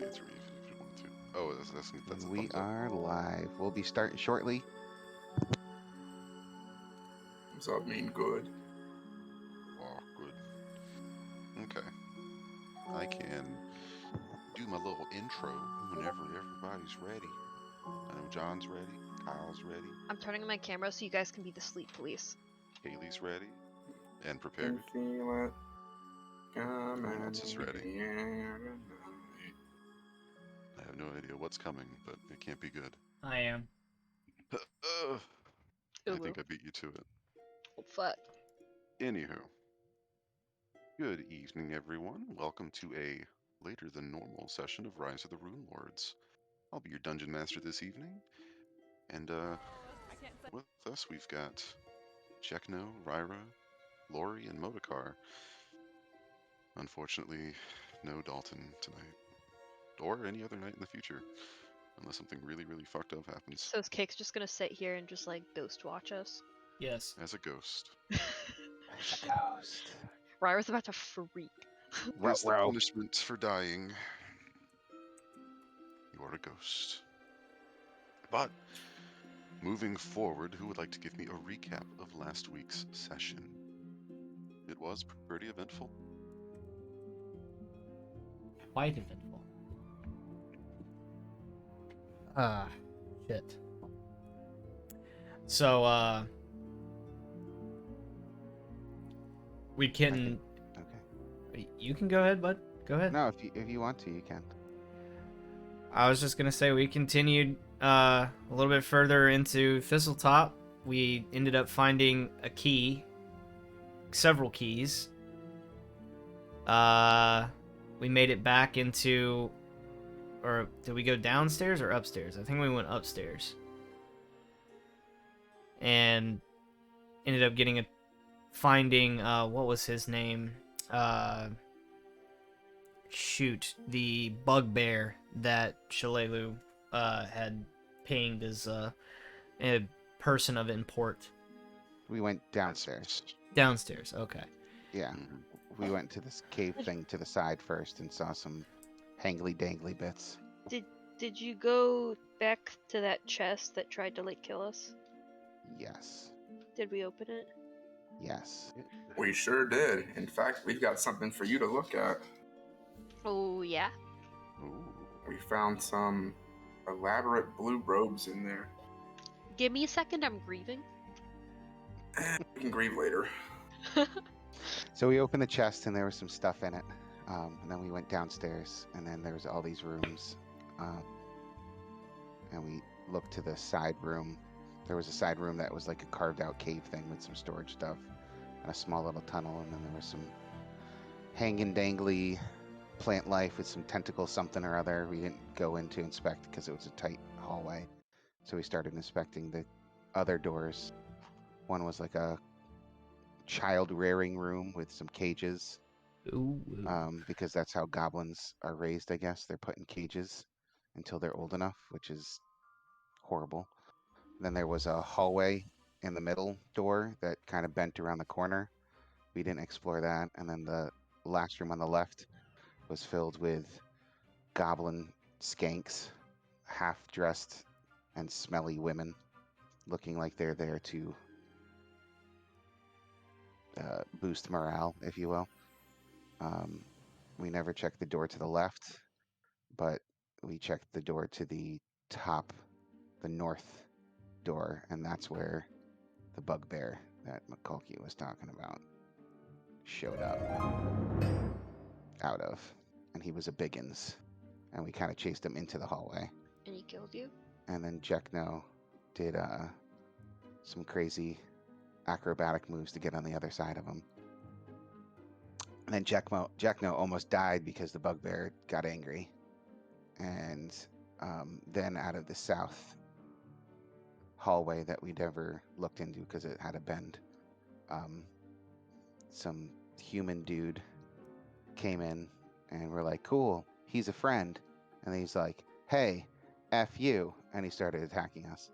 answer me if you want to. Oh, that's a And thumbs we up. are live. We'll be starting shortly. Does that mean good? Oh, good. Okay. I can do my little intro whenever everybody's ready. I know John's ready, Kyle's ready, I'm turning on my camera so you guys can be the sleep police. Kaylee's ready, and Can prepared. feel it coming Who else is in ready? the air tonight. I have no idea what's coming, but it can't be good. I am. I think I beat you to it. Oh, fuck. Anywho, good evening, everyone. Welcome to a later than normal session of Rise of the Runelords. I'll be your dungeon master this evening, and with us we've got Jekno, Ryra, Lori, and Modokar. Unfortunately, no Dalton tonight, or any other night in the future, unless something really, really fucked up happens. So is Cake's just gonna sit here and just like ghost watch us? Yes. As a ghost. There's a ghost. Ryra's about to freak. As the Ruh-roh. punishment for dying, you are a ghost. But moving forward, who would like to give me a recap of last week's session? It was pretty eventful. Quite eventful. Shit. So, we can. Okay. You can go ahead, bud. Go ahead. No, if you want to, you can. I was just gonna say we continued a little bit further into Thistletop. We ended up finding a key, several keys. We made it back into, or did we go downstairs or upstairs? I think we went upstairs. And ended up finding what was his name? The bugbear that Shalelu had pinged as a person of import. We went downstairs. Downstairs, okay. Yeah. Mhm. We went to this cave thing to the side first and saw some hangly-dangly bits. Did you go back to that chest that tried to like kill us? Yes. Did we open it? Yes. We sure did. In fact, we've got something for you to look at. Oh yeah. Ooh. We found some elaborate blue robes in there. Give me a second. I'm grieving. We can grieve later. So we opened the chest and there was some stuff in it. And then we went downstairs and then there was all these rooms. And we looked to the side room. There was a side room that was like a carved out cave thing with some storage stuff and a small little tunnel. And then there was some hanging dangly plant life with some tentacle something or other. We didn't go in to inspect because it was a tight hallway. So we started inspecting the other doors. One was like a child rearing room with some cages. Ooh. Because that's how goblins are raised, I guess. They're put in cages until they're old enough, which is horrible. Then there was a hallway in the middle door that kind of bent around the corner. We didn't explore that. And then the last room on the left was filled with goblin skanks, half-dressed and smelly women, looking like they're there to boost morale, if you will. We never checked the door to the left, but we checked the door to the top, the north door, and that's where the bugbear that McCulkey was talking about showed up out of. And he was a biggins. And we kind of chased him into the hallway. And he killed you? And then Jekno did some crazy acrobatic moves to get on the other side of him. And then Jekno almost died because the bugbear got angry. And then out of the south hallway that we never looked into because it had a bend, some human dude came in and we're like, cool, he's a friend. And he's like, hey, F you. And he started attacking us.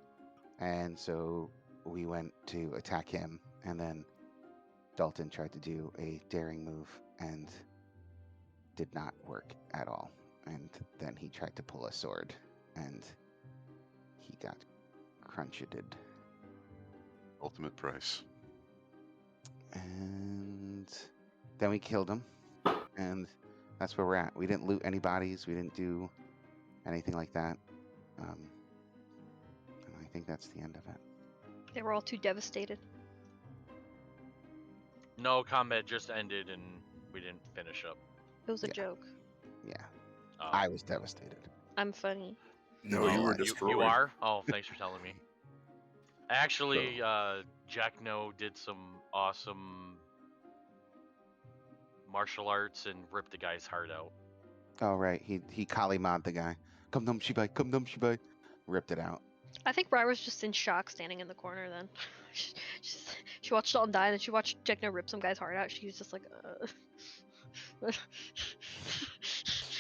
And so we went to attack him. And then Dalton tried to do a daring move and did not work at all. And then he tried to pull a sword, and he got cruncheted. Ultimate price. And then we killed him, and that's where we're at. We didn't loot any bodies. We didn't do anything like that. And I think that's the end of it. They were all too devastated. No, combat just ended and we didn't finish up. It was a Yeah. joke. Yeah, Oh. I was devastated. I'm funny. No, you Oh, were destroyed. You are? Oh, thanks for telling me. Actually, Jack No did some awesome martial arts and ripped the guy's heart out. Oh, right. He Kali mod the guy. Come dum shibai, come dum shibai. Ripped it out. I think Briar was just in shock standing in the corner then. she watched Dalton die and then she watched Jack No rip some guy's heart out. She was just like,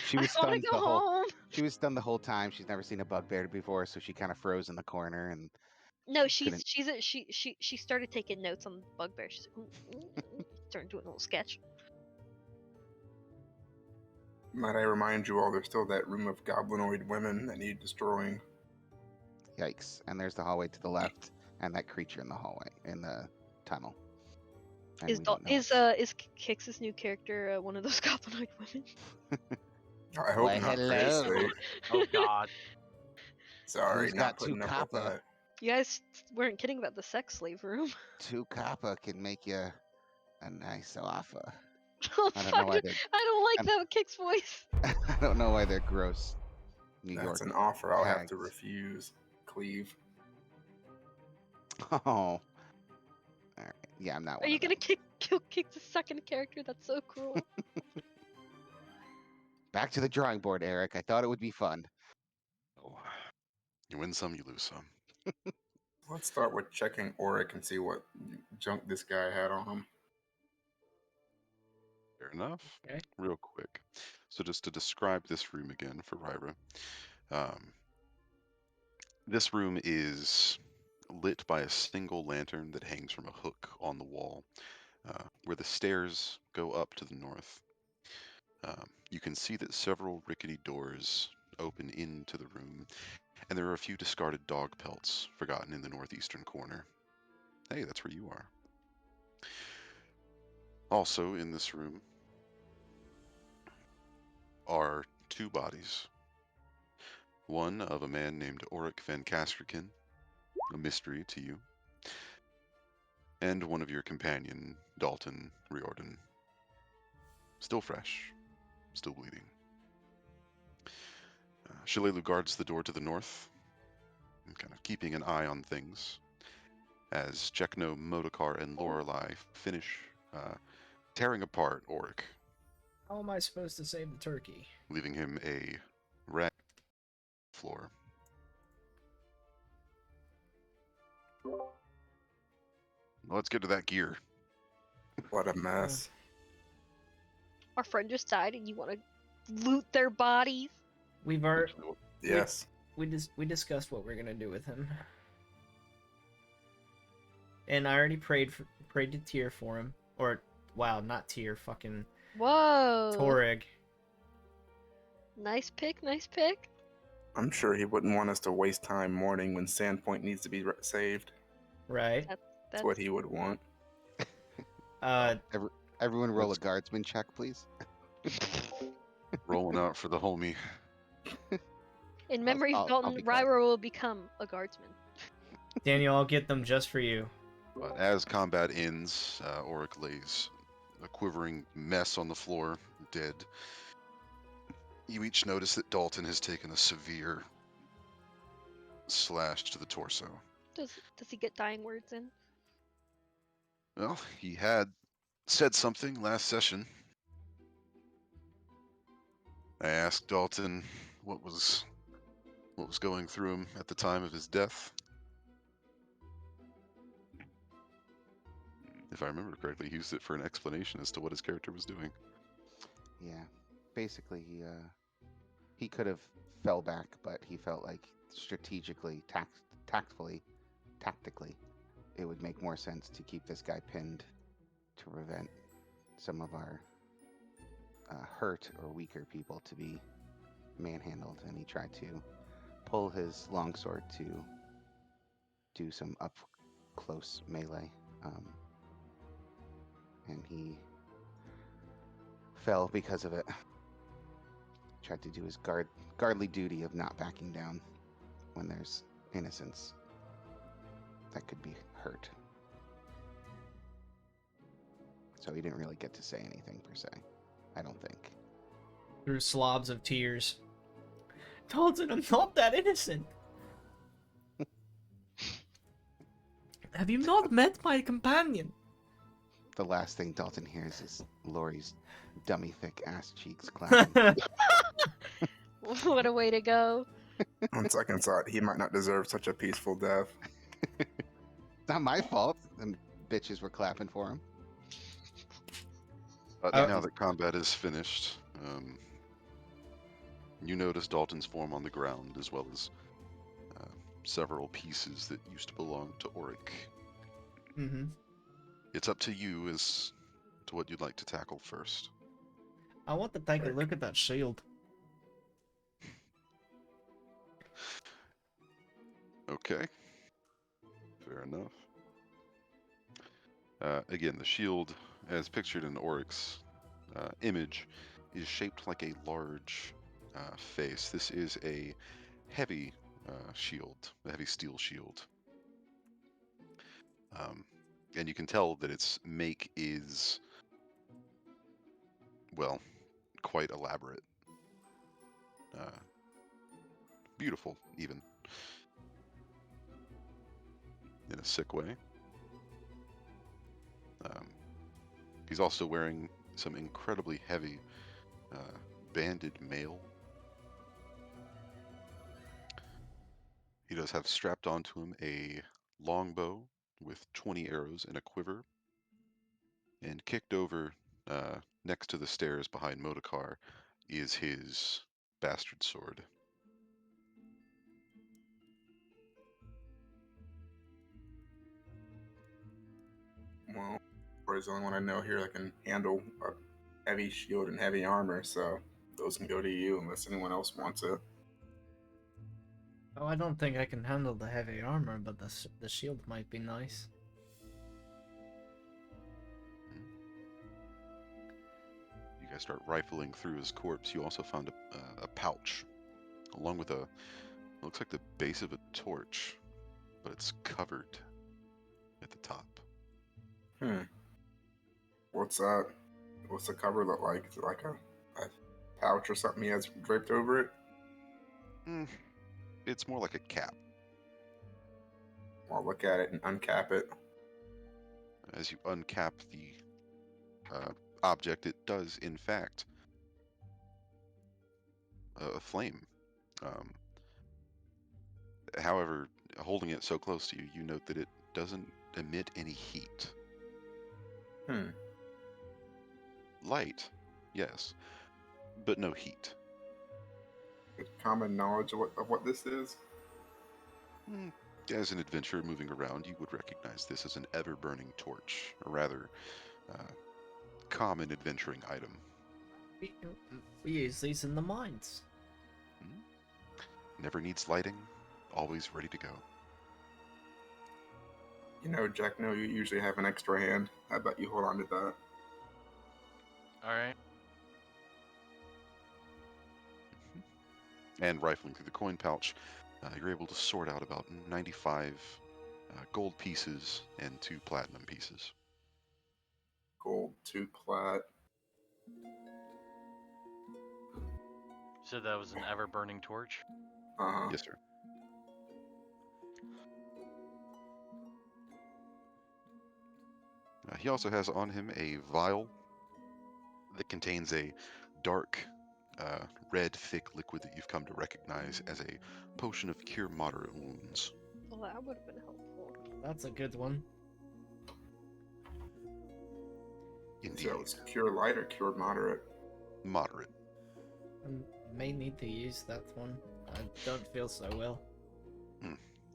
She was I wanna stunned go the whole. home. She was stunned the whole time. She's never seen a bugbear before, so she kind of froze in the corner and. No, she couldn't- she started taking notes on the bugbear. She's like, turned into a little sketch. Might I remind you all, there's still that room of goblinoid women that need destroying. Yikes! And there's the hallway to the left, and that creature in the hallway in the tunnel. And Is we don't know. is Kix's new character one of those goblinoid women? I hope Why, not. hello. Face. Oh God. Sorry, Who's not got two putting up with copper? that. You guys weren't kidding about the sex slave room. 2 copper can make you a nice offer. Oh, I don't fuck, know why they're. I don't like that Kix voice. I don't know why they're gross. New That's York. an offer I'll have to hags. refuse. Cleave. Oh. All right. Yeah, I'm not. Are one you of gonna them. kill Kix's second character? That's so cruel. Back to the drawing board, Eric. I thought it would be fun. Oh, you win some, you lose some. Let's start with checking Auric and see what junk this guy had on him. Fair enough. Okay. Real quick. So just to describe this room again for Ryra. This room is lit by a single lantern that hangs from a hook on the wall, where the stairs go up to the north. You can see that several rickety doors open into the room, and there are a few discarded dog pelts forgotten in the northeastern corner. Hey, that's where you are. Also in this room are 2 bodies. One of a man named Auric Van Kastriken, a mystery to you, and one of your companion, Dalton Riordan. Still fresh, still bleeding. Shalelu guards the door to the north, and kind of keeping an eye on things, as Jekno, Modokar, and Lorelei finish tearing apart Auric, How am I supposed to save the turkey? leaving him a rag floor. Let's get to that gear. What a mess. Our friend just died, and you want to loot their bodies? We've already Yes. we discussed what we're gonna do with him, and I already prayed to Tyr for him, or wow, not Tyr, fucking Whoa! Torrig. Nice pick, nice pick. I'm sure he wouldn't want us to waste time mourning when Sandpoint needs to be saved. Right. That's what he would want. Everyone roll a guardsman check, please. Rolling out for the homie. In memory I'll of Dalton, be quiet. Ryra will become a guardsman. Daniel, I'll get them just for you. But as combat ends, Auric lays a quivering mess on the floor, dead. You each notice that Dalton has taken a severe slash to the torso. Does he get dying words in? Well, he had said something last session. I asked Dalton what was going through him at the time of his death. If I remember correctly, he used it for an explanation as to what his character was doing. Yeah. Basically, he could have fell back, but he felt like strategically, tactically, it would make more sense to keep this guy pinned to prevent some of our hurt or weaker people to be manhandled, and he tried to pull his longsword to do some up close melee. And he fell because of it. Tried to do his guardly duty of not backing down when there's innocents that could be hurt. So he didn't really get to say anything per se, I don't think. Through slobs of tears. Dalton, I'm not that innocent. Have you not met my companion? The last thing Dalton hears is Lori's dummy thick ass cheeks clapping. What a way to go. On second thought, he might not deserve such a peaceful death. It's not my fault. And bitches were clapping for him. Now that combat is finished, you notice Dalton's form on the ground, as well as several pieces that used to belong to Auric. Mm-hmm. It's up to you as to what you'd like to tackle first. I want to take a look at that shield. Okay. Fair enough. Again, the shield, as pictured in Auric's image, is shaped like a large face. This is a heavy shield, a heavy steel shield. And you can tell that its make is, well, quite elaborate. Beautiful, even. In a sick way. He's also wearing some incredibly heavy banded mail. He does have strapped onto him a longbow with 20 arrows in a quiver. And kicked over next to the stairs behind Modokar is his bastard sword. Well, Roy's the only one I know here that can handle a heavy shield and heavy armor, so those can go to you unless anyone else wants it. Oh, I don't think I can handle the heavy armor, but the shield might be nice. You guys start rifling through his corpse. You also found a pouch, along with looks like the base of a torch, but it's covered at the top. What's that? What's the cover look like? Is it like a pouch or something he has draped over it? It's more like a cap. I'll look at it and uncap it. As you uncap the object, it does, in fact, a flame. However, holding it so close to you, you note that it doesn't emit any heat. Light, yes, but no heat. Common knowledge of what this is? As an adventurer moving around, you would recognize this as an ever-burning torch, a rather common adventuring item. We use these in the mines. Never needs lighting, always ready to go. You know, Jack, no, you usually have an extra hand. How about you hold on to that? Alright. And rifling through the coin pouch, you're able to sort out about 95 gold pieces and 2 platinum pieces. Gold, 2 plat. So that was an ever-burning torch? Yes, sir. He also has on him a vial that contains a dark, red, thick liquid that you've come to recognize as a potion of cure moderate wounds. Well, that would have been helpful. That's a good one. Indeed. So it was cure light or cure moderate? Moderate. I may need to use that one. I don't feel so well.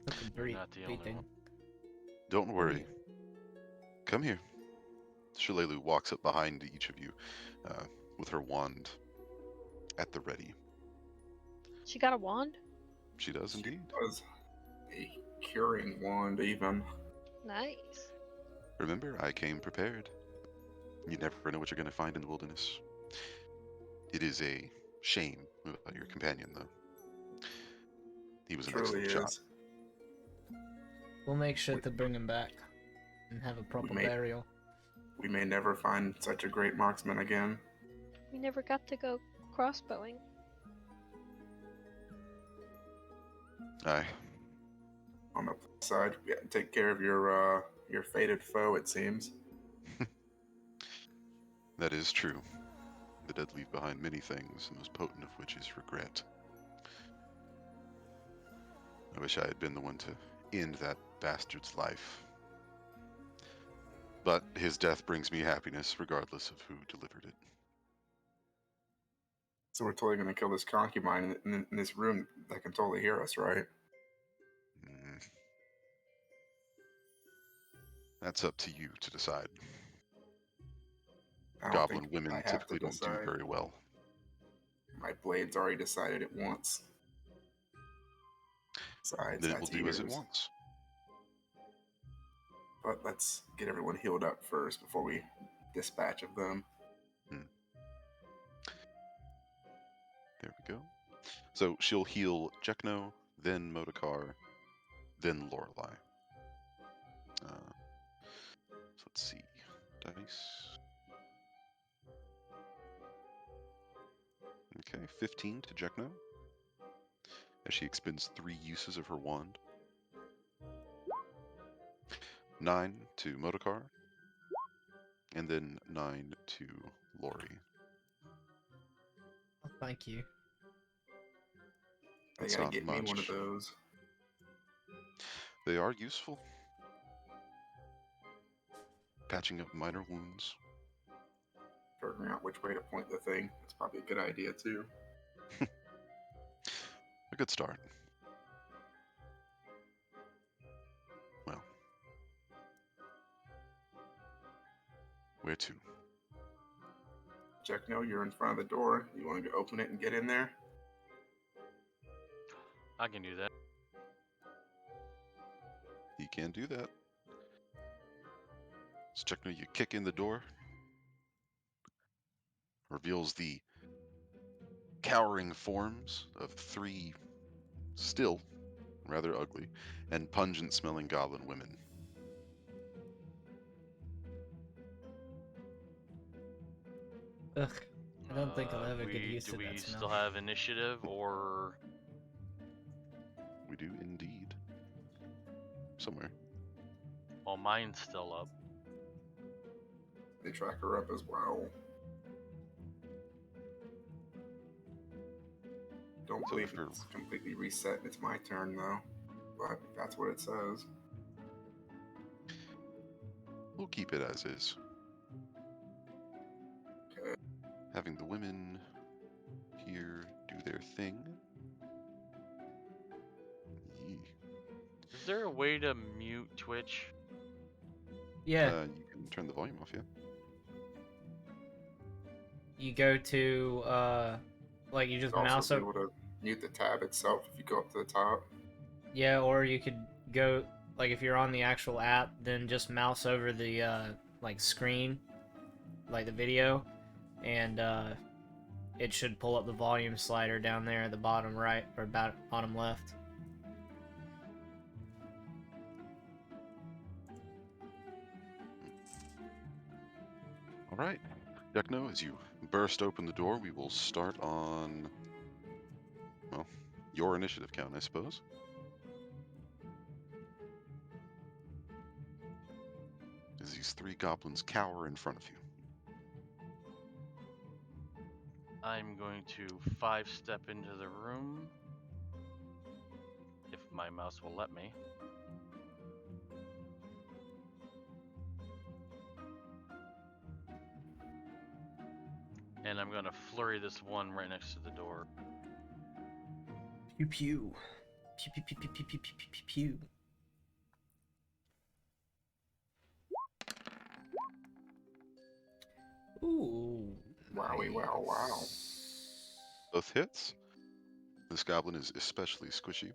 Took a Not the only beating. one. Don't worry. Come here. Shalelu walks up behind each of you with her wand at the ready. She got a wand? She does indeed. Was a curing wand, even. Nice. Remember, I came prepared. You never know what you're going to find in the wilderness. It is a shame about your companion, though. He was an Truly excellent shot. is. We'll make sure to bring him back and have a proper may- burial. We may never find such a great marksman again. We never got to go crossbowing. Aye, On the plus side, we gotta take care of your fated foe, it seems. that is true. The dead leave behind many things, the most potent of which is regret. I wish I had been the one to end that bastard's life. But his death brings me happiness, regardless of who delivered it. So we're totally gonna kill this concubine in this room that can totally hear us, right? Mm. That's up to you to decide. I don't Goblin think women I have typically to don't do decide. very well. My blade's already decided it once. Besides, Then it will that's do as it ears. wants. But let's get everyone healed up first before we dispatch of them. There we go. So she'll heal Jekno, then Modokar, then Lorelei. So let's see. Dice. Okay, 15 to Jekno, as she expends 3 uses of her wand. 9 to Modokar, and then 9 to Lori. Oh, thank you. They That's gotta not get me one of much. those. They are useful. Patching up minor wounds. Figuring out which way to point the thing. That's probably a good idea too. A good start. Well. Where to? Jack, no, you're in front of the door. You want to go open it and get in there? I can do that. You can do that. So Jekno, you kick in the door. Reveals the cowering forms of 3 still rather ugly and pungent smelling goblin women. Ugh. I don't think I'll ever get we used do to we that smell. still have initiative, or We do indeed. Somewhere. well, mine's still up. They track her up as well. Don't So believe if her- it's completely reset. It's my turn though. But that's what it says. We'll keep it as is. Okay. Having the women here do their thing. Yee. Is there a way to mute Twitch? Yeah, You can turn the volume off, yeah. you go to, like, you just You'd mouse also be up. able to mute the tab itself if you go up to the top. Yeah, or you could go, like, if you're on the actual app, then just mouse over the, like, screen, like the video, and, it should pull up the volume slider down there at the bottom right, or about bottom left. All right. Jekno, as you burst open the door, we will start on, well, your initiative count, I suppose. As these 3 goblins cower in front of you. I'm going to 5-step into the room, if my mouse will let me. And I'm gonna flurry this one right next to the door. Pew pew. Pew pew pew pew pew pew pew pew pew. Ooh. Wowie, wow, wow. Both hits. This goblin is especially squishy.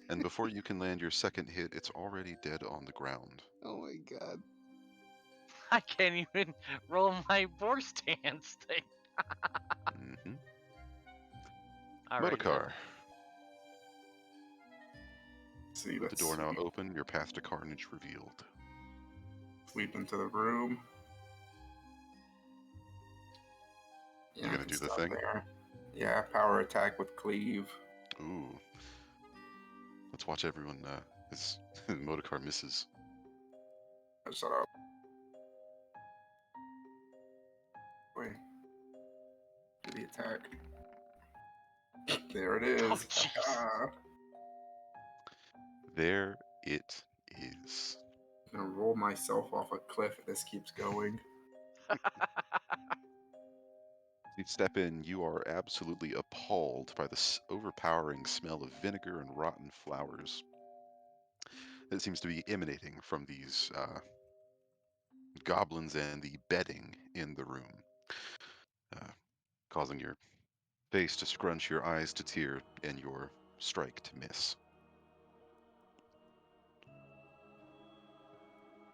And before you can land your second hit, it's already dead on the ground. Oh my god. I can't even roll my boar stance thing. Mm-hmm. Alright, Modokar. See, With the let's door now open, your path to carnage revealed. sweep into the room. You gonna and do the stuff thing? There. Yeah, power attack with cleave. Ooh. Let's watch everyone, as Modokar misses. Shut up. Wait. Do the attack. There it Oh, is. jeez. Ah. There it is. I'm gonna roll myself off a cliff if this keeps going. You step in, you are absolutely appalled by the overpowering smell of vinegar and rotten flowers that seems to be emanating from these goblins and the bedding in the room, causing your face to scrunch, your eyes to tear, and your strike to miss.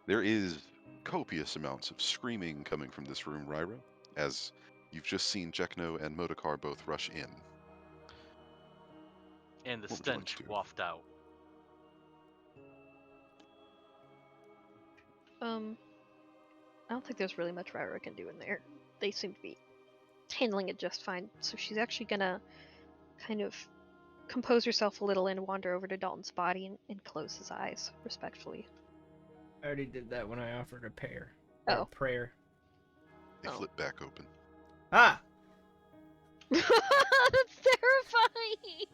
There is copious amounts of screaming coming from this room, Ryra, as you've just seen Jekno and Modokar both rush in. And the What would you like stench to do? waft out. I don't think there's really much Ryra can do in there. They seem to be handling it just fine. So she's actually gonna kind of compose herself a little and wander over to Dalton's body and close his eyes respectfully. I already did that when I offered a pair. Oh. A prayer. They Oh. flip back open. Ah! That's terrifying!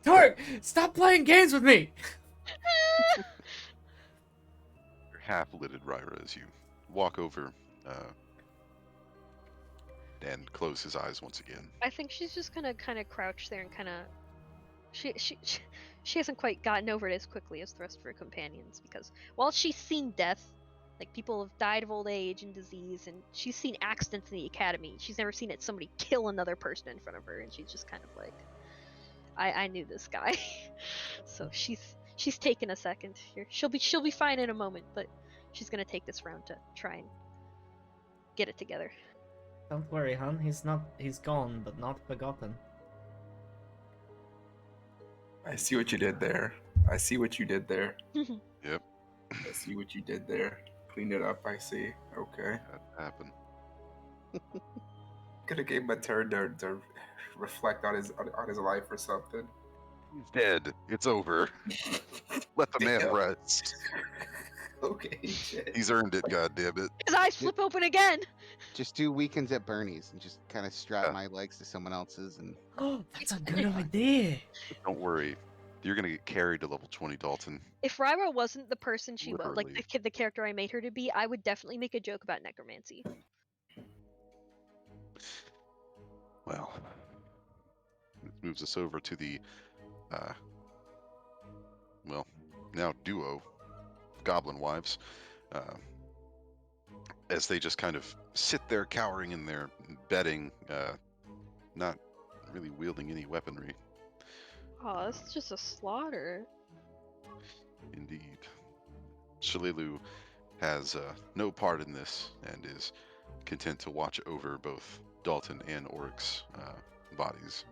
Torque! Stop playing games with me! You're half-lidded, Ryra, as you walk over and close his eyes once again. I think she's just gonna kind of crouch there and kind of. She hasn't quite gotten over it as quickly as the rest of her companions because while she's seen death, like people have died of old age and disease, and she's seen accidents in the academy, she's never seen somebody kill another person in front of her, and she's just kind of like, I knew this guy. So she's taken a second here. She'll be fine in a moment, but she's gonna take this round to try and get it together. Don't worry, hon. He's gone, but not forgotten. I see what you did there. I see what you did there. Yep, I see what you did there. Cleaned it up, I see. Okay. that happened. Could have gave him a turn to reflect on his life or something. He's dead. It's over. Let the man Damn. rest. Okay, shit. He's earned it, goddammit. His eyes flip open again. Just do weekends at Bernie's and just kind of strap Yeah. my legs to someone else's and Oh, that's a good idea. Don't worry. You're gonna get carried to level 20, Dalton. If Ryra wasn't the person she was, like Literally. the character I made her to be, I would definitely make a joke about necromancy. Well, this moves us over to the, well, now duo, Goblin Wives, as they just kind of sit there cowering in their bedding, not really wielding any weaponry. Oh, this is just a slaughter. Indeed. Shalilu has no part in this and is content to watch over both Dalton and Oryx's bodies.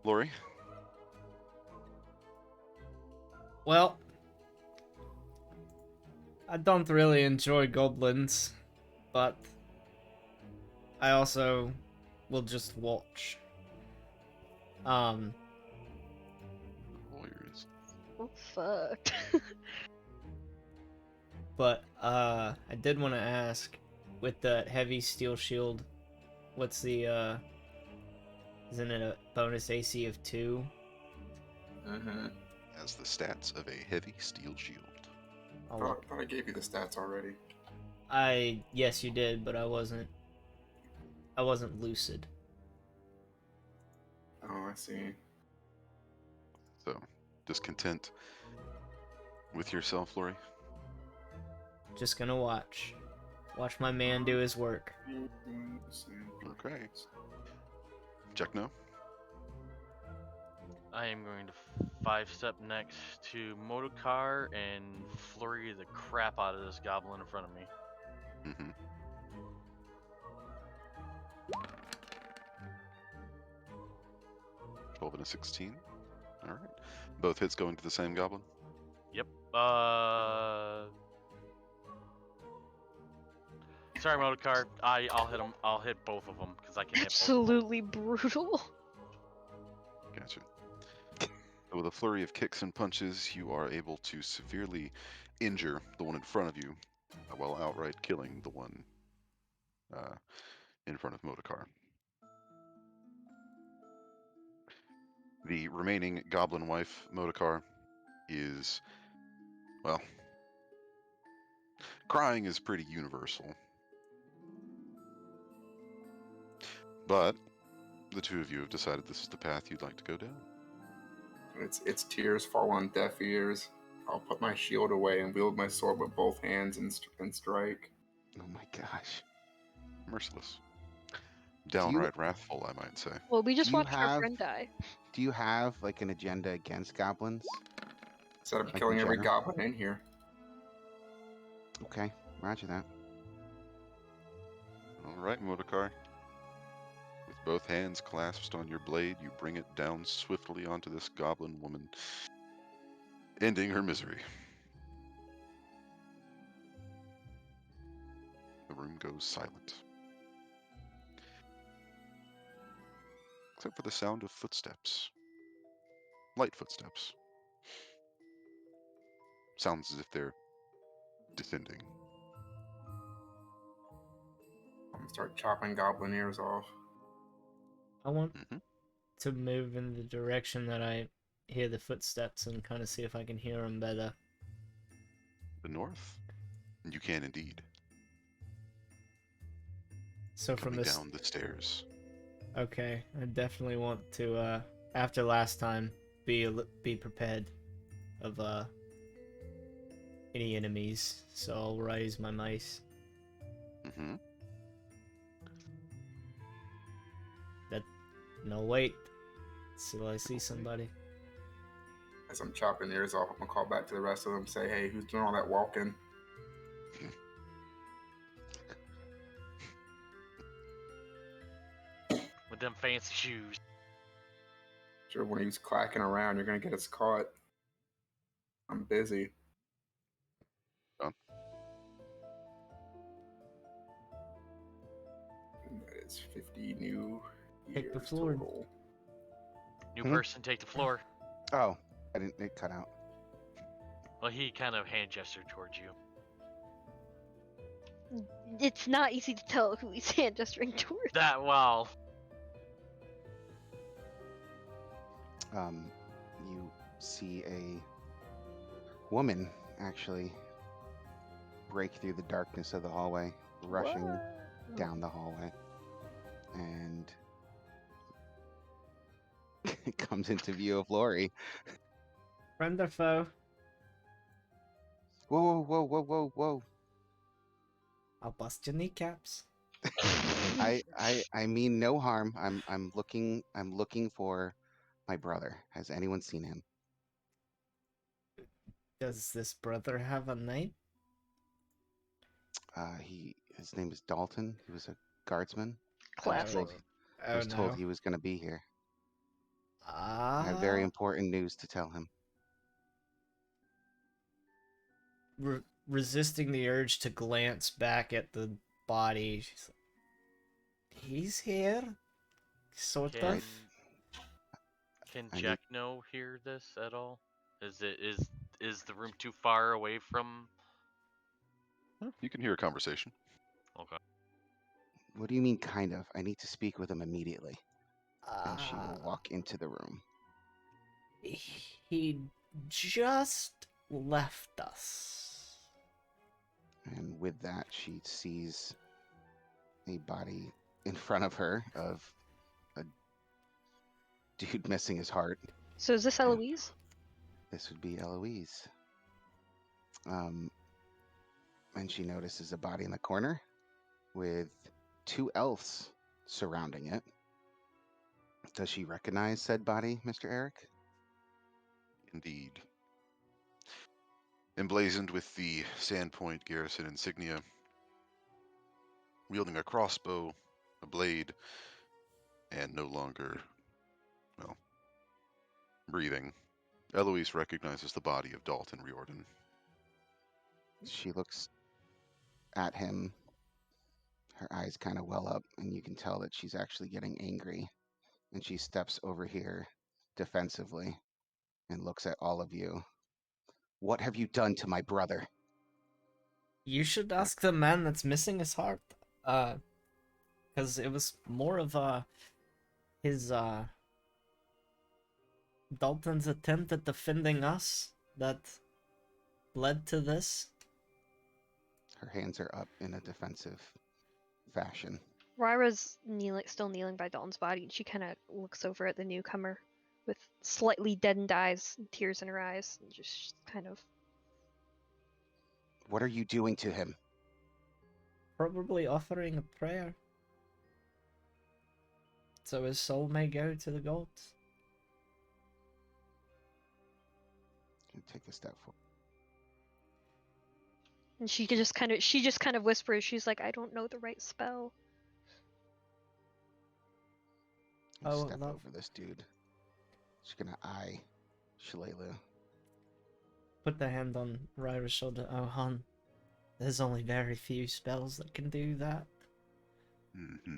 Lori? Well, I don't really enjoy goblins, but I also will just watch. Lawyers. Oh fuck. But I did want to ask, with that heavy steel shield, what's the isn't it a bonus AC of 2? Mm-hmm. Has the stats of a heavy steel shield. I'll Thought look. I gave you the stats already. Yes, you did, but I wasn't lucid. Oh, I see. So, discontent with yourself, Lori? Just gonna watch my man do his work. Okay. Jekno? I am going to 5-step next to Motorcar and flurry the crap out of this goblin in front of me. Mm-hmm. Twelve and a 16. All right. Both hits going to the same goblin. Yep. Sorry, Motorcar. I'll hit him. I'll hit both of them because I can hit both of them. Absolutely brutal. Gotcha. So with a flurry of kicks and punches, you are able to severely injure the one in front of you, while outright killing the one in front of Motorcar. The remaining goblin wife, Motorcar, is, well, crying is pretty universal. But the two of you have decided this is the path you'd like to go down. Its tears fall on deaf ears. I'll put my shield away and wield my sword with both hands and strike. Oh my gosh. Merciless. Downright wrathful, I might say. Well, we just Do you watched our have- friend die. Do you have like an agenda against goblins? Instead of Like in killing every general? goblin in here. Okay, roger that. All right, Motorcar. With both hands clasped on your blade, you bring it down swiftly onto this goblin woman, ending her misery. The room goes silent, except for the sound of footsteps. Light footsteps. Sounds as if they're descending. I'm gonna start chopping goblin ears off. I want Mm-hmm. to move in the direction that I hear the footsteps and kind of see if I can hear them better. The north? You can indeed. So from Coming this, down the stairs. okay, I definitely want to after last time be prepared of any enemies. So I'll raise my mace. Mm-hmm. No, wait. Till I see somebody. As I'm chopping ears off, I'm gonna call back to the rest of them, say, hey, who's doing all that walking? With them fancy shoes. Sure, when he's clacking around, you're gonna get us caught. I'm busy. Done. And that is 50 new Take the years floor. total. New Hmm? person, take the floor. Oh, it cut out. Well, he kind of hand gestured towards you. It's not easy to tell who he's hand gesturing towards. That well. You see a woman actually break through the darkness of the hallway, rushing down the hallway, and comes into view of Lori. Friend or foe? Whoa, whoa, whoa, whoa, whoa! I'll bust your kneecaps. I mean no harm. I'm looking for my brother. Has anyone seen him? Does this brother have a name? His name is Dalton. He was a guardsman. Classic. I was told he was going to be here. I have very important news to tell him. Resisting the urge to glance back at the body. She's like, he's here? Sort Can, of? can I Jack know hear this at all? Is the room too far away from? You can hear a conversation. Okay. What do you mean, kind of? I need to speak with him immediately. And she will walk into the room. He just left us. And with that, she sees a body in front of her of a dude missing his heart. So is this Eloise? This would be Eloise. And she notices a body in the corner with two elves surrounding it. Does she recognize said body, Mr. Eric? Indeed. Emblazoned with the Sandpoint Garrison insignia, wielding a crossbow, a blade, and no longer, well, breathing, Eloise recognizes the body of Dalton Riordan. She looks at him. Her eyes kind of well up, and you can tell that she's actually getting angry. And she steps over here defensively and looks at all of you. What have you done to my brother? You should ask the man that's missing his heart. Because it was more of his Dalton's attempt at defending us that led to this. Her hands are up in a defensive fashion. Ryra's still kneeling by Dalton's body, and she kind of looks over at the newcomer with slightly deadened eyes and tears in her eyes, and just kind of. What are you doing to him? Probably offering a prayer. So his soul may go to the gods. Take a step forward. And she just kind of whispers. She's like, "I don't know the right spell." Oh, Step love. over this dude. She's gonna eye Shalelu. Put the hand on Ryra's shoulder. Oh, hon. There's only very few spells that can do that. Mm-hmm.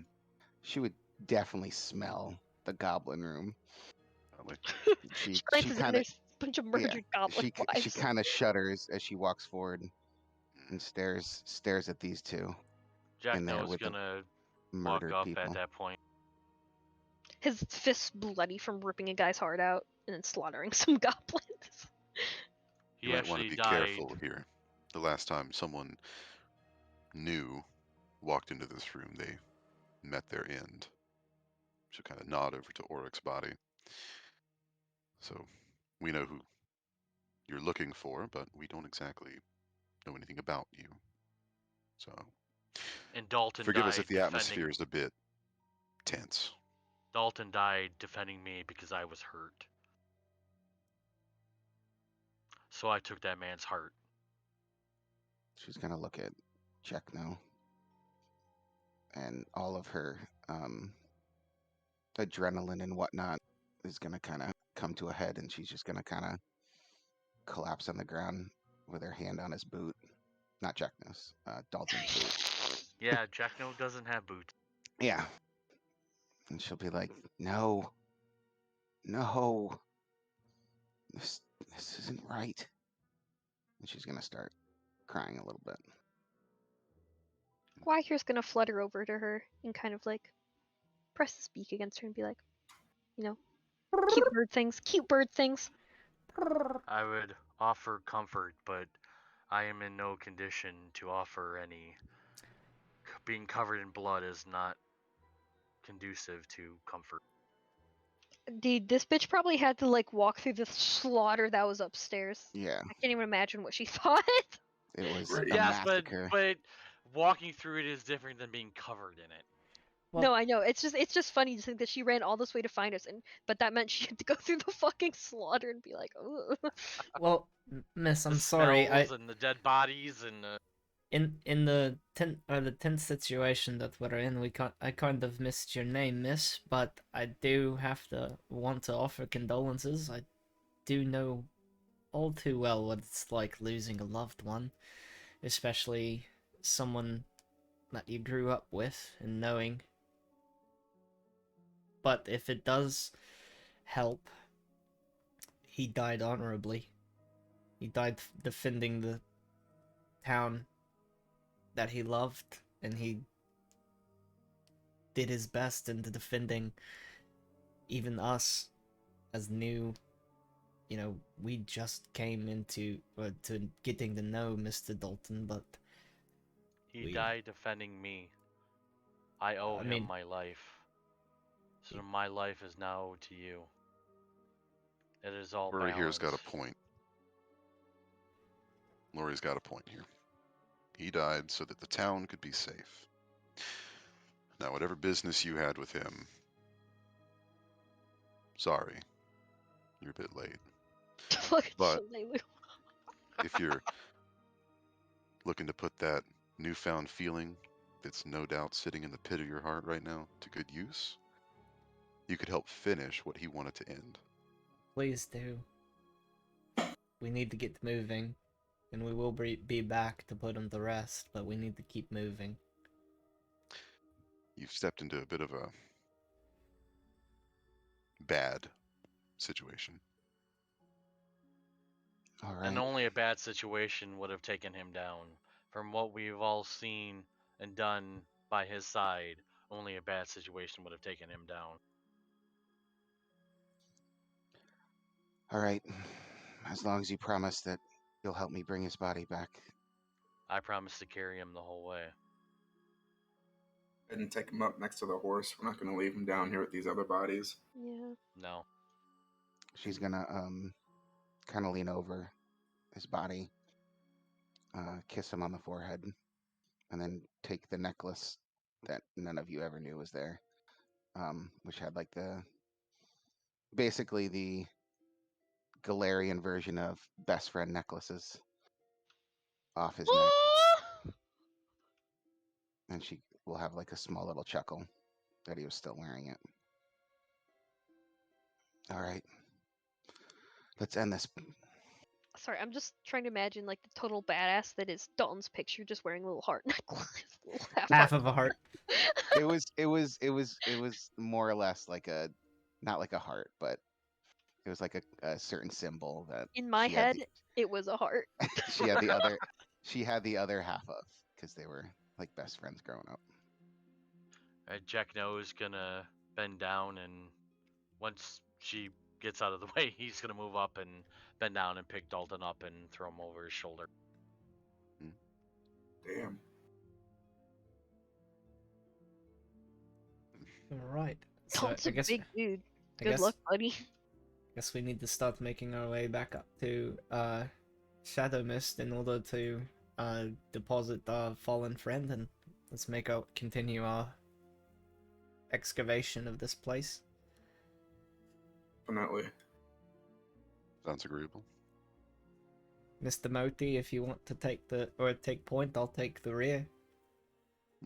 She would definitely smell the goblin room. Probably. She glances in, there's a bunch of murdered goblin She wives. kind of shudders as she walks forward and stares at these two Jack in there No's with the gonna walk murdered up people. at that point. His fist's bloody from ripping a guy's heart out and then slaughtering some goblins. He You might want to actually be died. careful here. The last time someone new walked into this room, they met their end. She'll kind of nod over to Oryx's body. So we know who you're looking for, but we don't exactly know anything about you. So And Dalton forgive died us if the atmosphere is a bit tense. Dalton died defending me because I was hurt. So I took that man's heart. She's gonna look at Chekno, and all of her adrenaline and whatnot is gonna kind of come to a head, and she's just gonna kind of collapse on the ground with her hand on his boot. Not Chekno's, Dalton's boot. Yeah, Jack No doesn't have boots. Yeah. And she'll be like, no, this isn't right. And she's gonna start crying a little bit. Guayhir's gonna flutter over to her and kind of like press his beak against her and be like, cute bird things. I would offer comfort, but I am in no condition to offer any. Being covered in blood is not conducive to comfort. Dude, this bitch probably had to like walk through the slaughter that was upstairs. Yeah, I can't even imagine what she thought. it was Right. a Yes, massacre. but walking through it is different than being covered in it. Well- No, I know. It's just funny to think that she ran all this way to find us, but that meant she had to go through the fucking slaughter and be like, oh. Well, miss, I'm The sorry. smells and the dead bodies and In the tense situation that we're in, I kind of missed your name, miss, but I do want to offer condolences. I do know all too well what it's like losing a loved one, especially someone that you grew up with and knowing. But if it does help, he died honorably. He died defending the town that he loved, and he did his best into defending even us as new. We just came into to getting to know Mr. Dalton, but he died defending me. I owe him my life. So my life is now to you. It is all Lori here's got a balanced. point. Lori's got a point here. He died so that the town could be safe. Now, whatever business you had with him, sorry, you're a bit late. Fucking But Shalelu. if you're looking to put that newfound feeling that's no doubt sitting in the pit of your heart right now to good use, you could help finish what he wanted to end. Please do. We need to get moving, and we will be back to put him to rest, but we need to keep moving. You've stepped into a bit of a bad situation. All right. And only a bad situation would have taken him down. From what we've all seen and done by his side, only a bad situation would have taken him down. All right. As long as you promise that you'll help me bring his body back. I promised to carry him the whole way. And take him up next to the horse. We're not going to leave him down here with these other bodies. Yeah. No. She's gonna kind of lean over his body, kiss him on the forehead, and then take the necklace that none of you ever knew was there, which had like basically the Galarian version of best friend necklaces off his neck, and she will have like a small little chuckle that he was still wearing it. All right, let's end this. Sorry, I'm just trying to imagine like the total badass that is Dalton's picture, just wearing a little heart necklace, little Half heart. of a heart. It was more or less like not like a heart, but it was like a certain symbol that In my she had head, it was a heart. she had the other half of, because they were like best friends growing up. Jack is gonna bend down, and once she gets out of the way, he's gonna move up and bend down and pick Dalton up and throw him over his shoulder. Damn. All right. So Dalton's I a guess big dude. I Good guess luck, buddy. guess we need to start making our way back up to Shadow Mist in order to deposit our fallen friend, and let's continue our excavation of this place. Definitely. Sounds agreeable. Mr. Moti, if you want to take point, I'll take the rear.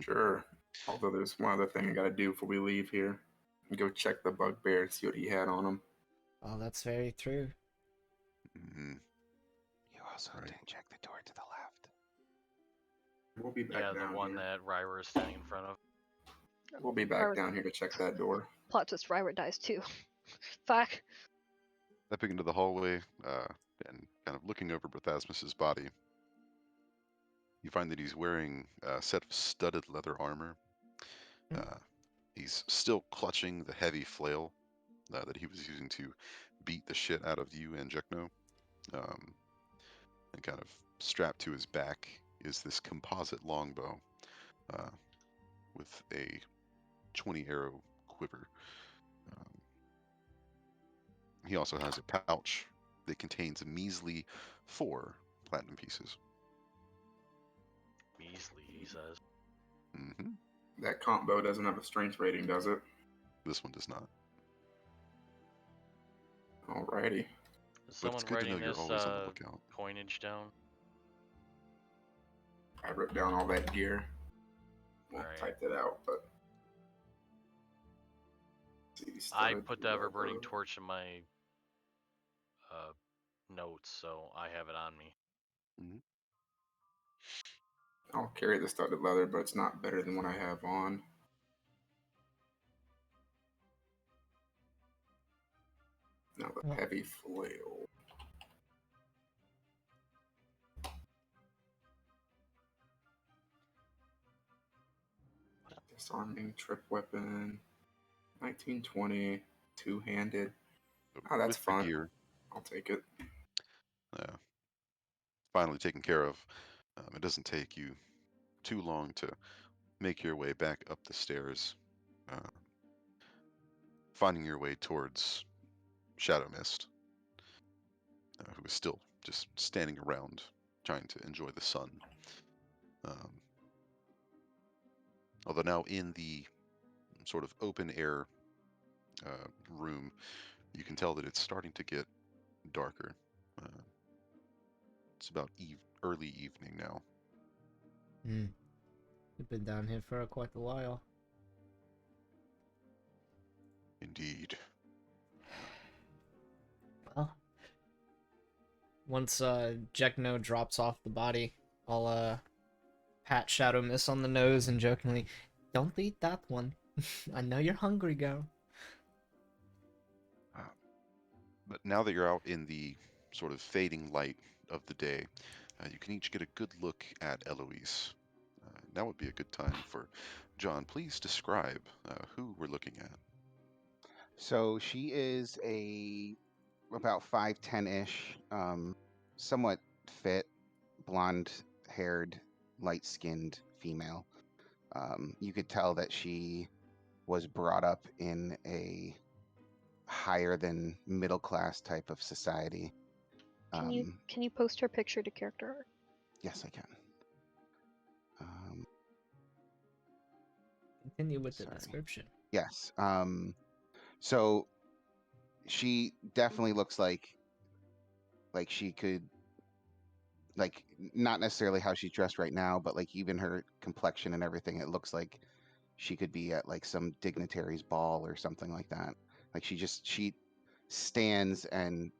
Sure. Although there's one other thing I got to do before we leave here. Go check the bugbear and see what he had on him. Oh, that's very true. Hmm. You also Right. didn't check the door to the left. We'll be back Yeah, down the one here. that Rywer is standing in front of. We'll be back down here to check that door. Plot twist: Ryra dies too. Fuck. Stepping into the hallway and kind of looking over Brithasmus's body, you find that he's wearing a set of studded leather armor. He's still clutching the heavy flail that he was using to beat the shit out of you and Jekno. And kind of strapped to his back is this composite longbow with a 20 arrow quiver. He also has a pouch that contains a measly 4 platinum pieces. Measly, he says. Hmm. That combo doesn't have a strength rating, does it? This one does not. Alrighty. Is But someone it's good to know writing you're this always on the lookout. coinage down? I wrote down all that gear. Well, Alright. typed it out, but. I put the ever-burning torch in my notes, so I have it on me. Mm-hmm. I'll carry the studded leather, but it's not better than what I have on. Now the heavy flail. Disarming trip weapon. 1920. Two-handed. Oh, that's With the fun. gear I'll take it. finally taken care of, it doesn't take you too long to make your way back up the stairs, finding your way towards Shadow Mist, who is still just standing around trying to enjoy the sun. Although now in the sort of open air room, You can tell that it's starting to get darker. Uh, it's about early evening now. You've been down here for quite a while. Indeed. Well, once Jekno drops off the body, I'll pat Shadow Miss on the nose and jokingly, "Don't eat that one. I know you're hungry, girl." But now that you're out in the sort of fading light of the day, you can each get a good look at Eloise. Now would be a good time for John. Please describe who we're looking at. So she is about 5'10" ish, somewhat fit, blonde-haired, light-skinned female. You could tell that she was brought up in a higher than middle class type of society. Can you post her picture to character art? Yes, I can. Continue with the Sorry. description. Yes. So she definitely looks like she could, like, not necessarily how she's dressed right now, but like even her complexion and everything, it looks like she could be at like some dignitary's ball or something like that. Like she stands and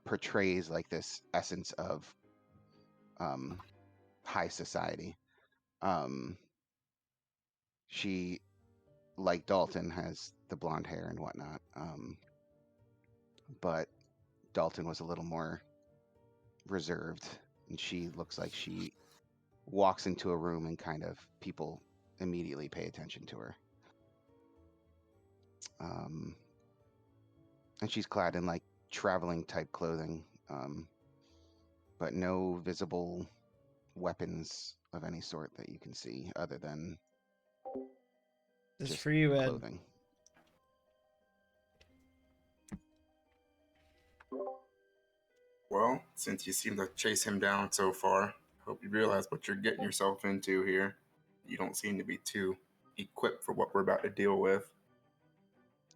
portrays like this essence of high society. She, like Dalton, has the blonde hair and whatnot, but Dalton was a little more reserved, and she looks like she walks into a room and kind of people immediately pay attention to her. And she's clad in like traveling type clothing, but no visible weapons of any sort that you can see other than This is just for you, Ed. clothing. Well, since you seem to chase him down so far, hope you realize what you're getting yourself into here. You don't seem to be too equipped for what we're about to deal with.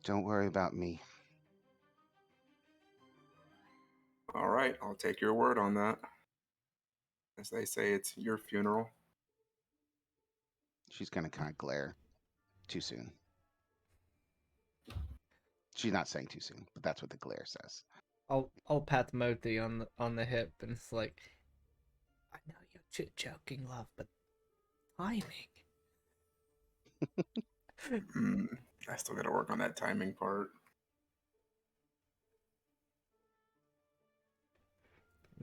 Don't worry about me. All right, I'll take your word on that. As they say, it's your funeral. She's gonna kind of glare. Too soon. She's not saying too soon, but that's what the glare says. I'll pat Moti on the hip, and it's like, I know you're joking, love, but timing. I still got to work on that timing part.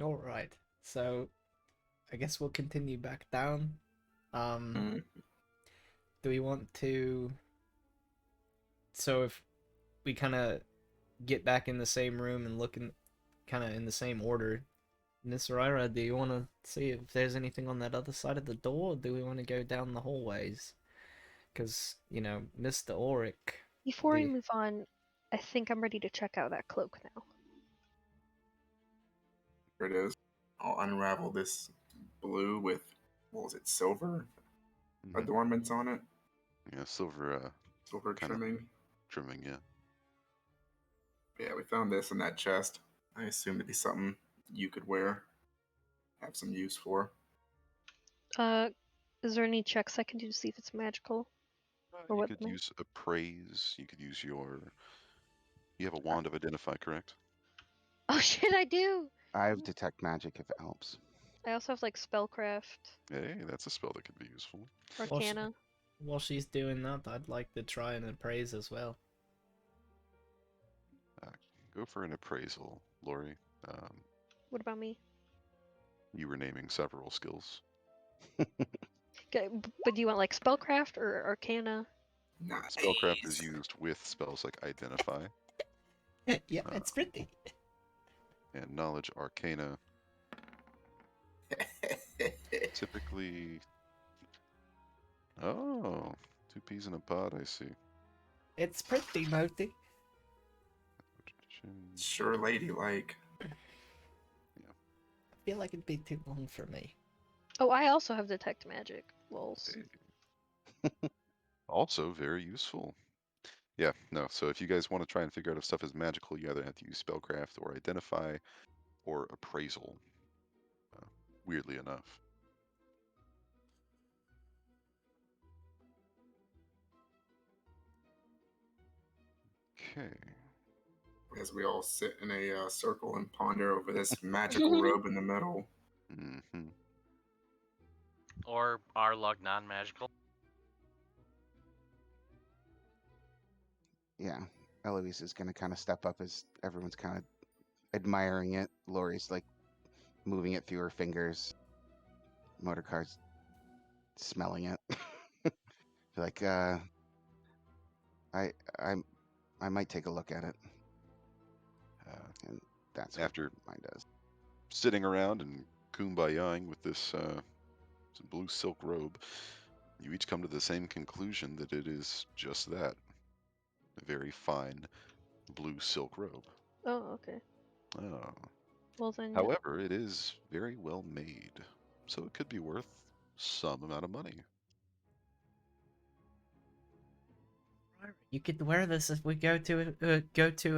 All right, so I guess we'll continue back down. Do we want to? So if we kind of get back in the same room and look in, kind of in the same order, Miss Ryra, do you want to see if there's anything on that other side of the door, or do we want to go down the hallways? Because, Mr. Auric... Before we move on, I think I'm ready to check out that cloak now. Here it is. I'll unravel this blue with, what was it, silver adornments on it? Yeah, silver trimming. Trimming, yeah. Yeah, we found this in that chest. I assume to be something you could wear, have some use for. Is there any checks I can do to see if it's magical? You could use appraise. You could use your... You have a wand of identify, correct? Oh shit, I do! I have detect magic if it helps. I also have like spellcraft. Hey, that's a spell that could be useful. Arcana. While she's doing that, I'd like to try an appraise as well. Go for an appraisal, Lori. What about me? You were naming several skills. Okay, but do you want like spellcraft or arcana? Nice. Spellcraft is used with spells like identify. Yeah, it's pretty. And knowledge arcana. Typically... Oh, 2 peas in a pod, I see. It's pretty, Moti. Sure ladylike. Yeah. I feel like it'd be too long for me. Oh, I also have detect magic. Lols. Also very useful. Yeah, no. So if you guys want to try and figure out if stuff is magical, you either have to use spellcraft or identify or appraisal. Weirdly enough. Okay. As we all sit in a circle and ponder over this magical robe in the middle. Mm-hmm. Or our luck non-magical. Yeah, Eloise is gonna kind of step up as everyone's kind of admiring it. Lori's like moving it through her fingers. Motor car's smelling it. Like, I I might take a look at it, and that's what After mine does. sitting around and kumbayaing with this blue silk robe, you each come to the same conclusion that it is just that. A very fine blue silk robe. Oh, okay. Oh. Well then, However, it is very well made, so it could be worth some amount of money. You could wear this if we go to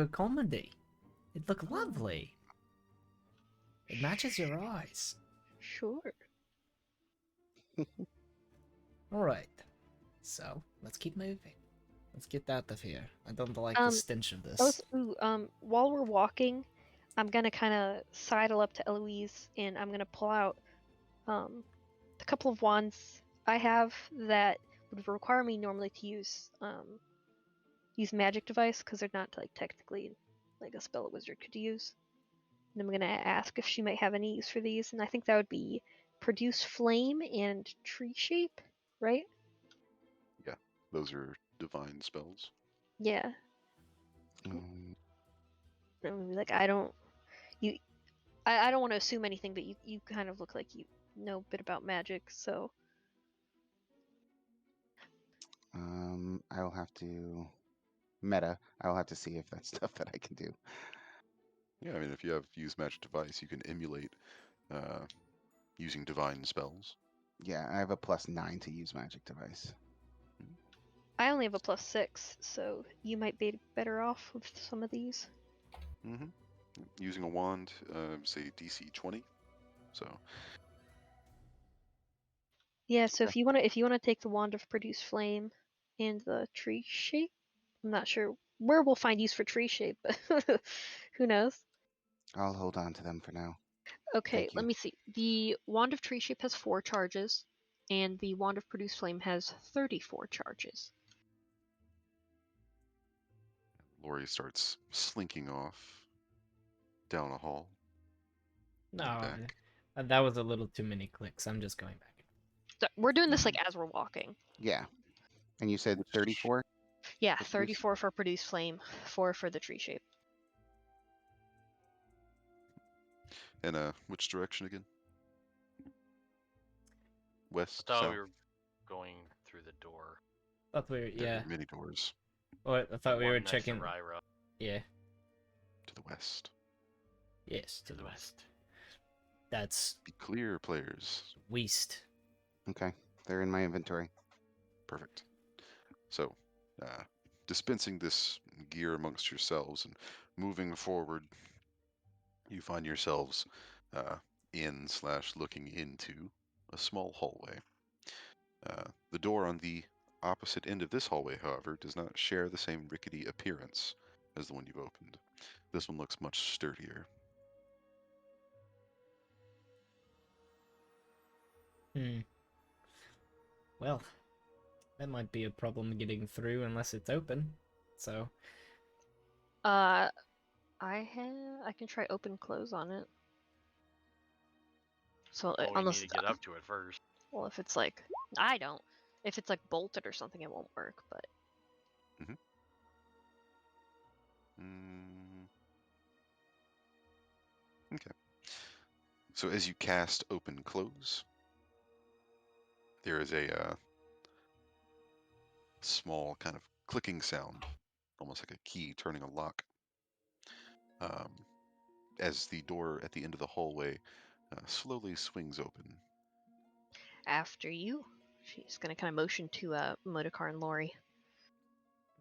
a comedy. It'd look lovely. It matches your eyes. sure. All right. So let's keep moving. Let's get out of here. I don't like the stench of this. While we're walking, I'm gonna kind of sidle up to Eloise and I'm gonna pull out a couple of wands I have that would require me normally to use magic device because they're not like technically like a spell a wizard could use. And I'm gonna ask if she might have any use for these, and I think that would be produce flame and tree shape, right? Yeah, those are divine spells. Yeah. Mm, Like I don't I don't want to assume anything, but you kind of look like you know a bit about magic, so I will have to meta. I will have to see if that's stuff that I can do. Yeah, I mean, if you have use magic device, you can emulate using divine spells. Yeah, I have a +9 to use magic device. I only have a +6, so you might be better off with some of these. Mm-hmm. Using a wand, say DC 20. So Yeah, so if you wanna take the wand of produce flame and the tree shape, I'm not sure where we'll find use for tree shape, but who knows? I'll hold on to them for now. Okay, Thank let you. me see. The wand of tree shape has 4 charges, and the wand of produce flame has 34 charges. Lori starts slinking off down a hall No, and back. that was a little too many clicks. I'm just going back. So we're doing this like as we're walking. Yeah, and you said Which- 34. Yeah, For produce- 34 for produce flame, 4 for the tree shape. And which direction again? I West, thought south? we were going through the door. Thought we were, There yeah. are many doors What? I thought we One were next to checking. Ryra. Yeah. to the west. Yes, To the west. That's Be clear, players. west. Okay, they're in my inventory. Perfect. So, dispensing this gear amongst yourselves and moving forward, you find yourselves in/looking into a small hallway. The door on the opposite end of this hallway, however, does not share the same rickety appearance as the one you've opened. This one looks much sturdier. Well, that might be a problem getting through unless it's open. So, I can try open close on it. So Well, we unless need to get up to it first. well, if it's like I don't, if it's like bolted or something, it won't work. But Okay. So as you cast open close, there is a small kind of clicking sound, almost like a key turning a lock. As the door at the end of the hallway slowly swings open. after you, she's gonna kind of motion to Modokar and Lori.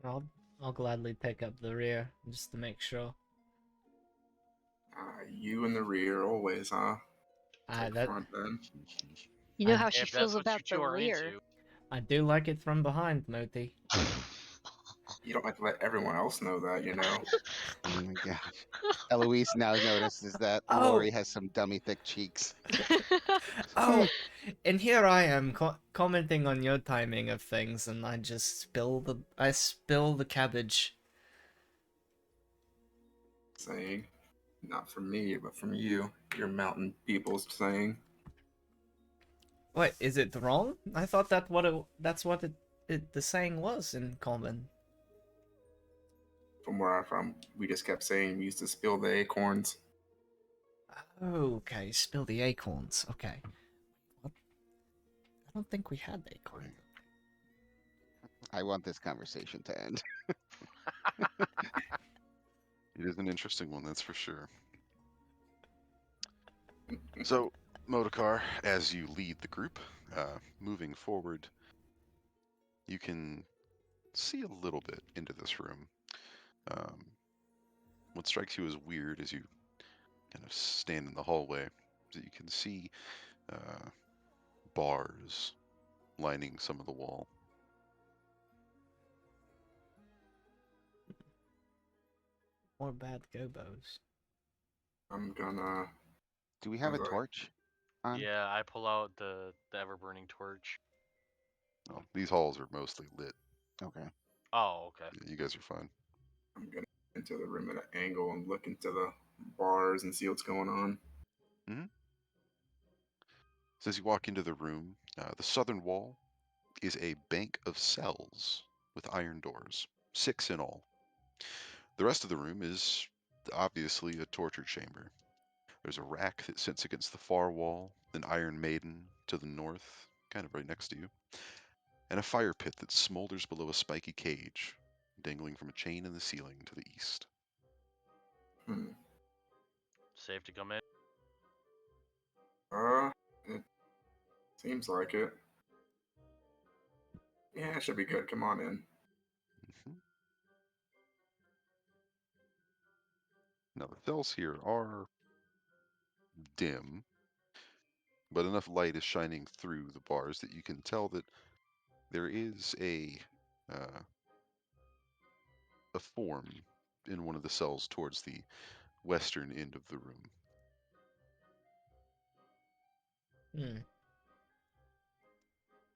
I'll I'll gladly pick up the rear just to make sure. You in the rear always, huh? Take That front then. You know I- how she If that's feels what you about the two are rear. into. I do like it from behind, Moti. You don't have to let everyone else know that, you know. Oh my gosh. Eloise now notices that Oh. Lori has some dummy thick cheeks. Oh, and here I am commenting on your timing of things, and I just spill the cabbage. Saying, not from me, but from you. Your mountain people's saying. What, is it wrong? I thought that's what the saying was in common. From where I'm from, we just kept saying we used to spill the acorns. Okay, spill the acorns. Okay. What? I don't think we had acorns. I want this conversation to end. It is an interesting one, that's for sure. So, Modokar, as you lead the group, moving forward, you can see a little bit into this room. What strikes you as weird as you kind of stand in the hallway is that you can see bars lining some of the wall. More bad gobos. I'm gonna. Do we have a Alright. torch on? Yeah, I pull out the ever burning torch. Oh, these halls are mostly lit. Okay. Oh, okay. You guys are fine. I'm gonna into the room at an angle and look into the bars and see what's going on. So as you walk into the room, the southern wall is a bank of cells with iron doors, 6 in all. The rest of the room is obviously a torture chamber. There's a rack that sits against the far wall, an Iron Maiden to the north, kind of right next to you, and a fire pit that smolders below a spiky cage, dangling from a chain in the ceiling to the east. Safe to come in. It seems like it. Yeah, it should be good. Come on in. Mhm. Now, the cells here are dim, but enough light is shining through the bars that you can tell that there is uh, a form in one of the cells towards the western end of the room.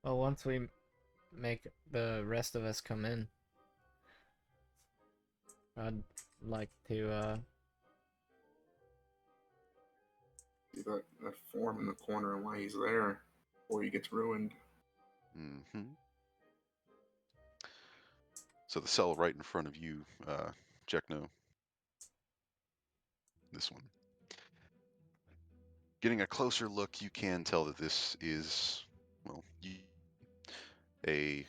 Well, once we make the rest of us come in, I'd like to, See that form in the corner and why he's there before he gets ruined. Hmm. So the cell right in front of you, Jekno, this one. Getting a closer look, you can tell that this is, well, a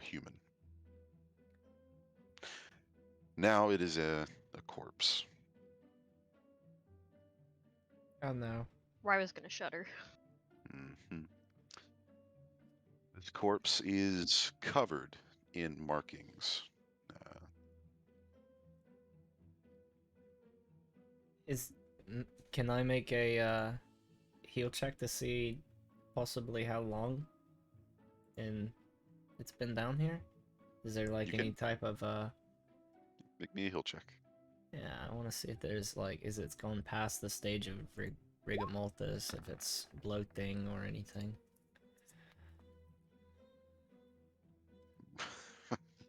human. Now it is a corpse. oh no. Where I was gonna shudder. Hmm. This corpse is covered in markings. Can I make a, heal check to see possibly how long it's been down here? Is there like You any can type of, make me a heal check. yeah, I want to see if there's like, is it's gone past the stage of rigor mortis, if it's bloating or anything.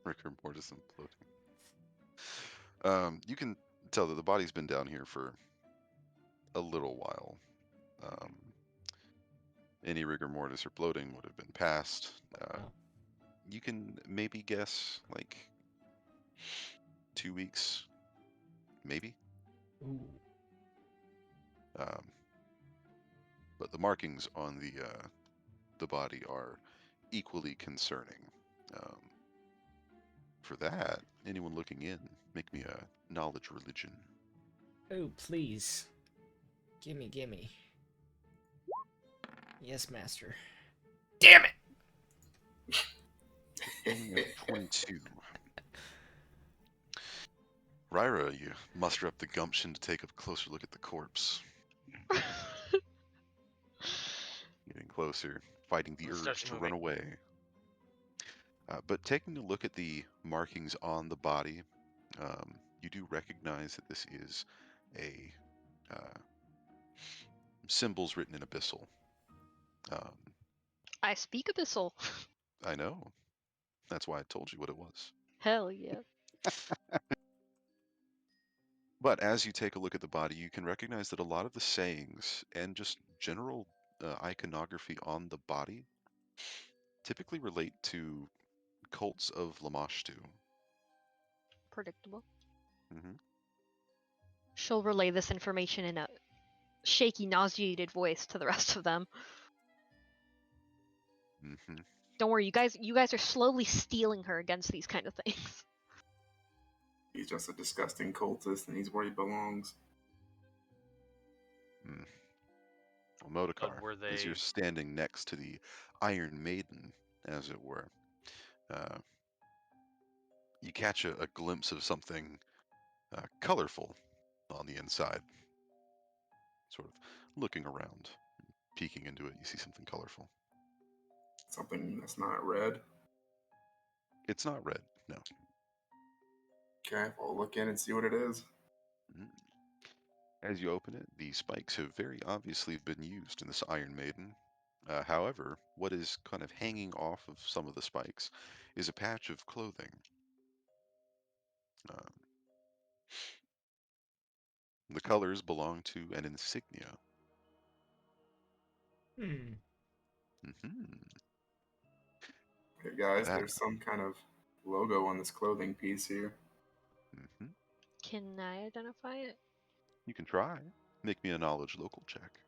Rigor mortis imploding. You can tell that the body's been down here for a little while. Um, any rigor mortis or bloating would have been past. Oh. You can maybe guess like 2 weeks, maybe. Ooh. But the markings on the body are equally concerning. Um, for that, anyone looking in, make me a knowledge religion. Oh, please. Gimme, gimme. Yes, master. Damn it! Of 22. Ryra, you muster up the gumption to take a closer look at the corpse. Getting closer, fighting the It urge starts to moving. run away. But taking a look at the markings on the body, you do recognize that this is a symbols written in Abyssal. I speak Abyssal. I know. That's why I told you what it was. Hell yeah. But as you take a look at the body, you can recognize that a lot of the sayings and just general iconography on the body typically relate to cults of Lamashtu. Predictable. Hmm. She'll relay this information in a shaky, nauseated voice to the rest of them. Hmm. Don't worry, you guys are slowly stealing her against these kind of things. He's just a disgusting cultist, and he's where he belongs. Well, Modokar, were as you're they- standing next to the Iron Maiden, as it were, uh, you catch a glimpse of something colorful on the inside. Sort of looking around, peeking into it, you see something colorful. Something that's not red. It's not red, no. Okay, I'll look in and see what it is. Mm. As you open it, the spikes have very obviously been used in this Iron Maiden. However, what is kind of hanging off of some of the spikes is a patch of clothing. Uh, the colors belong to an insignia. Hmm. Hmm. Okay, guys, That. there's some kind of logo on this clothing piece here. Hmm. Can I identify it? You can try. Make me a knowledge local check.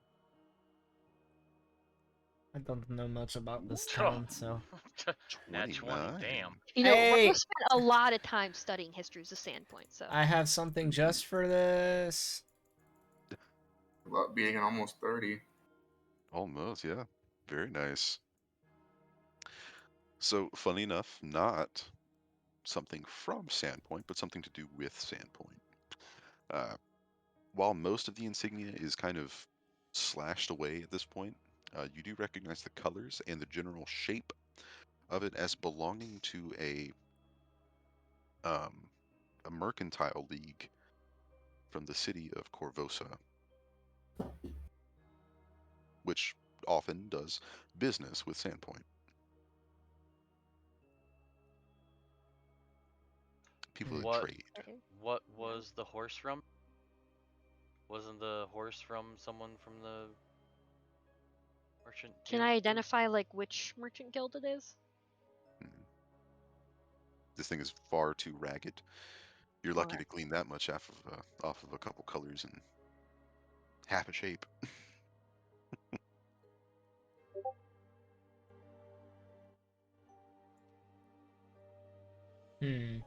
I don't know much about this Oh. town, so. Nat 20, 29. damn. You know, Hey! Ryder spent a lot of time studying histories of Sandpoint, so I have something just for this. About being an almost 30. Almost, yeah. Very nice. So, funny enough, not something from Sandpoint, but something to do with Sandpoint. While most of the insignia is kind of slashed away at this point, you do recognize the colors and the general shape of it as belonging to a mercantile league from the city of Corvosa, which often does business with Sandpoint. People that What trade. okay. what was the horse from? Wasn't the horse from someone from the merchant Can guild I too? identify like which merchant guild it is? Hmm. This thing is far too ragged. You're lucky Okay. to glean that much off of a couple colors and half a shape. Hmm.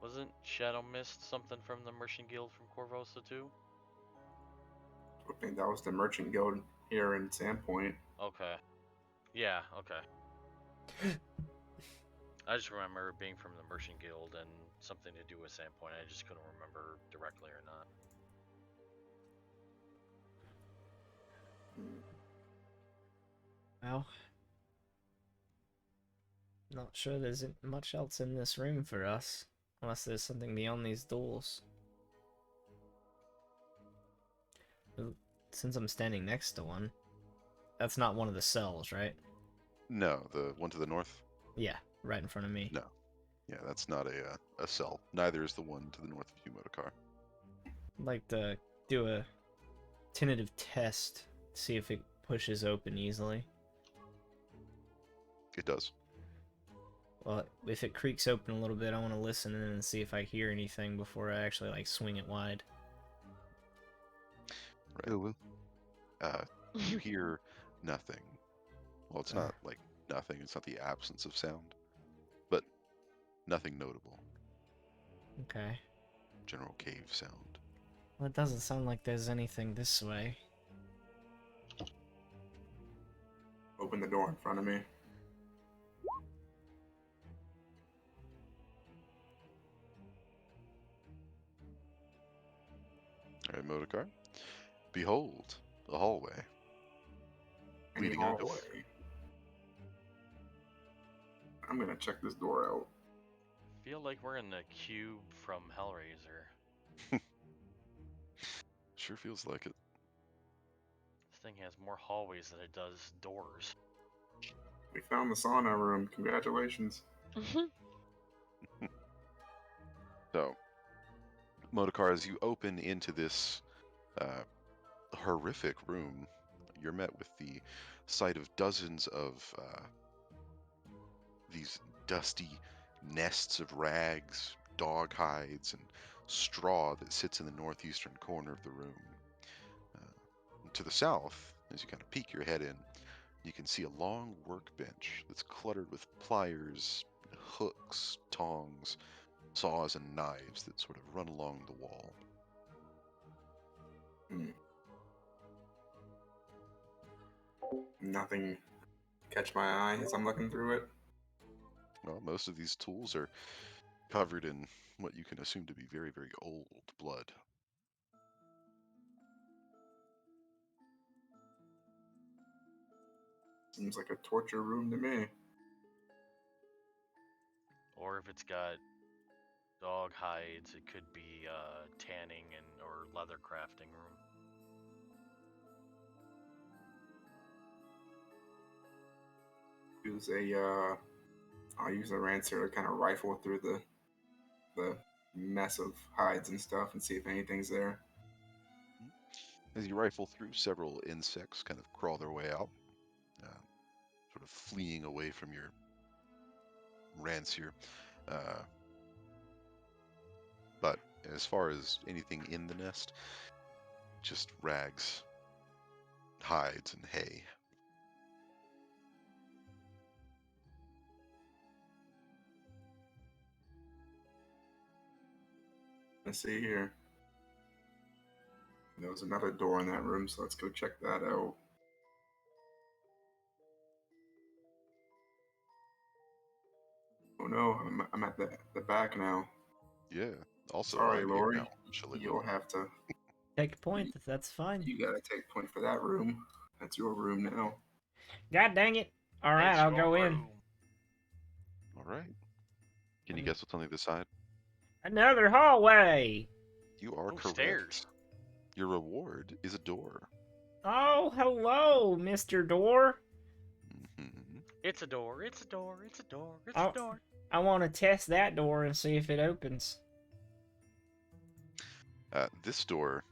Wasn't Shadow Mist something from the merchant guild from Corvosa too? I think that was the merchant guild here in Sandpoint. Okay. Yeah, okay. I just remember it being from the merchant guild and something to do with Sandpoint. I just couldn't remember directly or not. Well. Not sure there's much else in this room for us. Unless there's something beyond these doors. Since I'm standing next to one. That's not one of the cells, right? No, the one to the north? Yeah, right in front of me. No. Yeah, that's not a cell. Neither is the one to the north of Humodokar. I'd like to do a tentative test. See if it pushes open easily. It does. Well, if it creaks open a little bit, I want to listen in and see if I hear anything before I actually like swing it wide. Right. Ooh, You hear nothing. Well, it's not like nothing. It's not the absence of sound, but nothing notable. Okay. General cave sound. Well, it doesn't sound like there's anything this way. Open the door in front of me. right, Modokar. Behold, a hallway Any leading up. hallway. I'm gonna check this door out. Feel like we're in the cube from Hellraiser. Sure feels like it. This thing has more hallways than it does doors. We found the sauna room. Congratulations. So, Modokar, as you open into this horrific room, you're met with the sight of dozens of these dusty nests of rags, dog hides, and straw that sits in the northeastern corner of the room. To the south, as you kind of peek your head in, you can see a long workbench that's cluttered with pliers, hooks, tongs, saws, and knives that sort of run along the wall. Nothing catch my eye as I'm looking through it. Well, most of these tools are covered in what you can assume to be very, very old blood. Seems like a torture room to me. Or if it's got dog hides, it could be tanning and or leather crafting room. I'll use a rancer to kind of rifle through the mess of hides and stuff and see if anything's there. As you rifle through, several insects kind of crawl their way out, sort of fleeing away from your rancier. But as far as anything in the nest, just rags, hides, and hay. Let's see here. There was another door in that room, so let's go check that out. Oh no, I'm at the back now. Yeah. Also, Sorry, I'm here Lori. now, actually. You'll have to. Take a point. That's fine. You gotta take point for that room. That's your room now. God dang it! All right, It's I'll your go in. room. All right. Can you guess what's on the other side? Another hallway. You are Oh, correct. stairs. Your reward is a door. Oh, hello, Mr. Door. Mm-hmm. It's a door. It's a door. It's a door. It's Oh. a door. I want to test that door and see if it opens. This door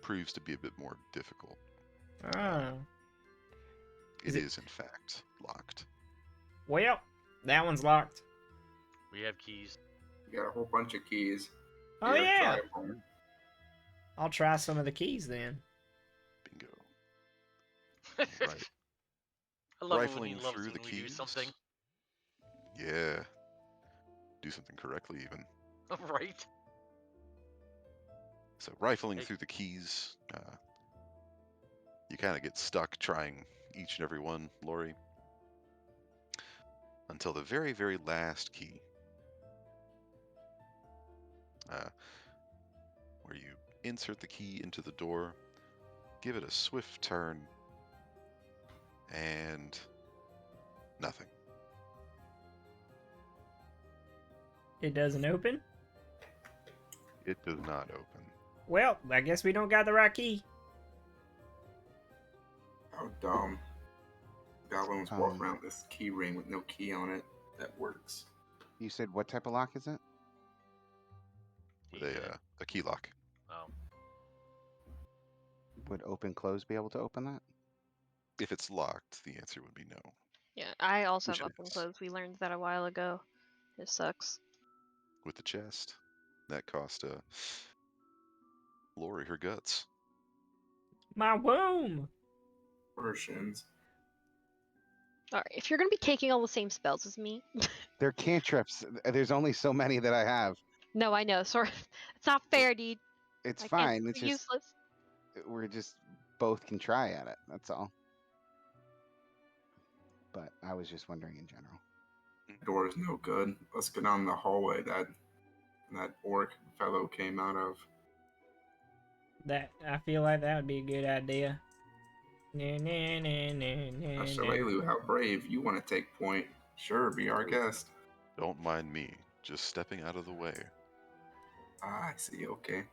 proves to be a bit more difficult. Oh. It is, in fact, locked. Well, that one's locked. We have keys. You got a whole bunch of keys. Oh, Here, yeah. try one. I'll try some of the keys then. Bingo. Right. I love it when Rifling he loves through when the we do keys. something. Yeah. Do something correctly, even. Right? So, rifling Hey. through the keys, you kind of get stuck trying each and every one, Lori, until the very, very last key, where you insert the key into the door, give it a swift turn, and nothing. It doesn't open? It does not open. Well, I guess we don't got the right key. How dumb. Goblins walk around this key ring with no key on it. That works. You said what type of lock is it? With a key lock. Oh. Would open close be able to open that? If it's locked, the answer would be no. Yeah, I also Which have it open is. clothes. We learned that a while ago. It sucks. With the chest, that cost Lori her guts. My womb! Versions. Alright, if you're gonna be taking all the same spells as me. They're cantrips. There's only so many that I have. No, I know. Sorry. It's not fair, dude. It's I fine. Can't, It's they're just useless. we're just both can try at it. That's all. But I was just wondering in general. Door is no good. Let's go down the hallway that orc fellow came out of. I feel like that would be a good idea. Shalelu, how brave. You want to take point. Sure, be our guest. Don't mind me, just stepping out of the way. Ah, I see, okay.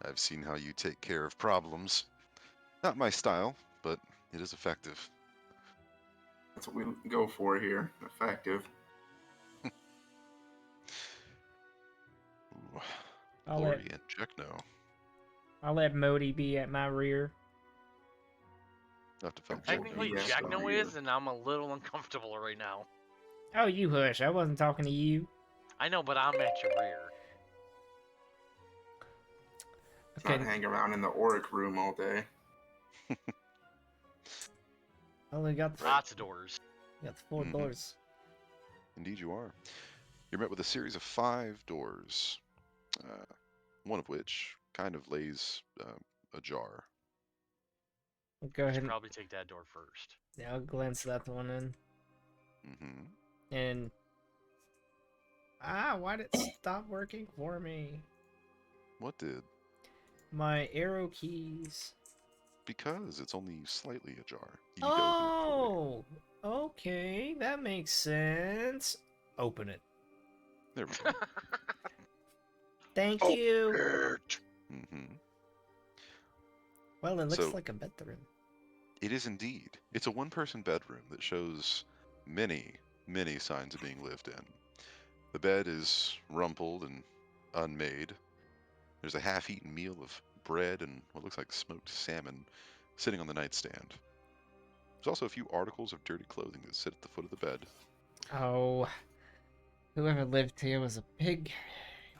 I've seen how you take care of problems. Not my style, but it is effective. That's what we go for here. Effective. Ooh, I'll Glory and Jekno. let Modi be at my rear. I'll have to find Technically, Yes, Jekno. Jackno oh, is, yeah. and I'm a little uncomfortable right now. Oh, you hush. I wasn't talking to you. I know, but I'm at your rear. Not hang around in the Auric room all day. Only got the, Lots of doors. got the 4 Mhm. doors. Indeed, you are. You're met with a series of 5 doors, one of which kind of lays ajar. I'll go You ahead should and probably take that door first. yeah, I'll glance that one in. Mm-hmm. And why did it stop working for me? What did? My arrow keys. Because it's only slightly ajar. You need to open it fully. Oh, okay, that makes sense. Open it. There we go. Thank you. Mm-hmm. Well, it looks So- like a bedroom. It is indeed. It's a one-person bedroom that shows many, many signs of being lived in. The bed is rumpled and unmade. There's a half-eaten meal of bread and what looks like smoked salmon sitting on the nightstand. There's also a few articles of dirty clothing that sit at the foot of the bed. Oh, whoever lived here was a pig.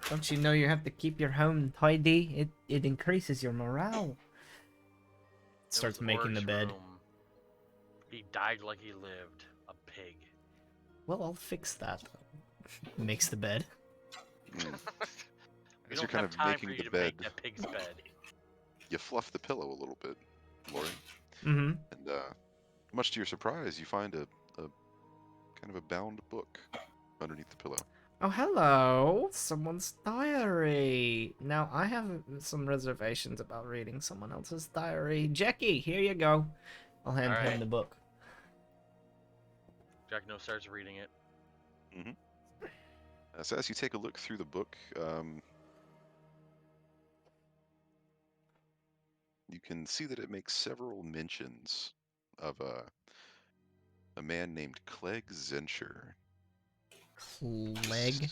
Don't you know you have to keep your home tidy? It increases your morale. It Starts was making the Oric's bed. room. He died like he lived. A pig. Well, I'll fix that. Makes the bed. We Mm. As you're don't kind have of time making for you the to bed, make that pig's bed. you fluff the pillow a little bit, Lori, Mm-hmm. and much to your surprise, you find a kind of a bound book underneath the pillow. Oh, hello! Someone's diary! Now, I have some reservations about reading someone else's diary. Jackie, here you go. I'll hand him Alright. the book. Jackno starts reading it. So as you take a look through the book, you can see that it makes several mentions of a man named Clegg Zensher. Clegg?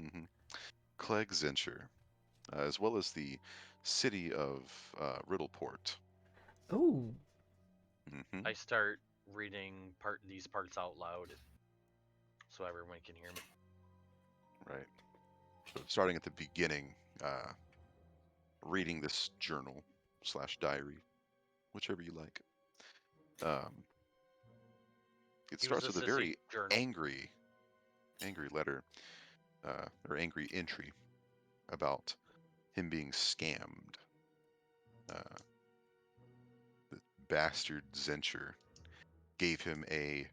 Mm-hmm. Clegg Zensher, as well as the city of Riddleport. Ooh. Mm-hmm. I start reading these parts out loud so everyone can hear me. Right. So starting at the beginning, reading this journal / diary, whichever you like. It He was starts with a sissy very journal. angry letter, or angry entry about him being scammed. The bastard Zensher gave him a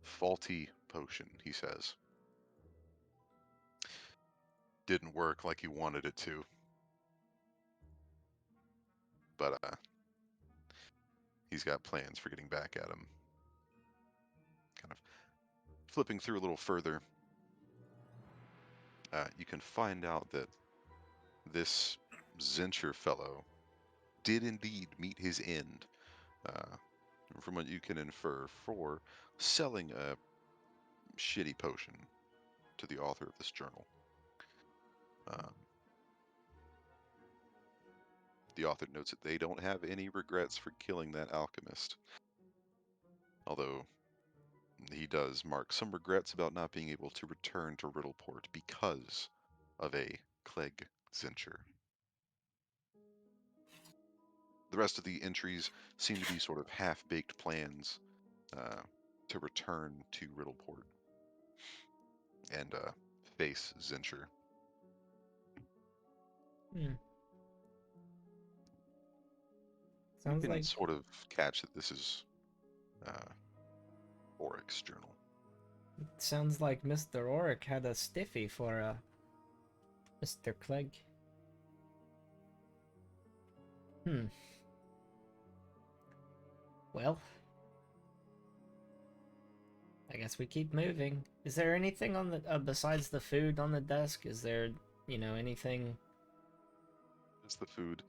faulty potion, he says. Didn't work like he wanted it to. But he's got plans for getting back at him. Kind of flipping through a little further, you can find out that this Zensher fellow did indeed meet his end, from what you can infer, for selling a shitty potion to the author of this journal. The author notes that they don't have any regrets for killing that alchemist, although he does mark some regrets about not being able to return to Riddleport because of a Clegg Zensher. The rest of the entries seem to be sort of half-baked plans to return to Riddleport and face Zensher. Hmm. You Sounds can like sort of catch that this is Oric's journal. Mr. Oric had a stiffy for Mr. Clegg. Hmm. Well, I guess we keep moving. Is there anything on the besides the food on the desk? Is there, anything? It's the food.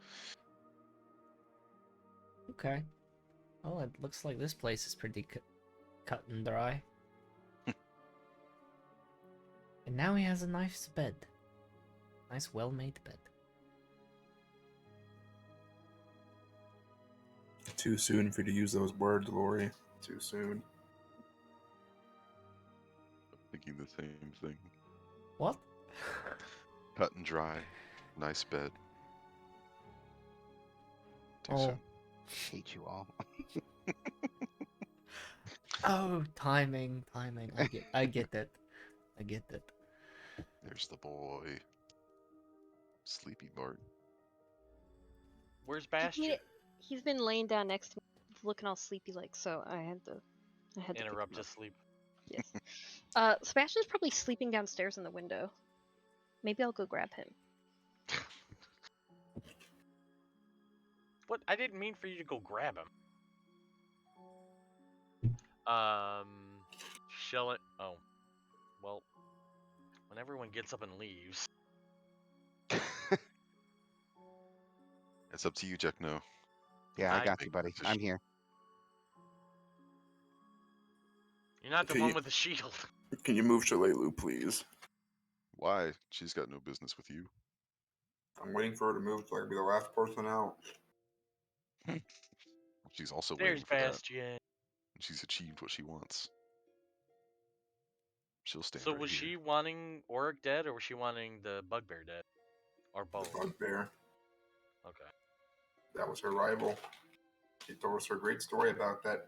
Okay. Well, it looks like this place is pretty cut and dry. And now he has a nice bed. Nice, well-made bed. Too soon for you to use those words, Lori. Too soon. Thinking the same thing. What? Cut and dry. Nice bed. Too Oh. soon. Hate you all. Oh, timing. I get that. I get that. There's the boy. Sleepy Bart. Where's Bastion? He's been laying down next to me, looking all sleepy like. So I had to pick him Interrupt up. his sleep. Yes. Sebastian's probably sleeping downstairs in the window. Maybe I'll go grab him. What? I didn't mean for you to go grab him. Shall it? Oh, well. When everyone gets up and leaves, It's up to you, Jekno. Yeah, I I got you, buddy. I'm here. you're not the Okay, one with the shield. Can you move Shalelu, please? Why? She's got no business with you. I'm waiting for her to move so I can be the last person out. She's also There's waiting for that. Bastion. She's achieved what she wants. She'll stand So right was here. she wanting Auric dead, or was she wanting the Bugbear dead, or both? The bugbear. Okay. That was her rival. She told us her great story about that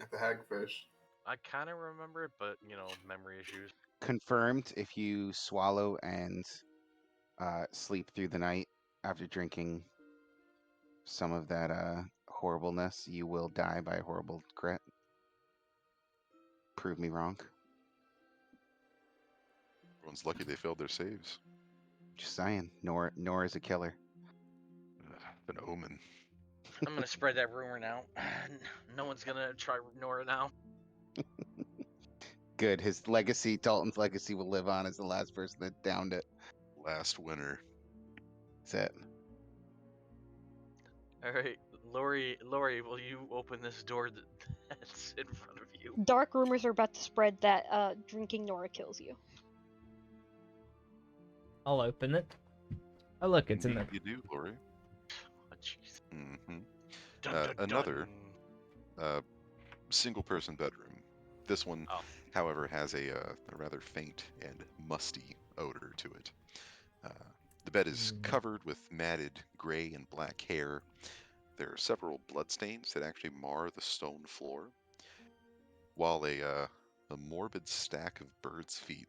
at the Hagfish. I kind of remember it, but memory issues. Confirmed, if you swallow and sleep through the night after drinking some of that horribleness, you will die by a horrible crit. Prove me wrong. Everyone's lucky they failed their saves. Just saying. Nor is a killer. An omen. I'm gonna spread that rumor now. No one's gonna try Nora now. Good. His legacy, Dalton's legacy, will live on as the last person that downed it. Last winner. That's it. All right, Lori, will you open this door that's in front of you? Dark rumors are about to spread that drinking Nora kills you. I'll open it. Oh, look, it's in Indeed there. You do, Lori. Oh, jeez. Mm-hmm. Dun, dun, Another dun. single-person bedroom. This one, Oh. however, has a rather faint and musty odor to it. The bed is covered with matted gray and black hair. There are several bloodstains that actually mar the stone floor, while a morbid stack of birds' feet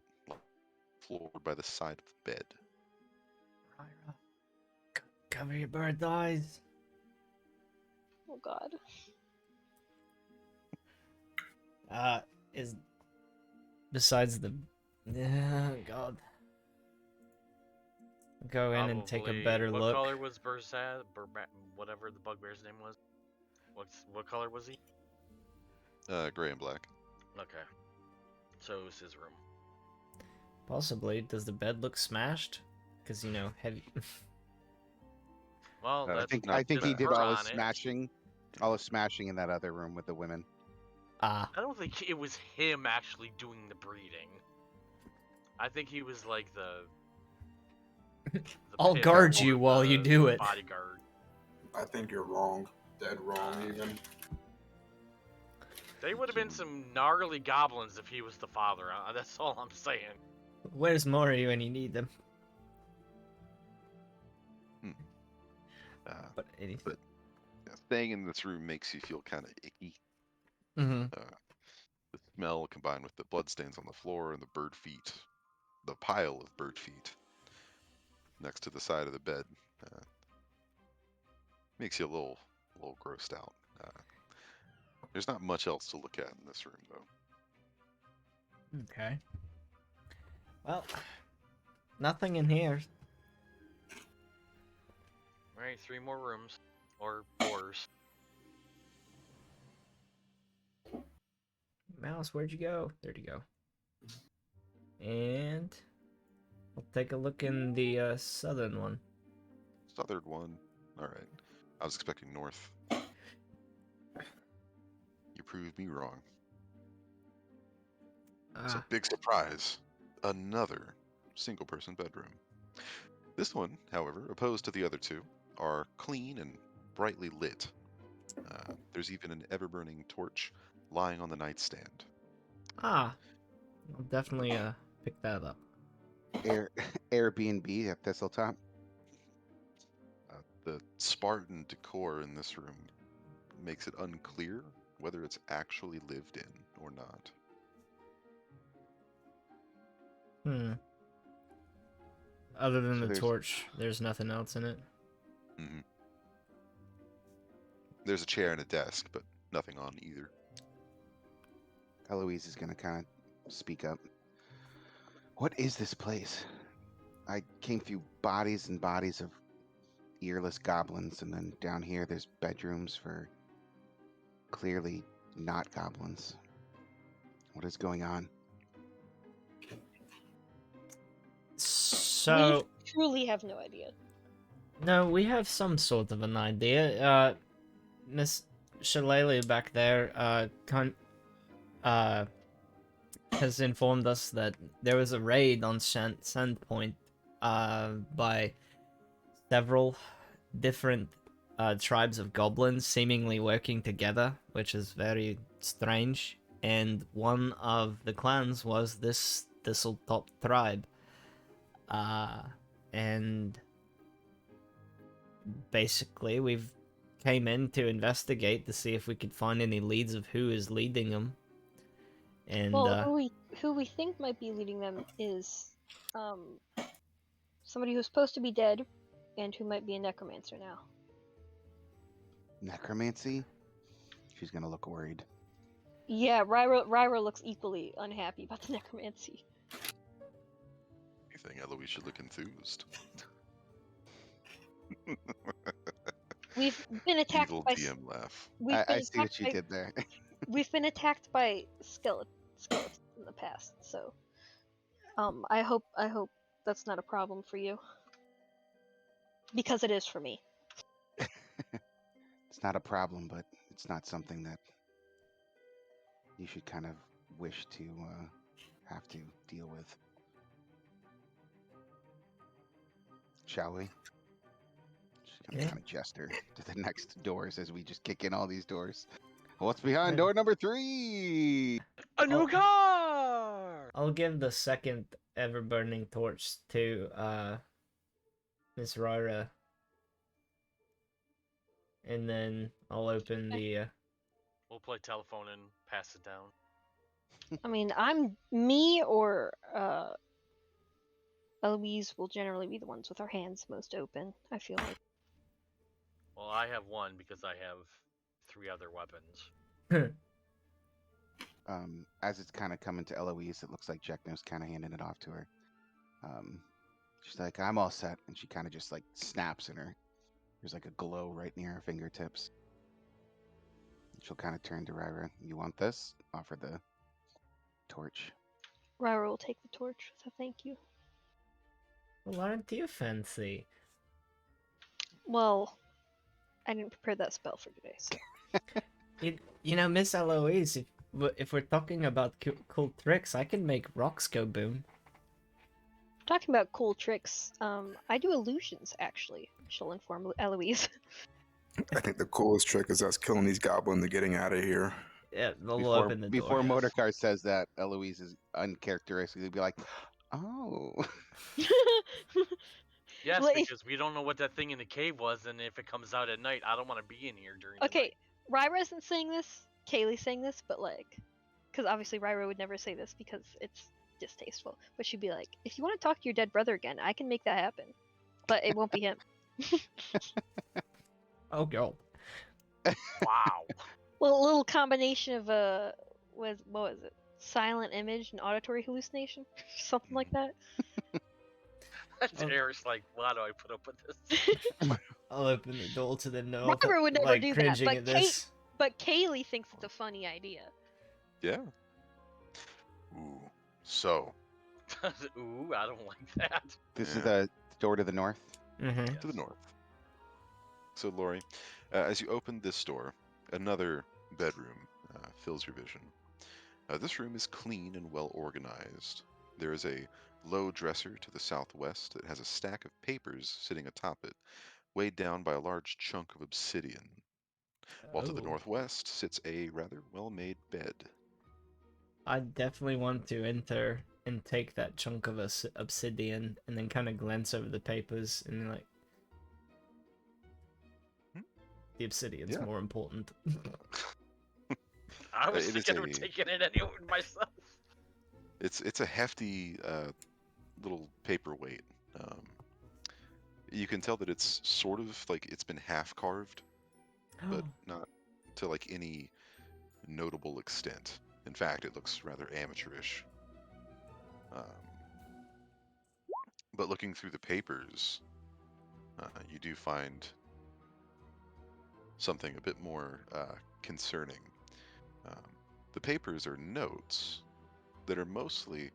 floored by the side of the bed. Ryra, cover your bird's eyes. Oh God. Is besides the God. Go in and take a Probably- better what look. What color was Burzad? Whatever the bugbear's name was. What color was he? Gray and black. Okay. So it was his room. Possibly. Does the bed look smashed? Because heavy. Well, I that's think- I think he just did her all his on it. smashing. All his smashing in that other room with the women. Ah, I don't think it was him actually doing the breeding. I think he was like the I'll pit guard bull you or while you the do it. Bodyguard. I think you're wrong. Dead wrong, even. They would have been some gnarly goblins if he was the father. That's all I'm saying. where's Mori when you need them? Uh, But anything. Staying in this room makes you feel kind of icky. Mm-hmm. The smell combined with the bloodstains on the floor and the bird feet, the pile of bird feet next to the side of the bed, makes you a little grossed out. There's not much else to look at in this room, though. Okay. Well, nothing in here. Alright, 3 more rooms. or boars. Mouse, where'd you go? There'd you go. And I'll take a look in the southern one. Southern one. All right. I was expecting north. You proved me wrong. So Ah, big surprise. Another single-person bedroom. This one, however, opposed to the other two, are clean and brightly lit. There's even an ever-burning torch lying on the nightstand. I'll definitely pick that up. Airbnb at Thistletop. The Spartan decor in this room makes it unclear whether it's actually lived in or not. Other than So the there's- torch, there's nothing else in it. Mhm. There's a chair and a desk, but nothing on either. Eloise is going to kind of speak up. What is this place? I came through bodies and bodies of earless goblins, and then down here there's bedrooms for clearly not goblins. What is going on? So, We truly have no idea. no, we have some sort of an idea. Miss Shillelagh back there, has informed us that there was a raid on Sandpoint, by several different tribes of goblins seemingly working together, which is very strange. And one of the clans was this Thistletop tribe. And basically we've came in to investigate to see if we could find any leads of who is leading them. And Well, who we think might be leading them is somebody who's supposed to be dead and who might be a necromancer now. Necromancy? She's going to look worried. Yeah, Ryra looks equally unhappy about the necromancy. You think Eloise should look enthused? We've been attacked Evil by DM laugh. I see what you did there. We've been attacked by skeletons in the past, so I hope that's not a problem for you. Because it is for me. It's not a problem, but it's not something that you should kind of wish to have to deal with. Shall we? She's gonna Yeah. kind of gesture to the next doors as we just kick in all these doors. What's behind Yeah. door number 3? A new car! I'll give the second ever burning torch to Miss Ryra. And then I'll open the We'll play telephone and pass it down. I mean, me or Eloise will generally be the ones with our hands most open, I feel like. Well, I have one because I have 3 other weapons. As it's kind of coming to Eloise, it looks like Jekno's kind of handing it off to her. She's like, I'm all set. And she kind of just like snaps in her. There's like a glow right near her fingertips. She'll kind of turn to Ryra. You want this? Offer the torch. Ryra will take the torch with a thank you. Well, aren't you fancy? Well, I didn't prepare that spell for today, so. You know, Miss Eloise, if we're talking about cool tricks, I can make rocks go boom. Talking about cool tricks, I do illusions, actually. She'll inform Eloise. I think the coolest trick is us killing these goblins and getting out of here. Yeah, they'll Before, open the before door. Motorcar says that, Eloise is uncharacteristically be like, oh. Yes, Well, because we don't know what that thing in the cave was, and if it comes out at night, I don't want to be in here during the Okay, night. Ryra isn't saying this, Kaylee's saying this, but like, because obviously Ryra would never say this because it's distasteful. But she'd be like, if you want to talk to your dead brother again, I can make that happen. But it won't be him. Oh, God. Wow. Well, a little combination of what was it? Silent image and auditory hallucination, something like that. Eric's like, why do I put up with this? I'll open the door to them now. Robert would never like do that, cringing but at this. But Kaylee thinks it's a funny idea. Yeah. Ooh. So, Ooh, I don't like that. This is Yeah. the door to the north. Mm-hmm. to the north. So, Lori, as you open this door, another bedroom fills your vision. This room is clean and well organized. There is a low dresser to the southwest that has a stack of papers sitting atop it, weighed down by a large chunk of obsidian. While to the Oh. northwest sits a rather well-made bed. I definitely want to enter and take that chunk of obsidian and then kind of glance over the papers and be like, Hmm? the obsidian's Yeah. more important. I was It is thinking of taking it anyway myself. It's a hefty little paperweight. You can tell that it's sort of like it's been half carved, but not to like any notable extent. In fact, it looks rather amateurish. But looking through the papers, you do find something a bit more concerning. The papers are notes that are mostly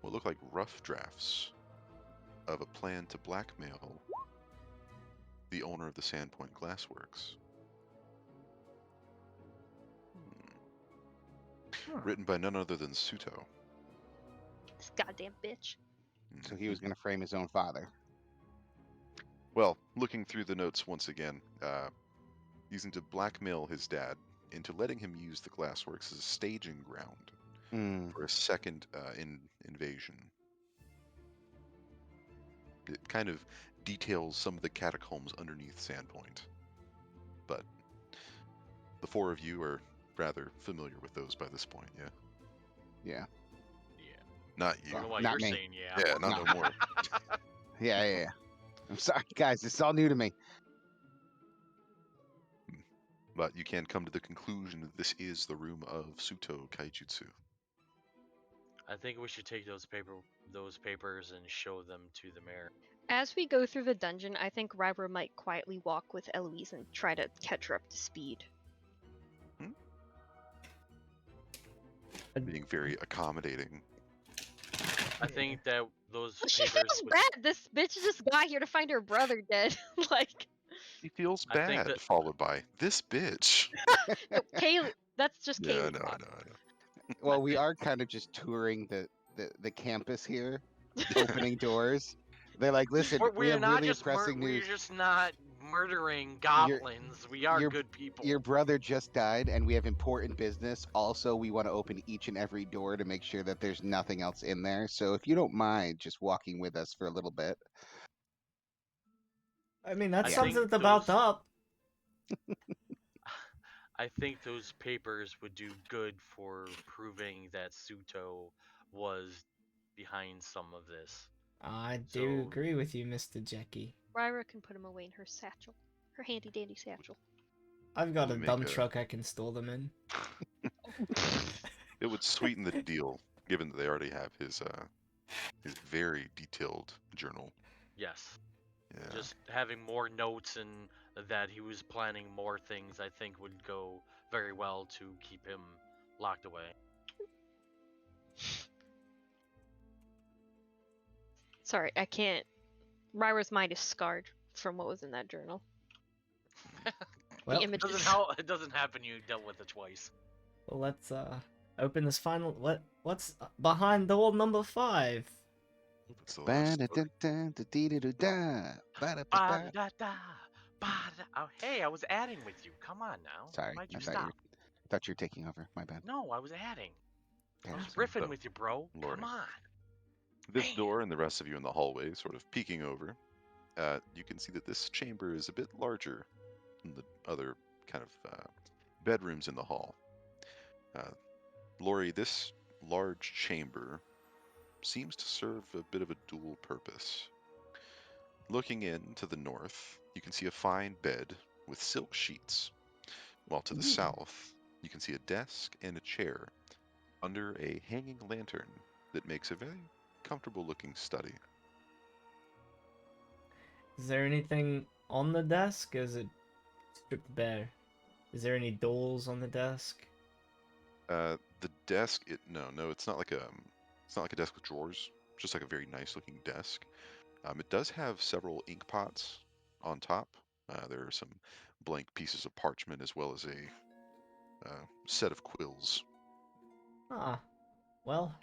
what look like rough drafts of a plan to blackmail the owner of the Sandpoint Glassworks. Written by none other than Suto. This goddamn bitch. So he was going to frame his own father. Well, looking through the notes once again, using to blackmail his dad into letting him use the Glassworks as a staging ground for a second invasion. It kind of details some of the catacombs underneath Sandpoint. But the four of you are rather familiar with those by this point, yeah? Yeah. Yeah. Not I you. don't know why Not you're me. saying yeah. Yeah, not no more. Yeah. I'm sorry, guys. This is all new to me. But you can come to the conclusion that this is the room of Suto Kaijutsu. I think we should take those papers and show them to the mayor. As we go through the dungeon, I think Ryber might quietly walk with Eloise and try to catch her up to speed. Being very accommodating. I think that those She papers feels would- bad. This bitch just got here to find her brother dead. Like, He feels I think bad, that- followed by this bitch. no, Kaylee. That's just Yeah, Kaylee. I know. talk. Well, we are kind of just touring the campus here, opening doors. They're like, listen, we we're have not really just pressing we're news. just not murdering goblins. We are good people. Your brother just died, and we have important business. Also, we want to open each and every door to make sure that there's nothing else in there. So, if you don't mind just walking with us for a little bit. I mean, that I sums think it about those- up. I think those papers would do good for proving that Suto was behind some of this. I do So- agree with you, Mr. Jackie. Ryra can put him away in her satchel. Her handy dandy satchel. I've got We'll a make dump a- truck I can store them in. It would sweeten the deal, given that they already have his very detailed journal. Yes. Yeah. Just having more notes and that he was planning more things, I think would go very well to keep him locked away. Sorry, I can't. Ryra's mind is scarred from what was in that journal. Well, the It images. doesn't happen. You dealt with it twice. well, let's open this final. What's behind door number 5? It's the love story. Ba-da-dun-dun-da-dee-da-doo-da. Ba-da-ba-ba. Ba-da-da-da, ba-da. Oh, hey, I was adding with you. Come on now. Sorry, Why'd you I stop? thought you were taking over. My bad. No, I was adding. I was Embarrassing. riffing Oh, with you, bro. Lordy. Come on. This Man. door and the rest of you in the hallway, sort of peeking over, you can see that this chamber is a bit larger than the other kind of bedrooms in the hall. Lori, this large chamber seems to serve a bit of a dual purpose. Looking in to the north, you can see a fine bed with silk sheets, while to the south, you can see a desk and a chair under a hanging lantern that makes a very comfortable looking study. Is there anything on the desk? Or is it stripped bare? Is there any doors on the desk? The desk, no, it's not like a desk with drawers. It's just like a very nice looking desk. It does have several ink pots on top. There are some blank pieces of parchment as well as a set of quills. Ah, well,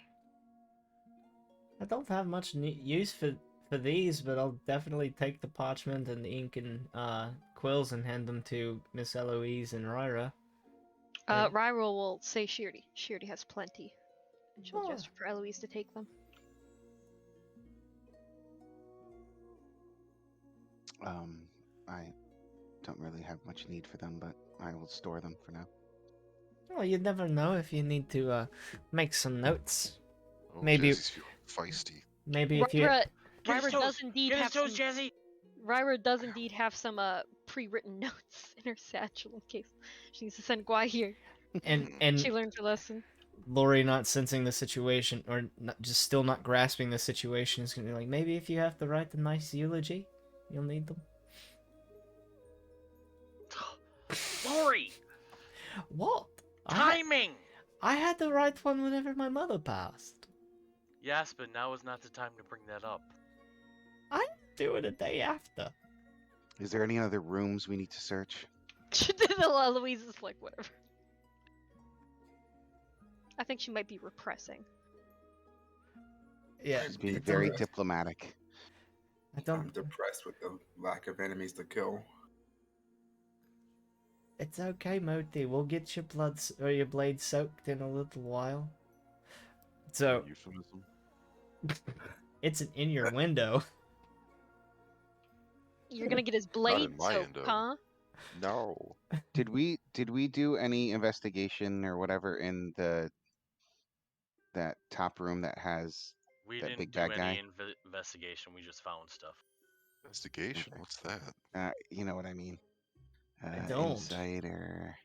I don't have much use for these, but I'll definitely take the parchment and the ink and quills and hand them to Miss Eloise and Ryra. Ryra will say she already has plenty. And she'll Oh. gesture for Eloise to take them. I don't really have much need for them, but I will store them for now. Well, you never know if you need to make some notes. Oh, Maybe- Jazzy's feeling feisty. Maybe if you... Ryra does indeed Get have his toes, some. Jazzy! Ryra does indeed have some pre-written notes in her satchel in case she needs to send Guai here. And She learned her lesson. Lori not sensing the situation, or not, just still not grasping the situation, is gonna be like, maybe if you have to write the nice eulogy, you'll need them. Lori! What? Timing! I had to write one whenever my mother passed. Yes, but now is not the time to bring that up. I do it a day after. Is there any other rooms we need to search? Louise is like, whatever. I think she might be repressing. Yeah, She's being It's very okay. diplomatic. I I'm don't. depressed with the lack of enemies to kill. It's okay, Moti. We'll get your or your blade soaked in a little while. So Euphemism. it's in your window. You're gonna get his Not blade in my soaked, endo. huh? No. Did we do any investigation or whatever in that top room that has We that didn't big do bad any guy? investigation, we just found stuff. Investigation. Okay. What's that? You know what I mean. I don't. Insight or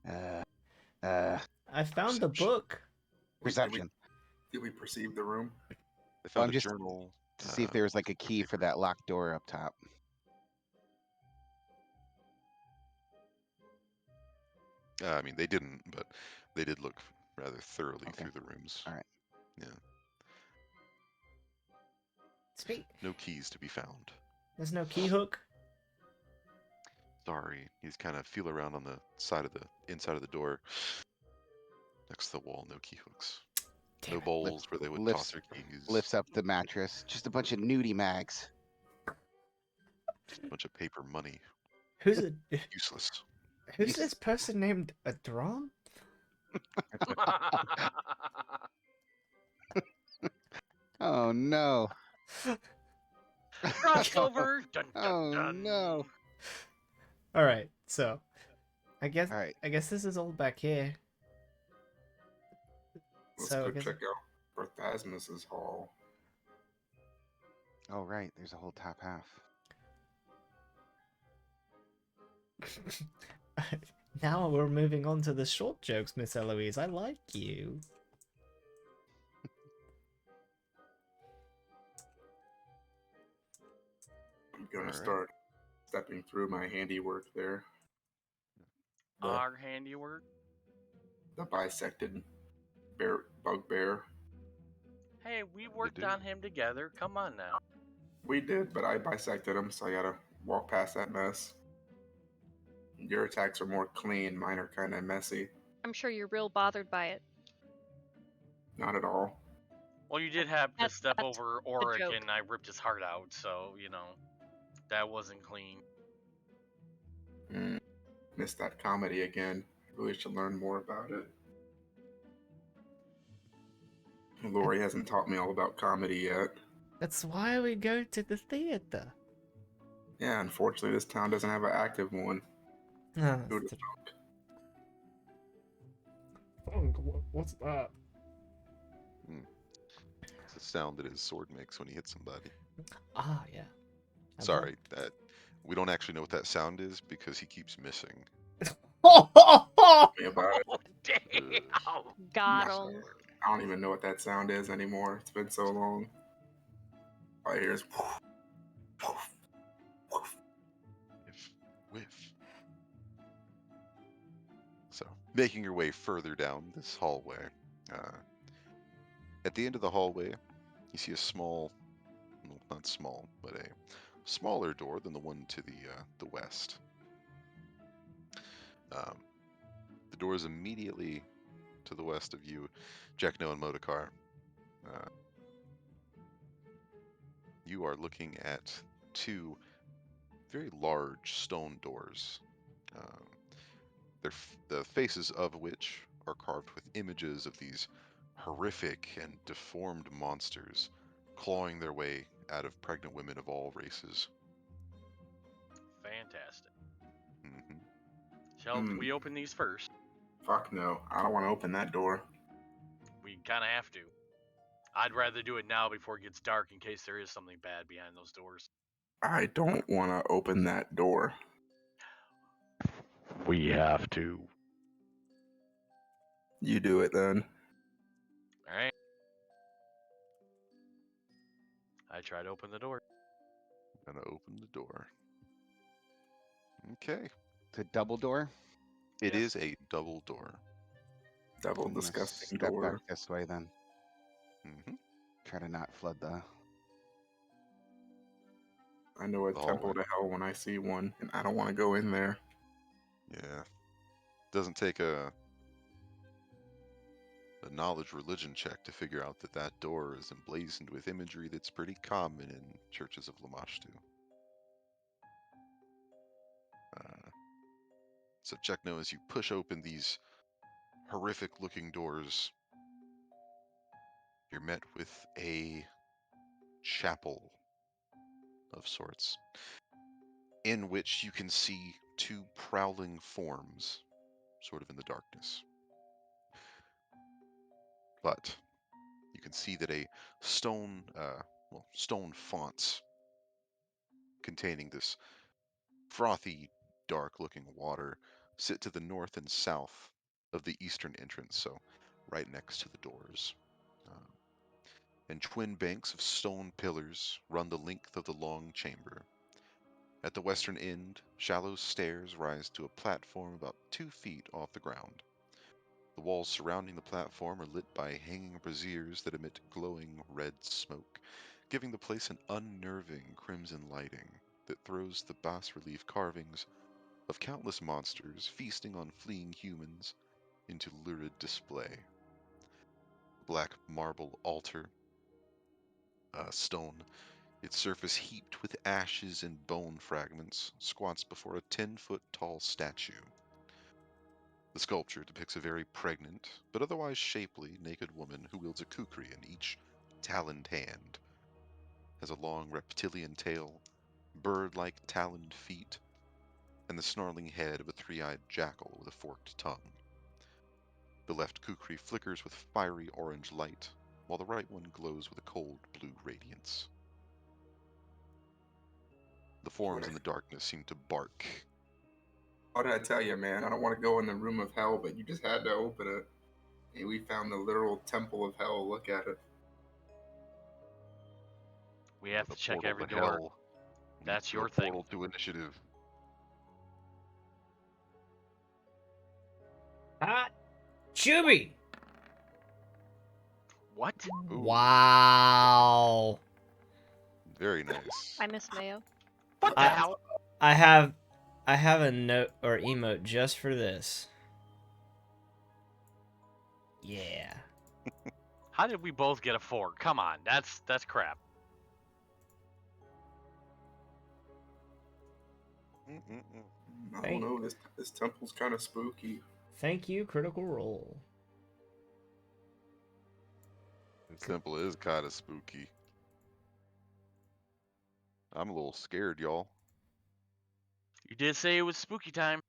I found the Perception. book. perception Did we perceive the room? They found I'm a just- journal. to see if there was like a key for paper. that locked door up top. I mean, they didn't, but they did look rather thoroughly Okay. through the rooms. All right. Yeah. Speak. No keys to be found. There's no key hook. Sorry. He's kind of feel around on the inside of the door. Next to the wall, no key hooks. Damn No it. bowls where they would toss their keys. Lifts up the mattress. Just a bunch of nudie mags. Just a bunch of paper money. Who's Useless. this person named Adron? Oh no. Crossover! Dun, dun, Oh dun. no. All right, so I guess All right. this is all back here. Let's So I go guess- check out Berthasmus's hall. Oh right. There's a whole top half. Now we're moving on to the short jokes, Miss Eloise. I like you. I'm gonna Alright. start stepping through my handiwork there. Our handiwork? The bisected bugbear. Hey, we worked do. on him together. Come on now. We did, but I bisected him, so I gotta walk past that mess. Your attacks are more clean, mine are kind of messy. I'm sure you're real bothered by it. Not at all. Well, you did have to That's- step that's over Auric joke. and I ripped his heart out, so, that wasn't clean. Missed that comedy again. Really should learn more about it. Lori hasn't taught me all about comedy yet. That's why we go to the theater. Yeah, unfortunately, this town doesn't have an active one. Oh, Who'd that's have what's that? It's the sound that his sword makes when he hits somebody. Ah, yeah. I Sorry, that we don't actually know what that sound is because he keeps missing. thought- me about it? Oh, damn! Got Not him. sure. I don't even know what that sound is anymore. It's been so long. All I hear is making your way further down this hallway. At the end of the hallway, you see a small, well, not small, but a smaller door than the one to the west. The door is immediately to the west of you, Jackno and Modokar. You are looking at two very large stone doors. Um, the faces of which are carved with images of these horrific and deformed monsters clawing their way out of pregnant women of all races. Fantastic. Hmm. Shall we open these first? Fuck no. I don't want to open that door. We kind of have to. I'd rather do it now before it gets dark in case there is something bad behind those doors. I don't want to open that door. We have to. You do it then. Alright. I try to open the door. Gonna open the door. Okay. It's a double door. It Yes. is a double door. Double I'm gonna disgusting step door. back this way then. Hmm. Try to not flood the. I know a The temple hallway. to hell when I see one, and I don't want to go in there. Yeah. Doesn't take a knowledge religion check to figure out that that door is emblazoned with imagery that's pretty common in churches of Lamashtu. So Chekno, as you push open these horrific looking doors, you're met with a chapel of sorts, in which you can see two prowling forms, sort of in the darkness. But you can see that a stone, stone fonts containing this frothy, dark-looking water sit to the north and south of the eastern entrance, so right next to the doors. And twin banks of stone pillars run the length of the long chamber. At the western end, shallow stairs rise to a platform about 2 feet off the ground. The walls surrounding the platform are lit by hanging braziers that emit glowing red smoke, giving the place an unnerving crimson lighting that throws the bas-relief carvings of countless monsters feasting on fleeing humans into lurid display. Black marble altar, stone, its surface heaped with ashes and bone fragments, squats before a 10-foot tall statue. The sculpture depicts a very pregnant, but otherwise shapely, naked woman who wields a kukri in each taloned hand, has a long reptilian tail, bird-like taloned feet, and the snarling head of a three-eyed jackal with a forked tongue. The left kukri flickers with fiery orange light, while the right one glows with a cold blue radiance. The forms in the darkness seem to bark. What did I tell you, man? I don't want to go in the room of hell, but you just had to open it. And we found the literal temple of hell. Look at it. We have The to check portal every to door. hell That's leads to your a thing. portal to initiative. Hot Chubby! What? Ooh, Wow. very nice. I miss Mayo. What the hell? I have a note or emote just for this. Yeah. How did we both get a 4? Come on, that's crap. I don't know. This temple's kind of spooky. Thank you, Critical Role. This temple is kind of spooky. I'm a little scared, y'all. You did say it was spooky time.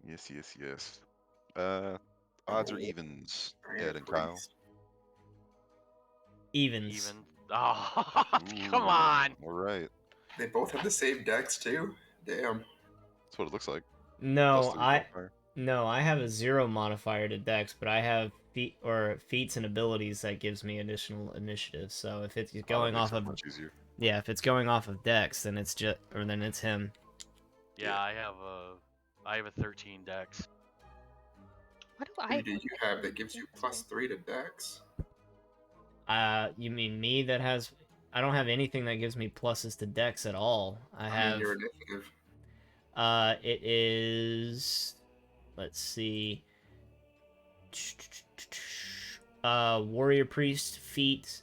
Yes, yes, yes. Odds or evens, Ed and Kyle? Evens. Even. Oh, come Ooh, on. all right. They both have the same decks too. Damn. That's what it looks like. No, +3 modifier. I have a 0 modifier to Dex, but I have feats and abilities that gives me additional initiative. So if it's going That makes off it of much easier. if it's going off of Dex, then it's him. Yeah, Yeah. I have a I have a 13 dex. What do I Who do you have that gives you +3 to Dex? You mean me that has? I don't have anything that gives me pluses to dex at all. I I have. mean, your initiative. It is. Let's see. Warrior priest feat.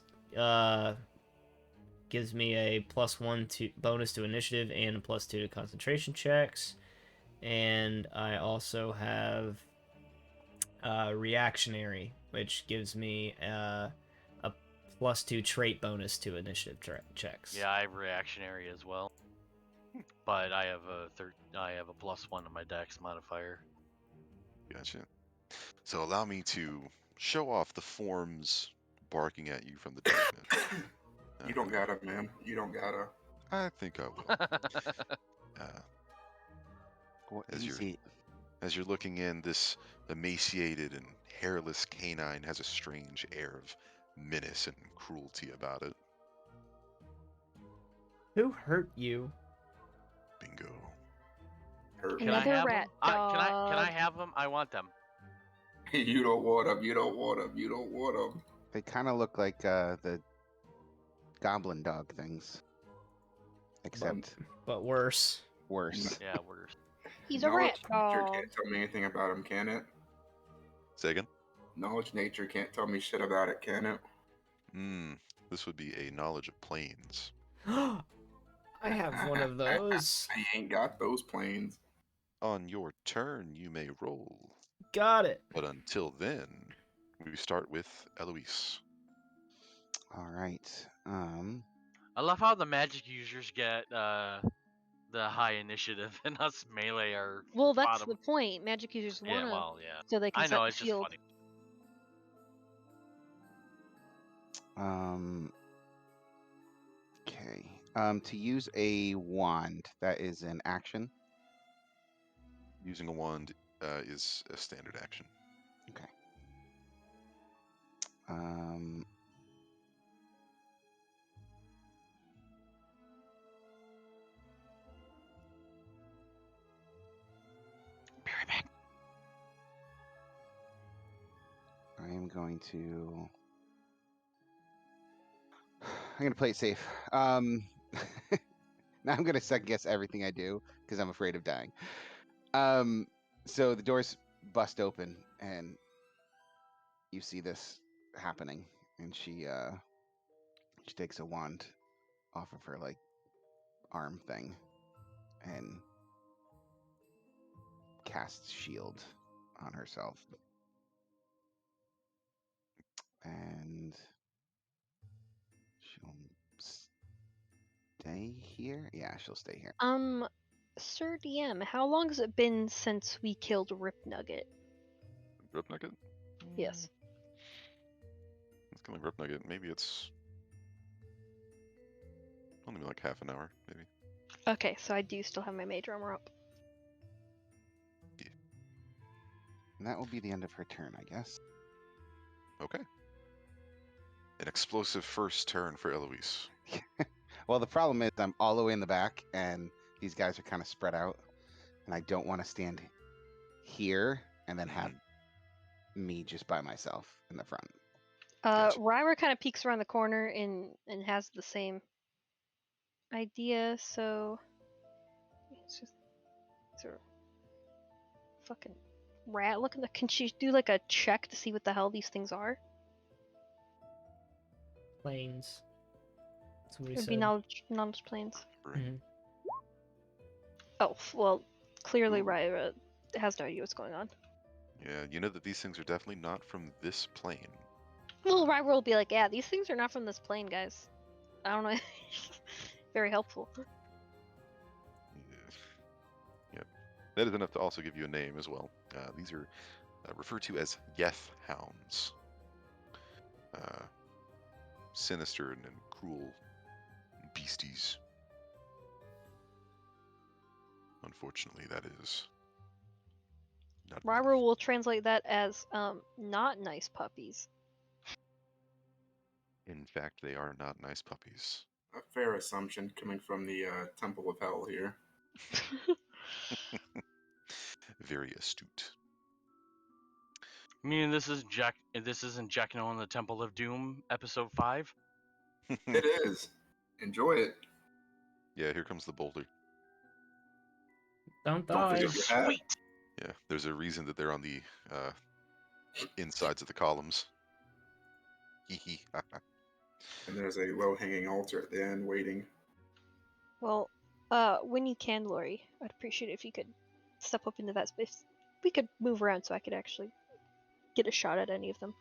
Gives me a +1 to bonus to initiative and a +2 to concentration checks. And I also have reactionary, which gives me a +2 trait bonus to initiative checks. Yeah, I have reactionary as well. But I have a +1 to my dex modifier. Gotcha. So allow me to show off the forms barking at you from the darkness. You don't gotta, man. You don't gotta. I think I will. Well, As you're easy. As you're looking in, this emaciated and hairless canine has a strange air of menace and cruelty about it. Who hurt you? Bingo. Hurt. Can I Another have rat them? Can I dog. have them? I want them. You don't want them. You don't want them. You don't want them. They kind of look like the goblin dog things, except But worse. worse. Yeah, worse. He's a rat Nature dog. can't tell me anything about him, can it? Say again? Knowledge nature can't tell me shit about it, can it? This would be a knowledge of planes. I have one of those. I ain't got those planes. On your turn, you may roll. Got it. But until then, we start with Eloise. All right. I love how the magic users get the high initiative and us melee are Well, that's bottom. the point. Magic users Yeah, wanna well, yeah. so they can I set know, the it's just shield. funny. Okay. To use a wand, that is an action. Using a wand is a standard action. Okay. Um. Be right back. I am going to. I'm gonna play it safe. Now I'm gonna second guess everything I do because I'm afraid of dying. So the doors bust open and you see this happening, and she takes a wand off of her like arm thing and casts shield on herself. And she'll stay here. Yeah, she'll stay here. Sir DM, how long has it been since we killed Rip Nugget? Rip Nugget? Yes. It's killing Rip Nugget. Maybe it's only been like half an hour, maybe. Okay, so I do still have my mage armor up. And that will be the end of her turn, I guess. Okay. An explosive first turn for Eloise. Well, the problem is I'm all the way in the back, and these guys are kind of spread out, and I don't want to stand here and then have me just by myself in the front. Gotcha. Ryra kind of peeks around the corner and has the same idea, so it's just sort of fucking rat looking. Can she do like a check to see what the hell these things are? Planes. That's what we It would said. be knowledge planes. Mhm. Oh well, clearly Ooh. Ryra has no idea what's going on. Yeah, you know that these things are definitely not from this plane. Well, Ryra will be like, yeah, these things are not from this plane, guys. I don't know. Very helpful. Yep. That is enough to also give you a name as well. These are referred to as Geth Hounds. Sinister and cruel beasties. Unfortunately, that is not Ryra will translate that as not nice puppies. In fact, they are not nice puppies. A fair assumption coming from the Temple of Hell here. very astute. You mean this is Jack? This isn't Jack and the Temple of Doom, episode 5? It is. Enjoy it. Yeah, here comes the boulder. Don't Don't die. forget your hat. Sweet. Yeah, there's a reason that they're on the insides of the columns. Hee hee. And there's a low-hanging altar at the end waiting. Well, when you can, Lori, I'd appreciate it if you could step up into that space. We could move around so I could actually get a shot at any of them.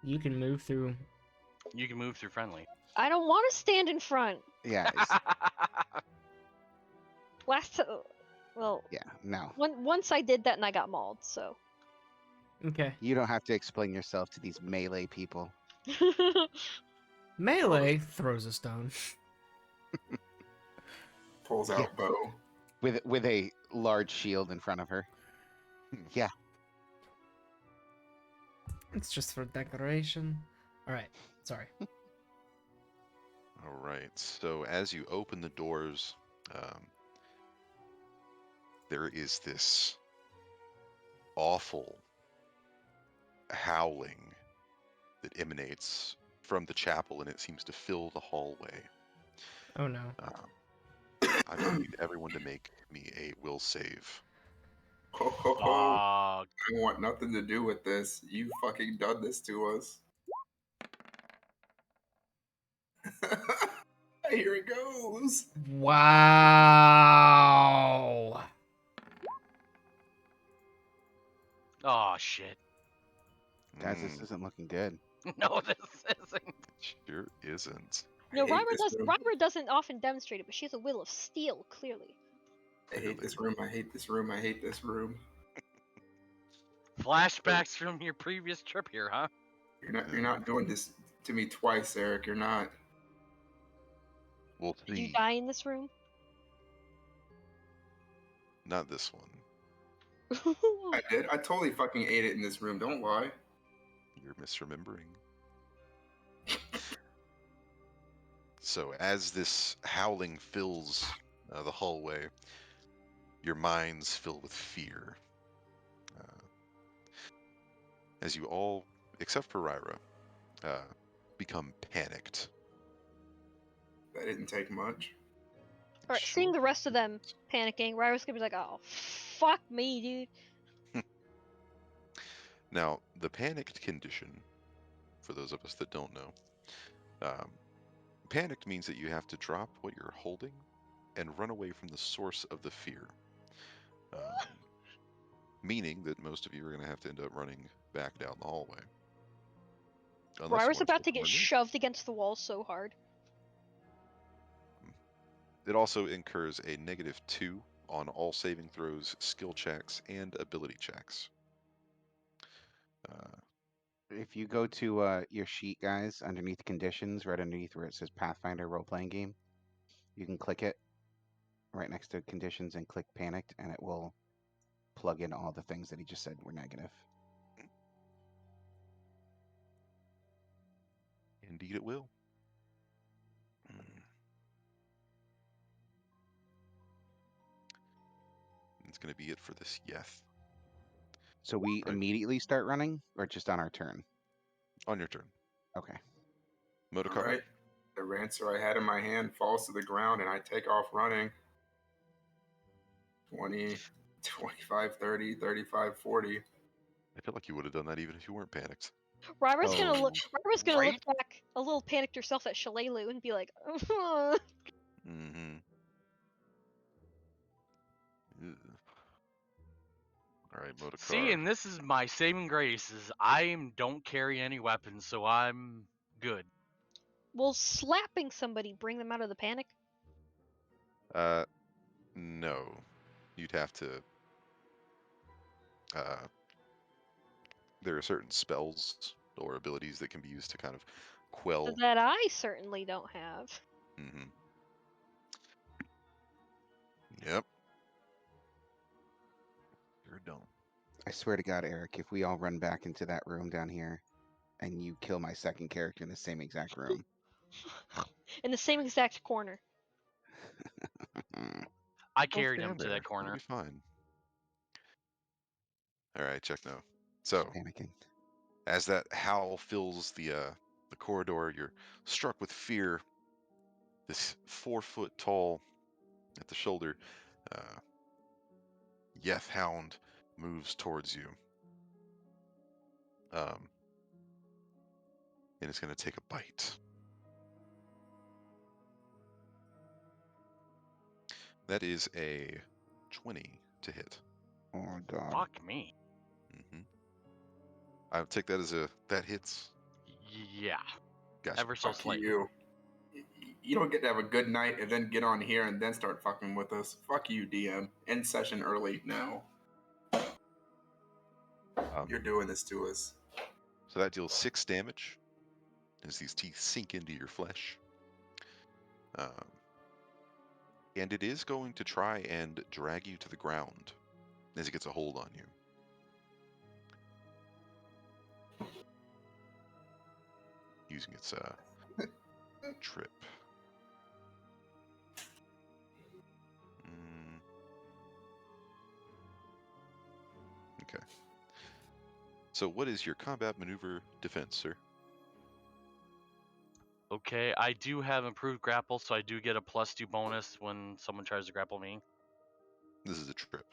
You can move through. You can move through friendly. I don't want to stand in front. Yeah, Well, yeah, no. once I did that and I got mauled, so. Okay. You don't have to explain yourself to these melee people. Melee throws a stone. Pulls Yeah. out bow. With a large shield in front of her. Yeah. It's just for decoration. All right. Sorry. All right. So as you open the doors, there is this awful howling that emanates from the chapel, and it seems to fill the hallway. Oh no. I'm going to need everyone to make me a will save. Ho, ho, ho. Ah, I want nothing to do with this. You fucking done this to us. Here it goes. Wow. oh shit. Guys, this isn't looking good. No, this isn't. Sure isn't. I No, hate this room. Ryra doesn't often demonstrate it, but she has a will of steel, clearly. I hate this room. I hate this room. I hate this room. Flashbacks from your previous trip here, huh? You're not doing this to me twice, Eric. You're not. We'll Did you see. die in this room? Not this one. I did. I totally fucking ate it in this room. Don't lie. You're misremembering. So as this howling fills the hallway, your minds fill with fear. As you all, except for Ryra, become panicked. That didn't take much. Alright, seeing the rest of them panicking, Ryra's gonna be like, oh, fuck me, dude. Now, the panicked condition, for those of us that don't know, panicked means that you have to drop what you're holding and run away from the source of the fear. Meaning that most of you are going to have to end up running back down the hallway. Unless you Ryra's want about to take get one of me. shoved against the wall so hard. It also incurs a -2 on all saving throws, skill checks, and ability checks. If you go to your sheet, guys, underneath conditions, right underneath where it says Pathfinder role-playing game, you can click it right next to conditions and click panicked, and it will plug in all the things that he just said were negative. Indeed it will. It's going to be it for this Yeth. So we Right. immediately start running, or just on our turn? On your turn. Okay. Modokar. All right. The rancer I had in my hand falls to the ground, and I take off running. 20, 25, 30, 35, 40. I feel like you would have done that even if you weren't panicked. Ryra's gonna Oh. look back a little panicked herself at Shalelu and be like, Mm-hmm. All right, Modokar. See, and this is my saving grace is I don't carry any weapons, so I'm good. Will slapping somebody bring them out of the panic? No. You'd have to. There are certain spells or abilities that can be used to kind of quell. That I certainly don't have. Mm-hmm. Yep. You're dumb. I swear to God, Eric, if we all run back into that room down here, and you kill my second character in the same exact room. In the same exact corner. I Don't carried him stand to there. that corner. You'll be fine. All right, check no. So, Panicking. as that howl fills the corridor, you're struck with fear. This 4-foot tall, at the shoulder, uh, Yeth Hound moves towards you. And it's going to take a bite. That is a 20 to hit. Oh my god. Fuck me. Mm-hmm. I would take that as that hits. Yeah. Gotcha. Ever so Fuck slightly. you. You don't get to have a good night and then get on here and then start fucking with us. Fuck you, DM. End session early now. You're doing this to us. So that deals 6 damage as these teeth sink into your flesh. And it is going to try and drag you to the ground as it gets a hold on you. Using its trip. Okay. So what is your combat maneuver defense, sir? Okay, I do have improved grapple, so I do get a +2 bonus when someone tries to grapple me. This is a trip.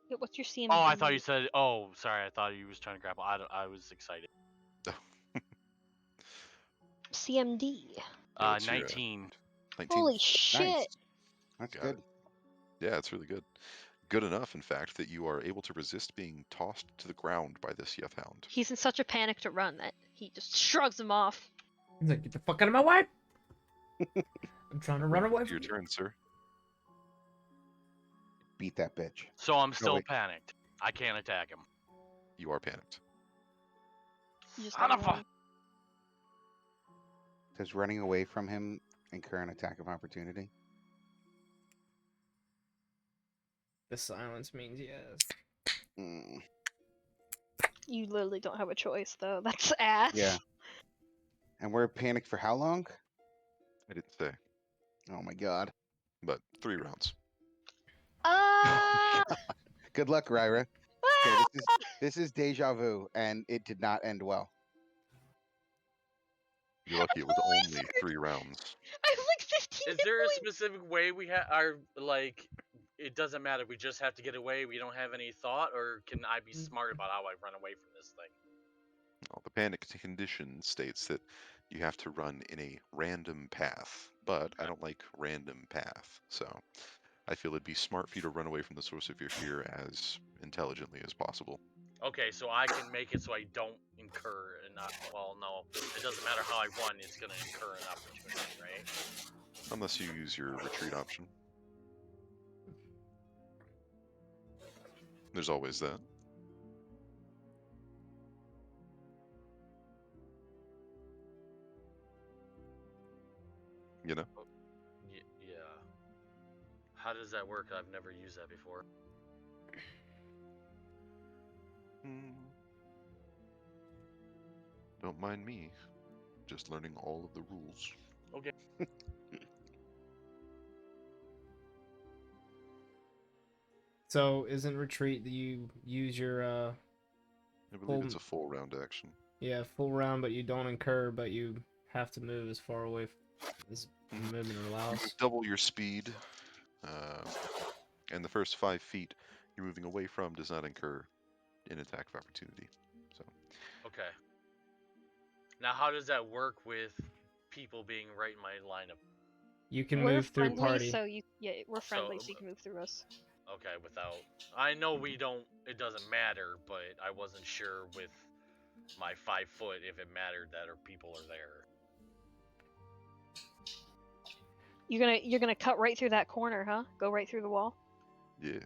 Yeah, what's your CMD? Oh, I thought you said. Oh, sorry, I thought you was trying to grapple. I was excited. CMD. What's your, 19. 19? Holy shit! Nice. That's Got good. it. Yeah, it's really good. Good enough, in fact, that you are able to resist being tossed to the ground by this Yeth Hound. He's in such a panic to run that he just shrugs him off. He's like, get the fuck out of my way! I'm trying to run away Your from you. turn, sir. Beat that bitch. So I'm still wait. panicked. I can't attack him. You are panicked. You just Son gotta of a- run. Does running away from him incur an attack of opportunity? The silence means yes. Mm. You literally don't have a choice, though. That's ass. Yeah. And we're panicked for how long? I didn't say, Oh my god. but 3 rounds. Good luck, Ryra. Okay, this is deja vu, and it did not end well. You're lucky it was Oh, only wizard! 3 rounds. I have like 15 Is there a points. specific way we are like? It doesn't matter. We just have to get away. We don't have any thought, or can I be smart about how I run away from this thing? Well, the panic condition states that you have to run in a random path, but I don't like random path, so I feel it'd be smart for you to run away from the source of your fear as intelligently as possible. Okay, so I can make it so I don't incur and not. Well, no, it doesn't matter how I run. It's gonna incur an opportunity, right? Unless you use your retreat option. There's always that. You know? Yeah. How does that work? I've never used that before. Don't mind me. Just learning all of the rules. Okay. So isn't retreat that you use your I believe it's Full- a full round action. full round, but you don't incur, but you have to move as far away as movement You allows. double your speed, and the first 5 feet you're moving away from does not incur an attack of opportunity. So Okay. Now, how does that work with people being right in my lineup? You can We're move through friendly, party. so we're friendly, so So- you can move through us. Okay, without. I know we don't. It doesn't matter, but I wasn't sure with my 5 foot if it mattered that or people are there. You're gonna cut right through that corner, huh? Go right through the wall. yeah,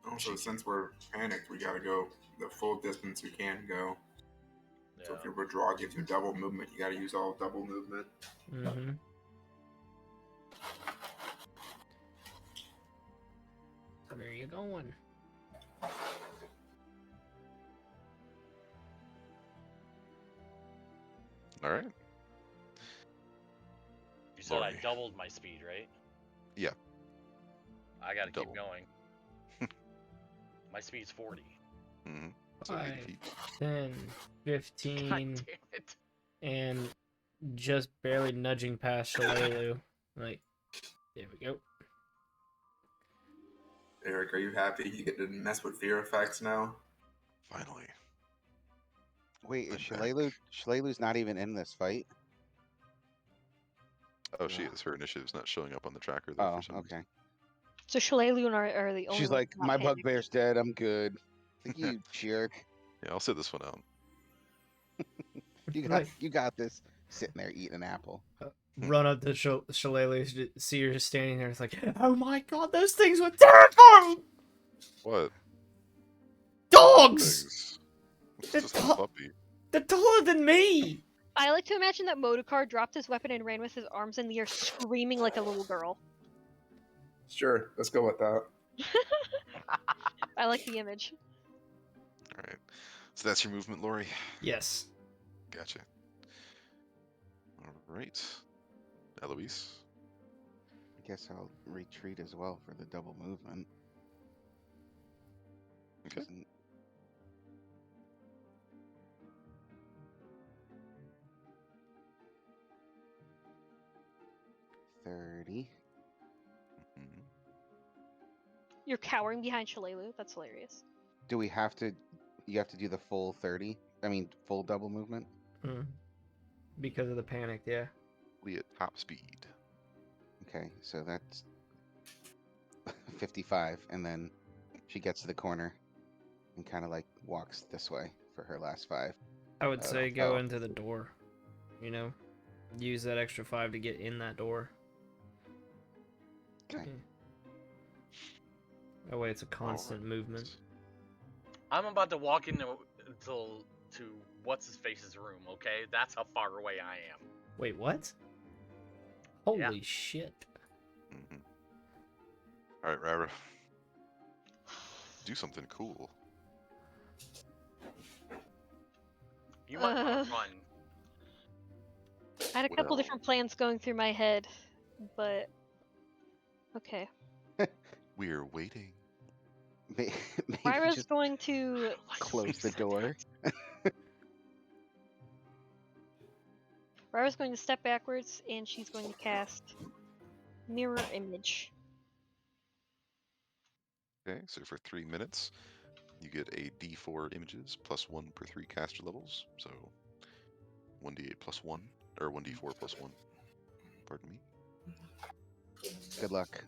Also, since we're panicked, we gotta go the full distance we can go. So if Yeah. your withdrawal gives you double movement, you gotta use all double movement. Mm-hmm. Where are you going? all right. You said I Lordy. doubled my speed, right? Yeah. I gotta Double. keep going. My speed's 40. Mm-hmm. So 80 5, feet. 10, God 15, damn it. and just barely nudging past Shalelu. Like, there we go. Eric, are you happy you get to mess with fear effects now? Finally. Wait, is I'm back. Shalelu's not even in this fight? Oh, she Ugh. is. Her initiative's not showing up on the tracker, though, Oh, for some reason. okay. So Shalelu are the only She's ones like, not my panicked. bugbear's dead. I'm good. Like, you jerk. Yeah, I'll sit this one out. You got this. Sitting there eating an apple. Run up to Shalelu, see her just standing there. It's like, oh my god, those things were terrifying! What? Dogs! Things. It's They're, just a ta- puppy. they're taller than me! I like to imagine that Modokar dropped his weapon and ran with his arms in the air, screaming like a little girl. Sure, let's go with that. I like the image. All right. So that's your movement, Lori? Yes. Gotcha. All right. Eloise? I guess I'll retreat as well for the double movement. Okay. Isn't- 30. Mhm. You're cowering behind Shalelu. That's hilarious. Do we have to? You have to do the full 30? I mean, full double movement? Mm. Because of the panic, yeah. Lee at top speed. Okay, so that's 55. And then she gets to the corner and kind of like walks this way for her last 5. I would say go oh. into the door. You know? Use that extra 5 to get in that door. Okay. That way it's a constant movement. I'm about to walk into to what's his face's room. Okay, that's how far away I am. Wait, what? Holy shit. Mm-hmm. All right, Rara. Do something cool. You might want Uh. to run. I had a couple Well. different plans going through my head, but okay. We're waiting. Maybe Ryra's just going to close the door. Ryra's going to step backwards and she's going to cast Mirror Image. Okay, so for 3 minutes, you get a D4 images plus 1 per 3 caster levels. So 1d8 plus 1, or 1d4 plus 1. Pardon me. Good luck.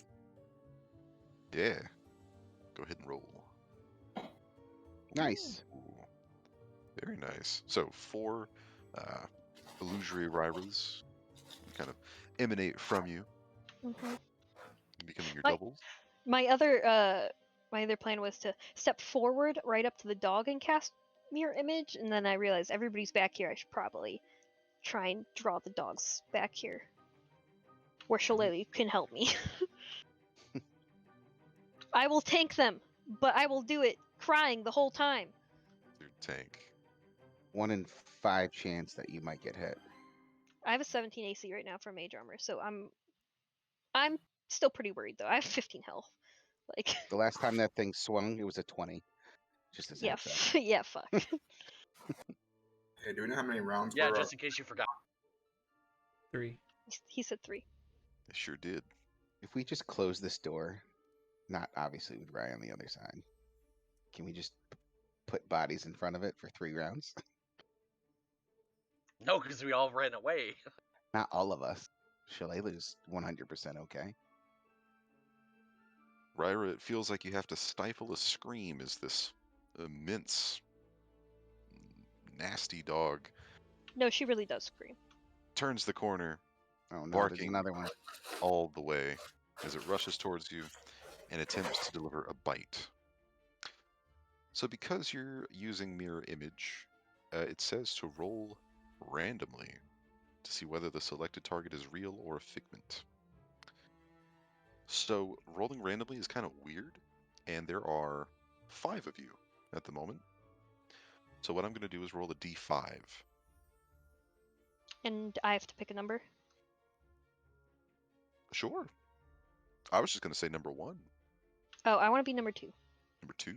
Yeah. Go ahead and roll. Nice. Ooh. Very nice. So 4 illusory Ryras kind of emanate from you, Mm-hmm. becoming your My- doubles. My other plan was to step forward right up to the dog and cast Mirror Image, and then I realized everybody's back here. I should probably try and draw the dogs back here, where Shalelu can help me. I will tank them, but I will do it crying the whole time. Your tank. 1 in 5 chance that you might get hit. I have a 17 AC right now for mage armor, so I'm still pretty worried though. I have 15 health. Like The last time that thing swung, it was a 20. Just as a yeah, heads up. yeah, fuck. Hey, do we know how many rounds Yeah, we're just up? in case you forgot. 3. He said 3. I sure did. If we just close this door, not obviously with Rye on the other side, can we just put bodies in front of it for 3 rounds? No, because we all ran away. Not all of us. Shalelu's 100% okay. Ryra, it feels like you have to stifle a scream as this immense, nasty dog No, she really does scream. turns the corner, Oh no, there's barking another one. all the way as it rushes towards you and attempts to deliver a bite. So because you're using mirror image, it says to roll randomly to see whether the selected target is real or a figment. So rolling randomly is kind of weird, and there are 5 of you at the moment. So what I'm going to do is roll a d5. And I have to pick a number. Sure. I was just going to say number 1. Oh, I want to be number 2. Number 2.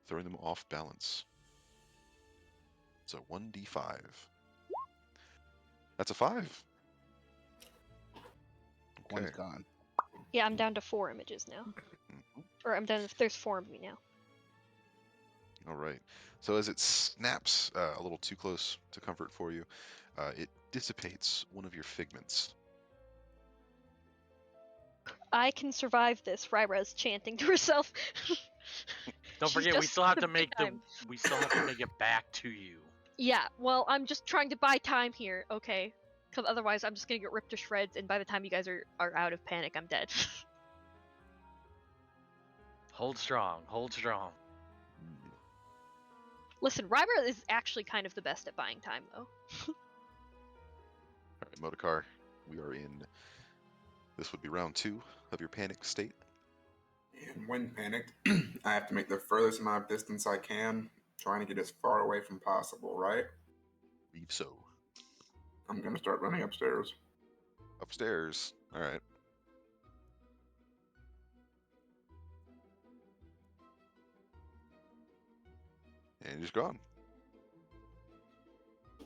throwing them off balance. So 1d5. That's a 5. One's Okay. gone. Yeah, I'm down to 4 images now. Mhm. Or I'm down to, there's 4 of me now. All right. So as it snaps a little too close to comfort for you, it dissipates one of your figments. I can survive this, Ryra's chanting to herself. Don't She's forget, we just still have the to big make time. we still have to make it back to you. Yeah, well, I'm just trying to buy time here, okay? Because otherwise I'm just gonna get ripped to shreds, and by the time you guys are out of panic, I'm dead. Hold strong, hold strong. Listen, Ryra is actually kind of the best at buying time, though. All right, Modokar, we are in. This would be round 2 of your panic state. And when panicked, I have to make the furthest amount of distance I can, trying to get as far away from possible, right? Leave so. I'm gonna start running upstairs. Upstairs. All right. And he's gone.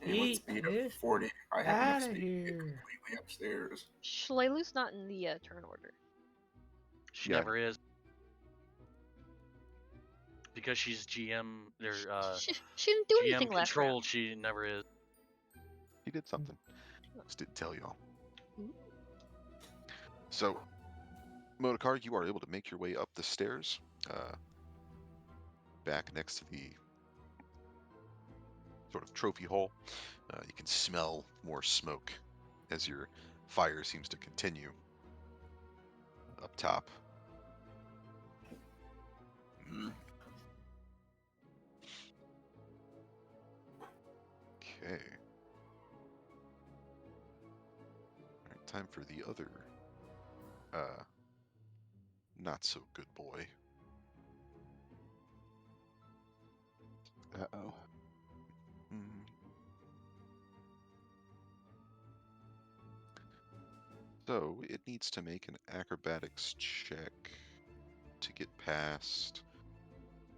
And with speed of 40, I have enough speed to get completely upstairs. Shalalu's not in the turn order. She Yeah. never is. Because she's GM, or She didn't do GM anything last controlled, round. she never is. He did something. Just didn't tell y'all. Ooh. So, Modokar, you are able to make your way up the stairs, back next to the sort of trophy hall. You can smell more smoke as your fire seems to continue up top. Okay. All right, time for the other not so good boy. Uh-oh. Hmm. So it needs to make an acrobatics check to get past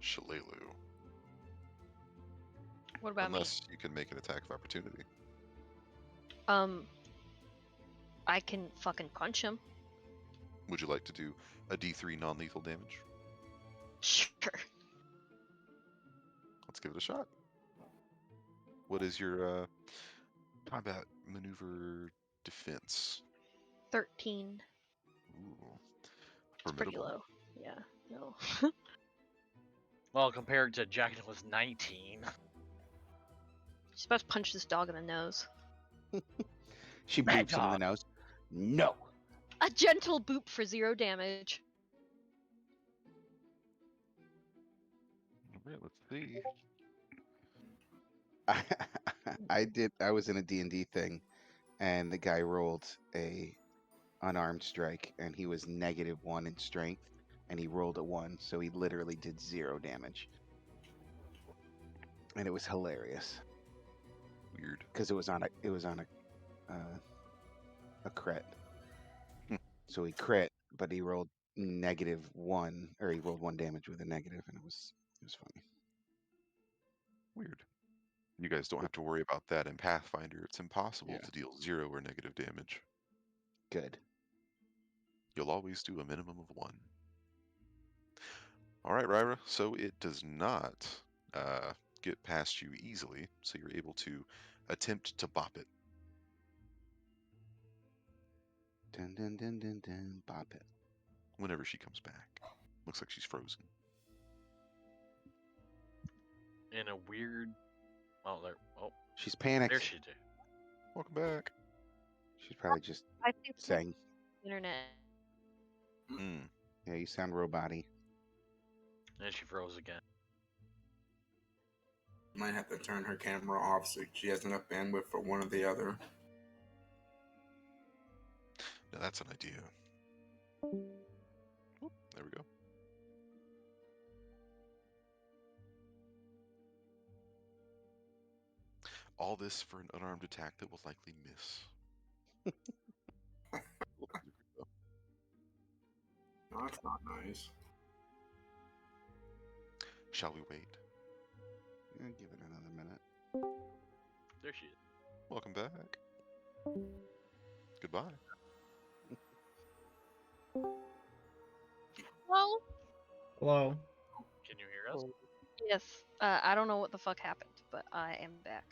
Shalalu. What about Unless you can make an attack of opportunity. me? I can fucking punch him. Would you like to do a D3 non-lethal damage? Sure. Let's give it a shot. What is your combat maneuver defense? 13. Ooh, It's pretty formidable. low. Yeah, no. Well, compared to Jack, it was 19. She's about to punch this dog in the nose. She Mad boops him in the dog. nose. No. A gentle boop for 0 damage. All right, let's see. I was in a D&D thing, and the guy rolled a unarmed strike, and he was -1 in strength, and he rolled a 1, so he literally did 0 damage. And it was hilarious Weird. because it was on a crit. So he crit, but he rolled -1, or he rolled 1 damage with a negative, and it was funny. Weird. You guys don't have to worry about that in Pathfinder. It's impossible Yeah. to deal 0 or negative damage. Good. You'll always do a minimum of 1. All right, Ryra. So it does not get past you easily, so you're able to attempt to bop it. Dun dun dun dun dun. Bop it. Whenever she comes back. Looks like she's frozen. In a weird. Oh, there. Oh, She's panicked. there she did. Welcome back. She's probably just I think it's saying, internet. "Yeah, you sound robot-y." And she froze again. Might have to turn her camera off so she has enough bandwidth for one or the other. Now that's an idea. Oop, there we go. All this for an unarmed attack that will likely miss. No, that's not nice. shall we wait? Yeah, give it another minute. There she is. Welcome back. Goodbye. Hello? Hello. Can you hear us? Yes. I don't know what the fuck happened, but I am back.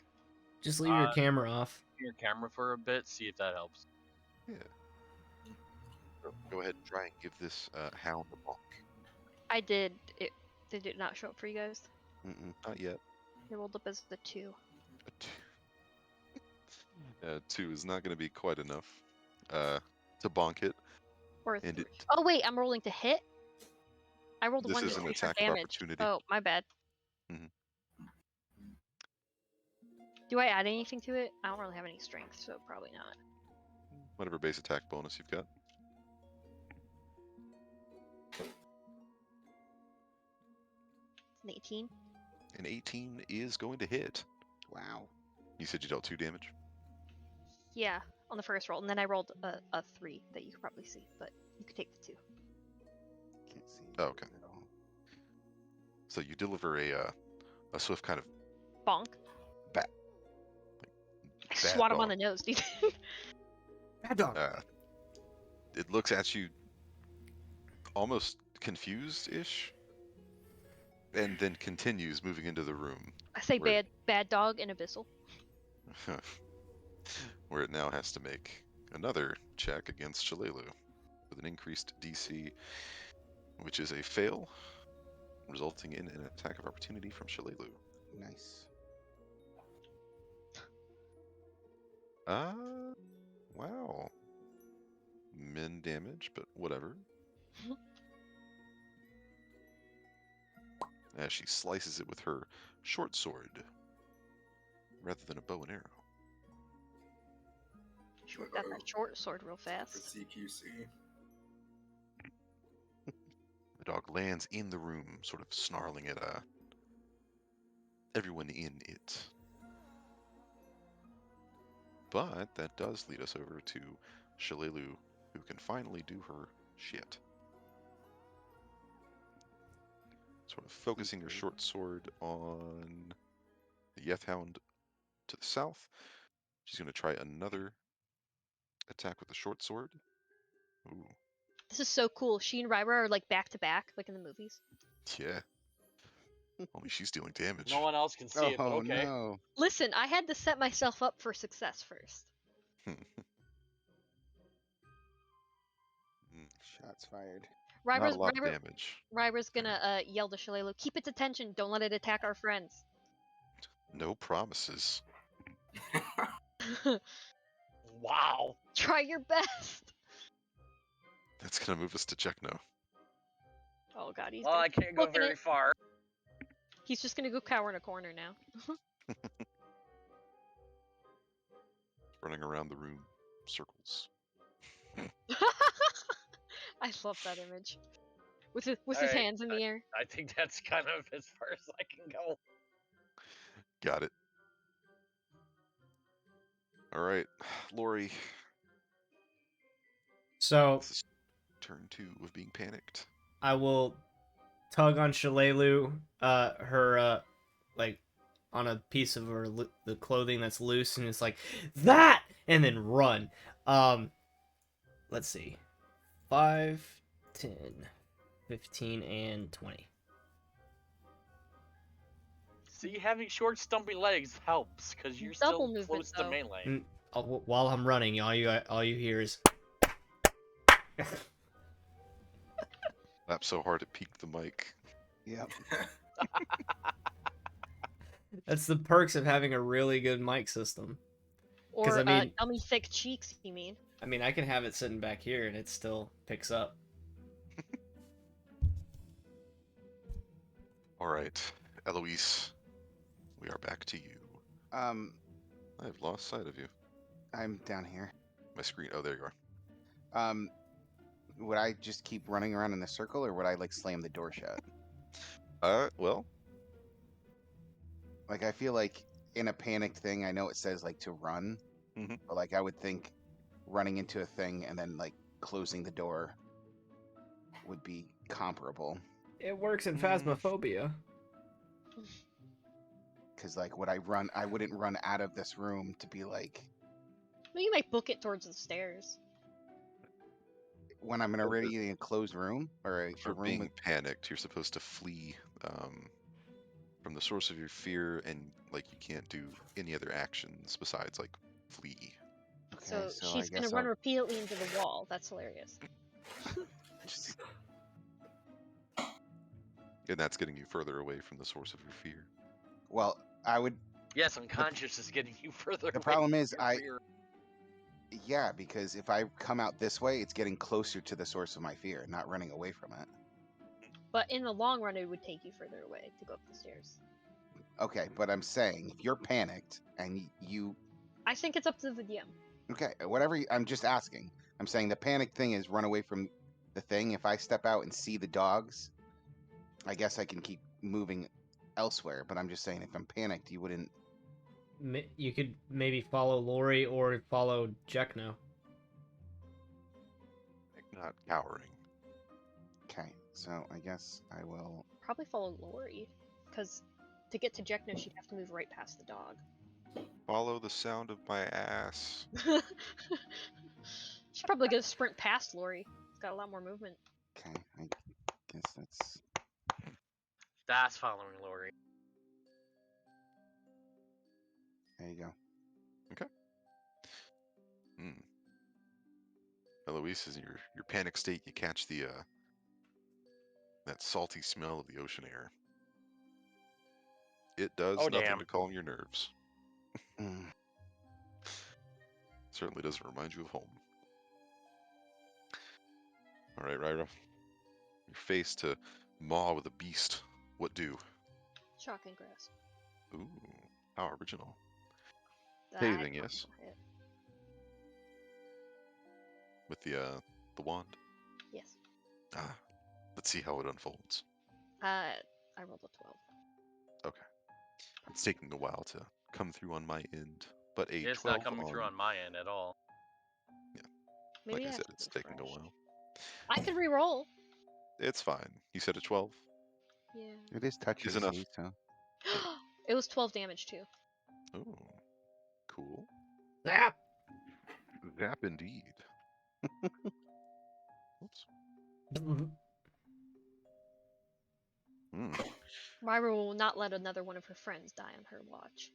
Just leave your Uh, camera off. Your camera for a bit, see if that helps. Yeah. So go ahead and try and give this hound a bonk. I did. Did it not show up for you guys? Mm-mm. Not yet. It rolled up as the 2. A 2. 2 is not going to be quite enough to bonk it. Or a And 3. it- Oh wait, I'm rolling to hit? I rolled a This 1 is to an 3 for attack of damage. opportunity. Oh, my bad. Mhm. Do I add anything to it? I don't really have any strength, so probably not. Whatever base attack bonus you've got. It's an 18. An 18 is going to hit. Wow. You said you dealt 2 damage? Yeah, on the first roll, and then I rolled a 3 that you could probably see, but you could take the 2. Can't see. Oh, okay. At all. So you deliver a swift kind of Bonk. Bat- I bad swat him on dog. the nose, dude. Bad dog. It looks at you almost confused-ish, and then continues moving into the room, I say Where- bad dog and abyssal. where it now has to make another check against Shalelu with an increased DC, which is a fail, resulting in an attack of opportunity from Shalelu. Nice. Wow. Min damage, but whatever. As she slices it with her short sword rather than a bow and arrow. Short, got that short sword real For fast. CQC. The dog lands in the room, sort of snarling at everyone in it. But that does lead us over to Shalelu, who can finally do her shit. Sort of focusing her Okay. short sword on the Yethhound to the south. She's going to try another attack with the short sword. Ooh, This is so cool. She and Ryra are like back to back, like in the movies. yeah. Only she's dealing damage. No one else can see it, but Oh okay. no. Listen, I had to set myself up for success first. Shots fired. Not Ryra's, a lot of Ryra, damage. Ryra's gonna yell to Shalelu, keep its attention, don't let it attack our friends. No promises. Wow. Try your best. That's going to move us to check now. Oh god, he's Well, gonna I keep can't go looking very it. far. He's just gonna go cower in a corner now. Running around the room, circles. I love that image. With his Alright, hands in the air. I think that's kind of as far as I can go. Got it. All right, Lori. So This is turn 2 of being panicked. I will tug on Shalelu, her like on a piece of her the clothing that's loose, and it's like that, and then run. Let's see, 5, 10, 15, and 20. See, having short, stumpy legs helps because you're Double still movement, close to though. melee. While I'm running, all you hear is. Laughed so hard it peaked the mic. Yep. That's the perks of having a really good mic system. Or I mean- dummy thick cheeks, you mean? I mean, I can have it sitting back here and it still picks up. All right, Eloise, we are back to you. I have lost sight of you. I'm down here. My screen. Oh, there you are. Would I just keep running around in a circle, or would I like slam the door shut? Well, Like, I feel like in a panicked thing, I know it says like to run, Mhm. but like I would think running into a thing and then like closing the door would be comparable. It works in Mm. Phasmophobia. Because like, would I run? I wouldn't run out of this room to be like Well, you might book it towards the stairs. when I'm in a really enclosed room or a For room being with. panicked, you're supposed to flee from the source of your fear, and like you can't do any other actions besides like flee. Okay, So so she's I gonna guess run I'll repeatedly into the wall. That's hilarious. just. And that's getting you further away from the source of your fear. Well, I would. Yes, unconscious is getting you further. The away problem from is your I. fear. Yeah, because if I come out this way, it's getting closer to the source of my fear, not running away from it. But in the long run, it would take you further away to go up the stairs. Okay, but I'm saying if you're panicked and you. I think it's up to the DM. Okay, whatever. I'm just asking. I'm saying the panic thing is run away from the thing. If I step out and see the dogs, I guess I can keep moving elsewhere. But I'm just saying, if I'm panicked, you wouldn't. You could maybe follow Lori or follow Jekno. Not cowering. Okay, so I guess I will. Probably follow Lori, because to get to Jekno, she'd have to move right past the dog. Follow the sound of my ass. She's probably gonna sprint past Lori. It's got a lot more movement. Okay, I guess that's. That's following Lori. There you go. Eloise, is in your panic state, you catch the that salty smell of the ocean air. It does Oh, nothing damn. to calm your nerves. Mm. Certainly doesn't remind you of home. All right, Ryra. You're faced to maw with a beast. What do? Shocking grasp. Ooh, how original. That Bathing, yes. will hit. With the wand. Yes. Ah, let's see how it unfolds. I rolled a 12. Okay. It's taking a while to come through on my end, but a It's 12 not coming through on my end at all. Maybe like I have said, to it's taking a refresh. while. I could re-roll. It's fine. You said a 12? Yeah. It is touch Is AC, enough. so. It was 12 damage too. Oh, cool. Zap! Zap indeed. Oops. Hmm. Myra will not let another one of her friends die on her watch.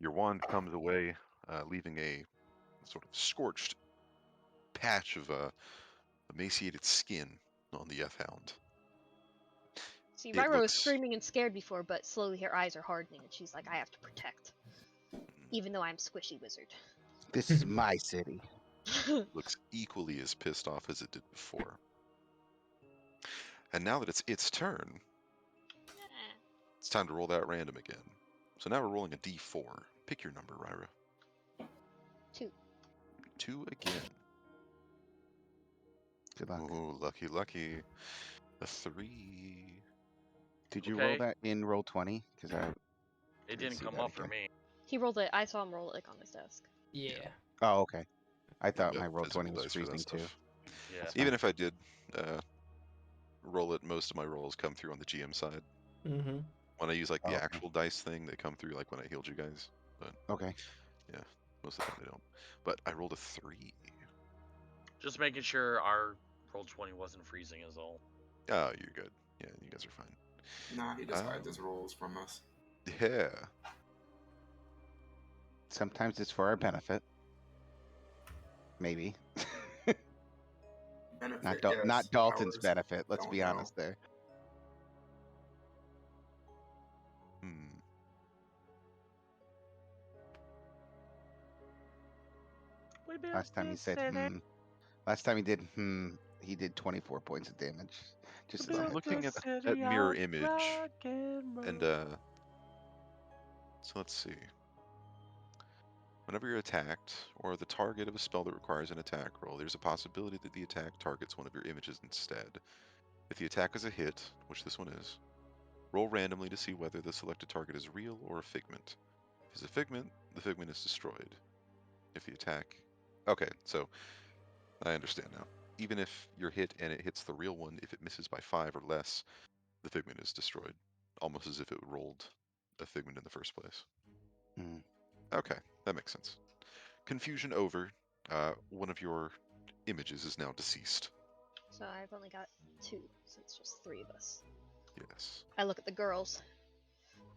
Your wand comes away, leaving a sort of scorched patch of emaciated skin on the F-Hound. See, It Myra was looks- screaming and scared before, but slowly her eyes are hardening, and she's like, I have to protect. Even though I'm squishy wizard. This is my city. Looks equally as pissed off as it did before. And now that it's its turn, it's time to roll that random again. So now we're rolling a d4. Pick your number, Ryra. 2. 2 again. Good luck. Oh, lucky, lucky. A 3. Did you roll Okay. that in roll 20? Because I. It Didn't didn't see come that up for again. me. He rolled it. I saw him roll it like on his desk. Yeah. Oh, okay. I thought Got my roll physical 20 was dice for that freezing too. stuff. Yeah. That's Even fine. if I did roll it, most of my rolls come through on the GM side. Mm-hmm. When I use like the Oh, okay. actual dice thing, they come through like when I healed you guys. Okay. Most of the time they don't. But I rolled a 3. Just making sure our roll 20 wasn't freezing is all. Oh, you're good. Yeah, you guys are fine. Nah, he just hides his rolls from us. Yeah. Sometimes it's for our benefit. Maybe. Benefit, Not yes. Dalton's Ours, benefit. Let's don't be know. honest there. Hmm. Last time he said Last time he did he did 24 points of damage. Just as So a I'm heads looking up. at mirror image, and so let's see. Whenever you're attacked, or the target of a spell that requires an attack roll, there's a possibility that the attack targets one of your images instead. If the attack is a hit, which this one is, roll randomly to see whether the selected target is real or a figment. If it's a figment, the figment is destroyed. If the attack... Okay, so I understand now. Even if you're hit and it hits the real one, if it misses by 5 or less, the figment is destroyed. almost as if it rolled a figment in the first place. Mm. Okay, that makes sense. Confusion over. One of your images is now deceased. So I've only got 2, so it's just 3 of us. Yes. I look at the girls.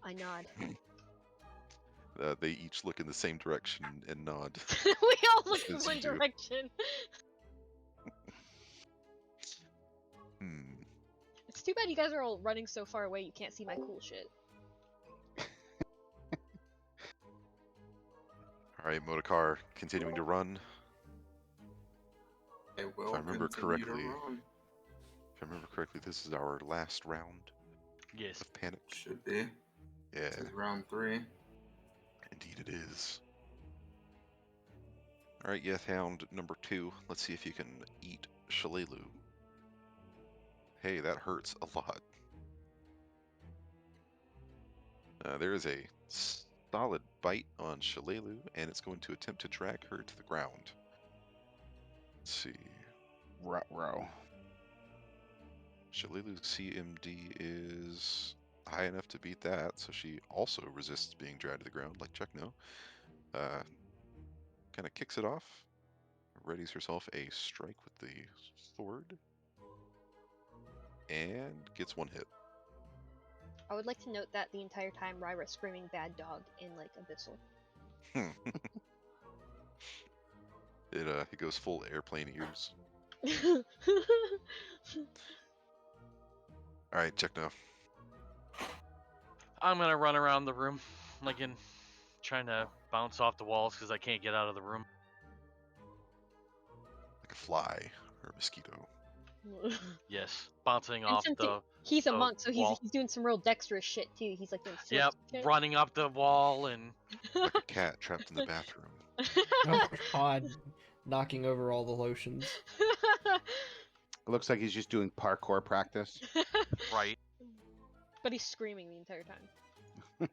I nod. They each look in the same direction and nod. We all look in As one you do. direction. Hmm. It's too bad you guys are all running so far away you can't see my cool shit. Alright, Motorcar continuing to run. I will I remember continue to correctly- run. If I remember correctly, this is our last round Yes. of Panic. Should be. Yeah, This is round 3. indeed it is. Alright, Yethhound number 2. Let's see if you can eat Shalelu. Hey, that hurts a lot. There is a solid bite on Shalelu, and it's going to attempt to drag her to the ground. Let's see. Ruh-roh. Shalelu's CMD is high enough to beat that, so she also resists being dragged to the ground, like Chekno. Kind of kicks it off, readies herself a strike with the sword, and gets 1 hit. I would like to note that the entire time Ryra screaming bad dog in like Abyssal. It goes full airplane ears. Alright, Chekno. I'm gonna run around the room, like in trying to bounce off the walls because I can't get out of the room. Like a fly or a mosquito. Yes, bouncing And off since the. he's a the monk, so wall. he's doing some real dexterous shit too. He's like doing flips Yep, and shit. running up the wall and Like a cat trapped in the bathroom. Oh God, knocking over all the lotions. It looks like he's just doing parkour practice. right. But he's screaming the entire time.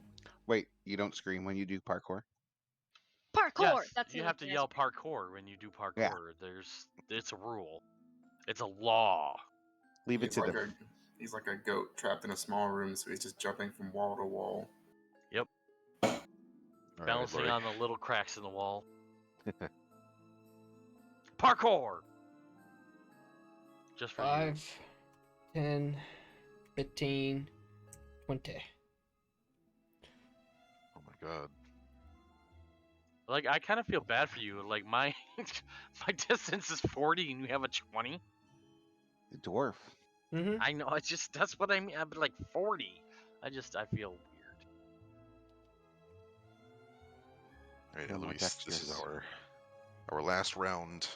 Wait, you don't scream when you do parkour? Parkour! Yes, That's you the have to only yell thing I parkour when you do parkour. Yeah. It's a rule. It's a law. Leave it He's to like the. he's like a goat trapped in a small room, so he's just jumping from wall to wall. All right, Balancing Lori. on the little cracks in the wall. Parkour! Just for 5, 10, 15, 20. Oh my god. you. Like, I kind of feel bad for you. Like, my my distance is 40 and you have a 20. The dwarf. Mm-hmm. I know, it's just, that's what I mean. I'm like 40. I feel weird. All right, Feel more Eloise, this is dexterous. our last round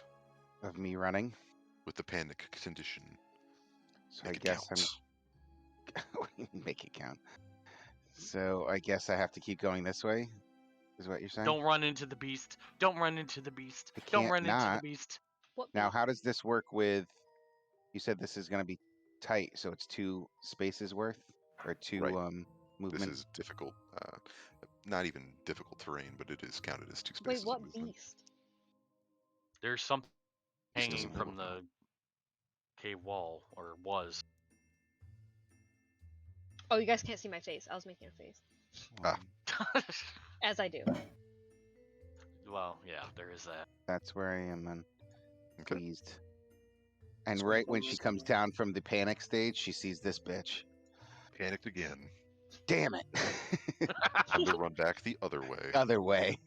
Of me running. with the panic condition. So Make I it guess count. I'm make it count. So I guess I have to keep going this way. Is what you're saying? Don't run into the beast. Don't run into the beast. I Don't can't run into not. the beast. What Now, beat? how does this work with? You said this is going to be tight, so it's 2 spaces worth or 2 Right. movement. This is difficult. Not even difficult terrain, but it is counted as 2 Wait, spaces what of movement. beast? There's something This hanging doesn't from know. the cave wall, or was. Oh, you guys can't see my face. I was making a face. Ah. As I do. Well, yeah, there is that. That's where I am then. Okay. Pleased. And right when she comes down from the panic stage, she sees this bitch. Panicked again. Damn it! Time to run back the other way. Other way.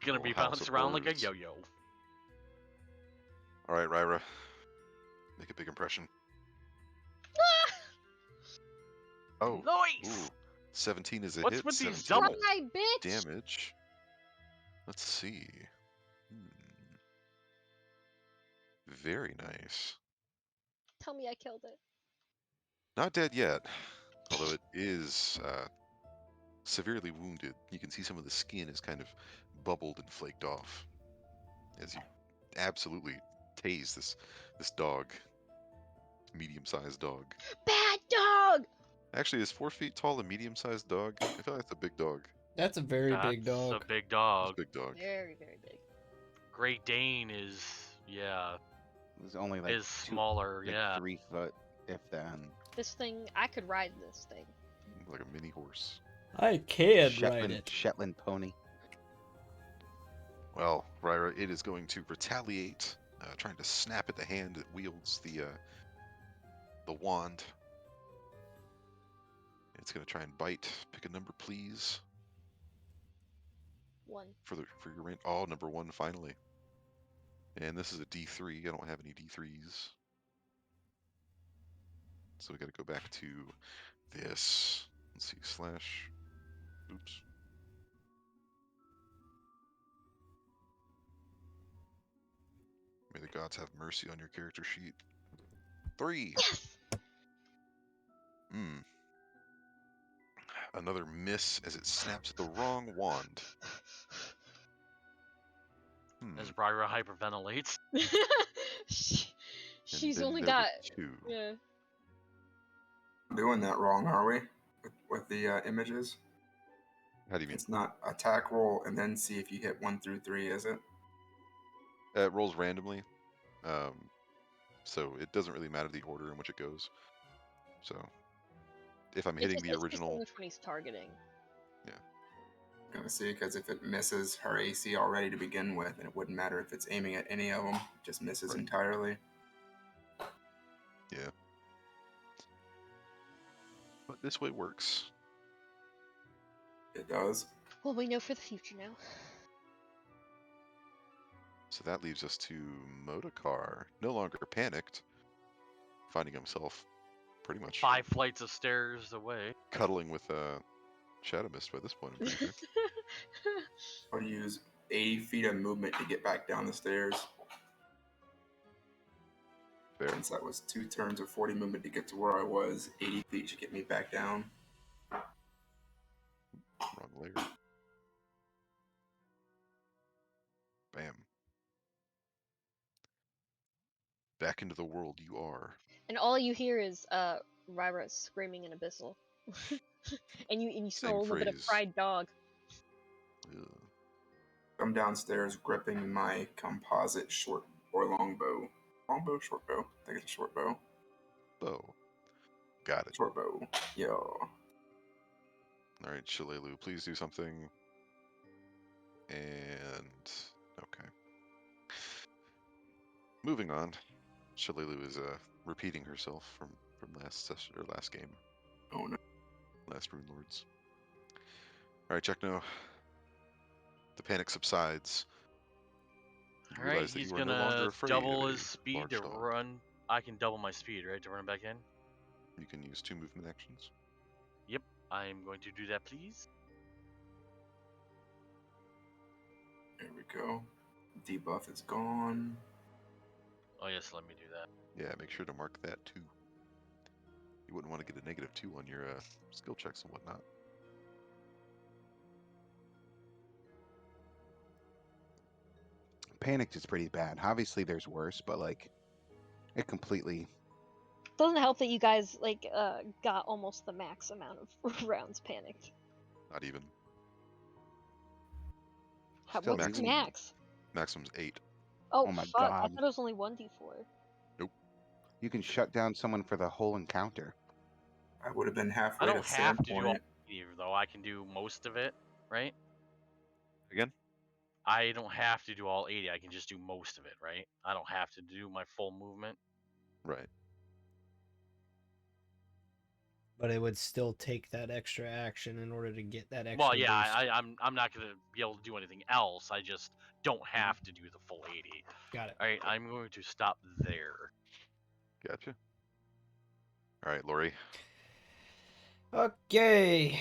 Gonna Little be house bounced of around like a horrors. yo-yo. All right, Ryra. Make a big impression. Oh, Nice! ooh. 17 is a What's hit. with these 17 double? Hi, bitch! damage. Let's see. Very nice. Tell me I killed it. Not dead yet, although it is severely wounded. You can see some of the skin is kind of bubbled and flaked off as you absolutely tase this dog, medium-sized dog. Bad dog! Actually, is 4 feet tall a medium-sized dog? I feel like that's a big dog. That's a very big That's dog. a big It's dog. a big dog. Very, very big. Great Dane is, yeah, It was only like is smaller, like yeah. 3 foot, if then. This thing, I could ride this thing. Like a mini horse. I can ride it. Shetland pony. Well, Ryra, it is going to retaliate, trying to snap at the hand that wields the wand. It's going to try and bite. Pick a number, please. 1. For your range. Oh, number 1 finally. And this is a D3. I don't have any D3s. So we got to go back to this. Let's see, slash. Oops. May the gods have mercy on your character sheet. 3. Yes! Another miss as it snaps at the wrong wand. As Bryra hyperventilates. She's then only there were got 2. yeah. Doing that wrong, are we? With the images? How do you mean? It's not attack roll and then see if you hit 1 through 3, is it? It rolls randomly. So it doesn't really matter the order in which it goes. So if I'm hitting the It's just original, which one he's targeting. I'm gonna see, because if it misses her AC already to begin with, and it wouldn't matter if it's aiming at any of them, it just misses Right. entirely. yeah. But this way works. It does. Well, we know for the future now. So that leaves us to Modokar, no longer panicked, finding himself pretty much 5 flights of stairs away. cuddling with Shadow Mist by this point, I'm pretty sure. I'll use 80 feet of movement to get back down the stairs. Fair. Since that was 2 turns of 40 movement to get to where I was, 80 feet should get me back down. Wrong layer. Bam. Back into the world you are. And all you hear is Ryra screaming in Abyssal. and you smell a little bit of phrase. fried dog. Ugh. I'm downstairs gripping my composite short or long bow. Long bow, short bow? I think it's a short bow. Bow. Got it. Short bow. Yo. Alright, Shalelu, please do something. And okay. Moving on. Shalelu is repeating herself from last session or last game. Oh no. Last Runelords. Alright, Chekno. The panic subsides. You Alright, realize that he's you are no longer gonna afraid double of a his speed large to dog. run. I can double my speed, right, to run back in? You can use 2 movement actions. Yep, I'm going to do that, please. There we go. Debuff is gone. Oh yes, let me do that. Yeah, make sure to mark that too. You wouldn't want to get a -2 on your skill checks and whatnot. Panicked is pretty bad. Obviously, there's worse, but like, it completely. Doesn't help that you guys got almost the max amount of rounds panicked. Not even. Still, What's you the can- max? Maximum's 8. Oh, Oh my fuck! I God. thought it was only 1d4. You can shut down someone for the whole encounter. I would have been I halfway don't to have to do all Sandpoint. 80, though. I can do most of it, right? Again? I don't have to do all 80. I can just do most of it, right? I don't have to do my full movement. Right. But it would still take that extra action in order to get that extra Well, yeah, boost. I'm not gonna be able to do anything else. I just don't have to do the full 80. Got it. All right, I'm going to stop there. Gotcha. Alright, Lori. Okay.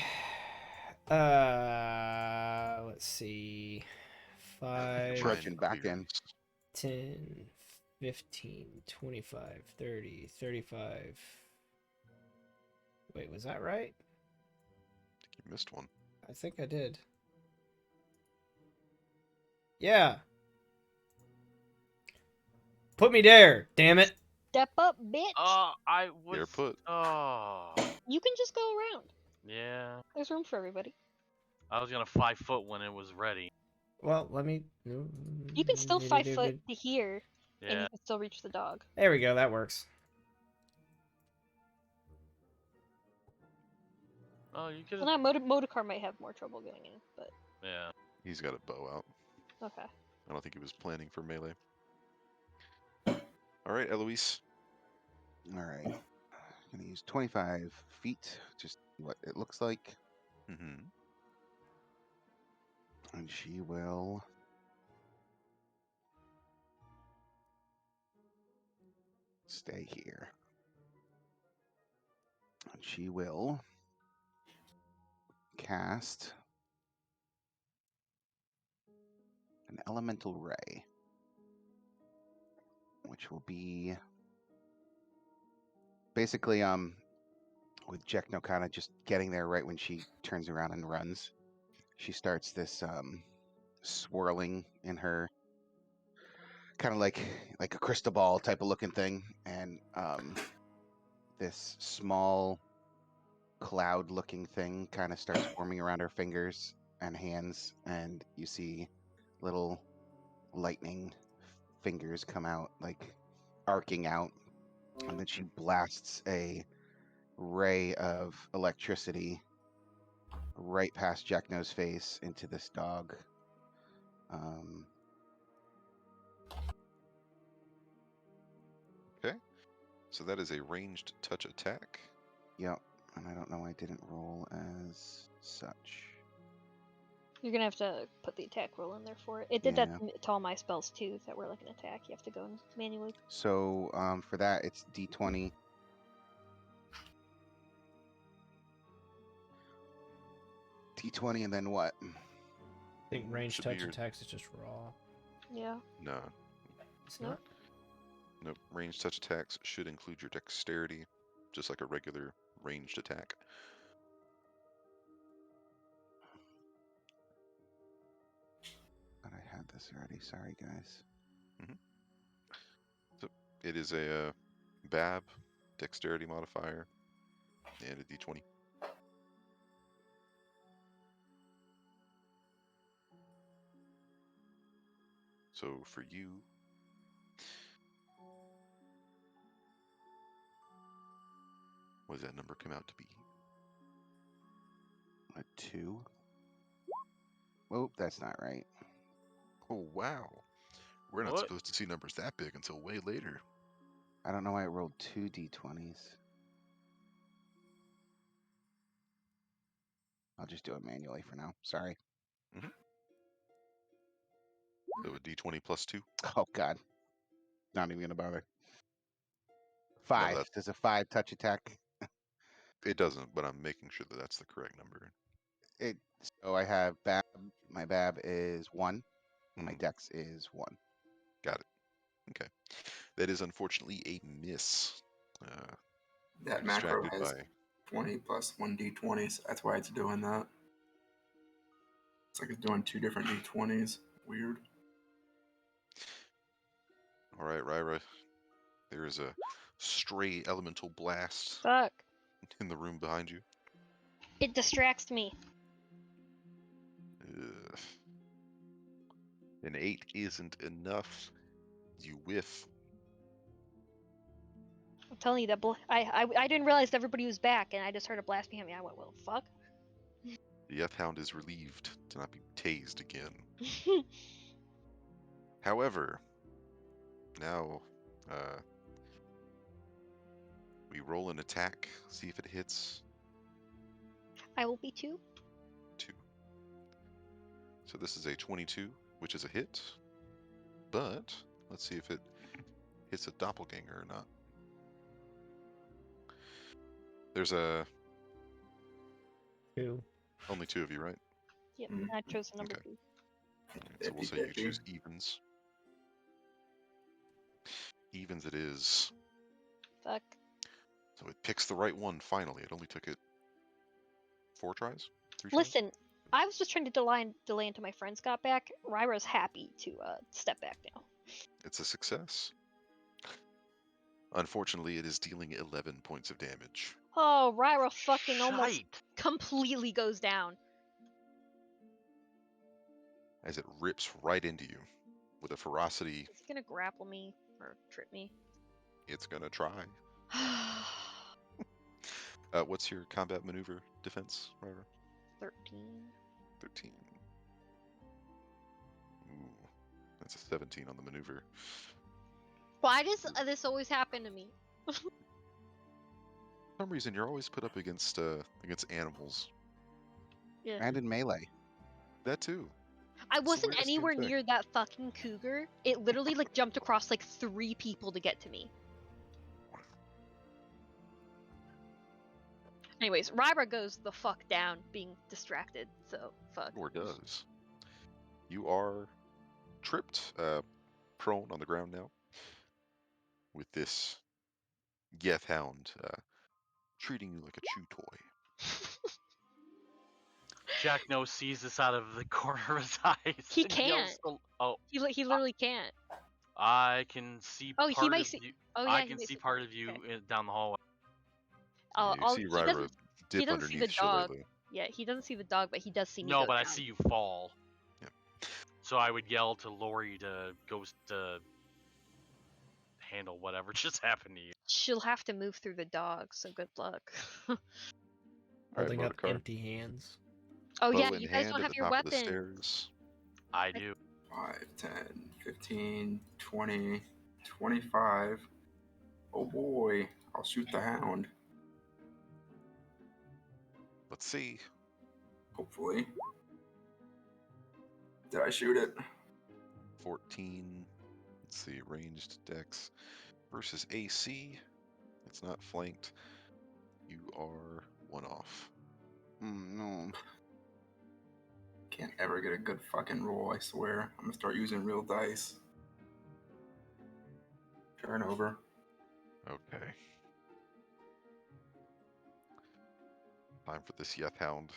Let's see. 5, Try Trudging and back clear in. this. 10, 15, 25, 30, 35. Wait, was that right? I think you missed one. I think I did. Yeah. Put me there, damn it. Step up, bitch! I was. Here put. Oh. You can just go around. Yeah. There's room for everybody. I was gonna 5 foot when it was ready. Well, let me. You can still 5 foot to here, and Yeah. you can still reach the dog. There we go. That works. Oh, you could. Well, now Modokar might have more trouble getting in, but Yeah. He's got a bow out. okay. I don't think he was planning for melee. All right, Eloise. All right. I'm gonna use 25 feet, just what it looks like, Mm-hmm. and she will stay here. And she will cast an elemental ray, which will be basically with Jekno kind of just getting there right when she turns around and runs. She starts this swirling in her kind of like a crystal ball type of looking thing, and this small cloud looking thing kind of starts forming around her fingers and hands, and you see little lightning fingers come out, like arcing out, and then she blasts a ray of electricity right past Jekno's face into this dog. Okay. So that is a ranged touch attack. Yep, and I don't know why I didn't roll as such. You're gonna have to put the attack roll in there for it. It did that Yeah. to all my spells too that were like an attack. You have to go in manually. So for that, it's D20. D20, and then what? I think range Should be touch your- attacks is just raw. Yeah. No. It's Nope. not. Nope. Ranged touch attacks should include your dexterity, just like a regular ranged attack. Thought I had this already. Sorry, guys. So it is a BAB, dexterity modifier, and a D20. So for you, what does that number come out to be? A 2. Oh, that's not right. Oh, wow. We're not What? supposed to see numbers that big until way later. I don't know why I rolled 2 D20s. I'll just do it manually for now. Sorry. So a D20 plus 2. Oh, God. Not even going to bother. 5. that's- Does a 5 touch attack? It doesn't, but I'm making sure that that's the correct number. So I have BAB. My BAB is 1. And my Mhm. dex is 1. Got it. Okay. That is unfortunately a miss. That macro Distracted has by 20 plus 1 d20, so that's why it's doing that. It's like it's doing 2 different d20s. Weird. All right, Ryra. There is a stray elemental blast Fuck. in the room behind you. It distracts me. Ugh. An 8 isn't enough. You whiff. I'm telling you that I didn't realize everybody was back, and I just heard a blast behind me. I went, well, fuck. The F-Hound is relieved to not be tased again. However, now we roll an attack, see if it hits. I will be too. 2. So this is a 22, which is a hit. But let's see if it hits a doppelganger or not. There's Only 2 of you, right? Yep, Mm. I chose the number Okay. 2. So we'll say you choose evens. Evens it is. Fuck. So it picks the right one finally. It only took it 4 tries? 3 tries? Listen, I was just trying to delay until my friends got back. Ryra's happy to step back now. It's a success. Unfortunately, it is dealing 11 points of damage. Oh, Ryra fucking almost Shite. completely goes down. As it rips right into you. With a ferocity, Is it gonna grapple me or trip me? it's gonna try. What's your combat maneuver defense, Ryra? 13. 13. Ooh, that's a 17 on the maneuver. Why does this always happen to me? For some reason, you're always put up against animals. Yeah. And in melee. That too. I It's the wasn't weirdest anywhere thing. near that fucking cougar. It literally like jumped across like 3 people to get to me. Anyways, Ryra goes the fuck down being distracted, so fuck. Or does. You are tripped, prone on the ground now, with this Geth Hound treating you like a chew toy. Jack No sees this out of the corner of his eyes. He and yells can't. oh, He literally can't. I can see Oh, part he might of see. you. Oh yeah, I he can might see see part of you okay. down the hallway. Yeah, you see He Ryra doesn't dip see the underneath dog. Shillelagh. Yeah, he doesn't see the dog, but he does see me No, go but I down. see you fall. Yep. So I would yell to Lori to go to handle whatever just happened to you. She'll have to move through the dog, so good luck. Holding Alright, up Motorcar. empty hands. Oh Bow yeah, in you guys hand don't at have the your top of the weapons. stairs. I do. 5, 10, 15, 20, 25. Oh boy, I'll shoot the hound. Let's see. Hopefully. Did I shoot it? 14. Let's see, ranged dex versus AC. It's not flanked. You are 1 off. No. Can't ever get a good fucking roll, I swear. I'm gonna start using real dice. Turn over. Okay. Time for this Yeth Hound.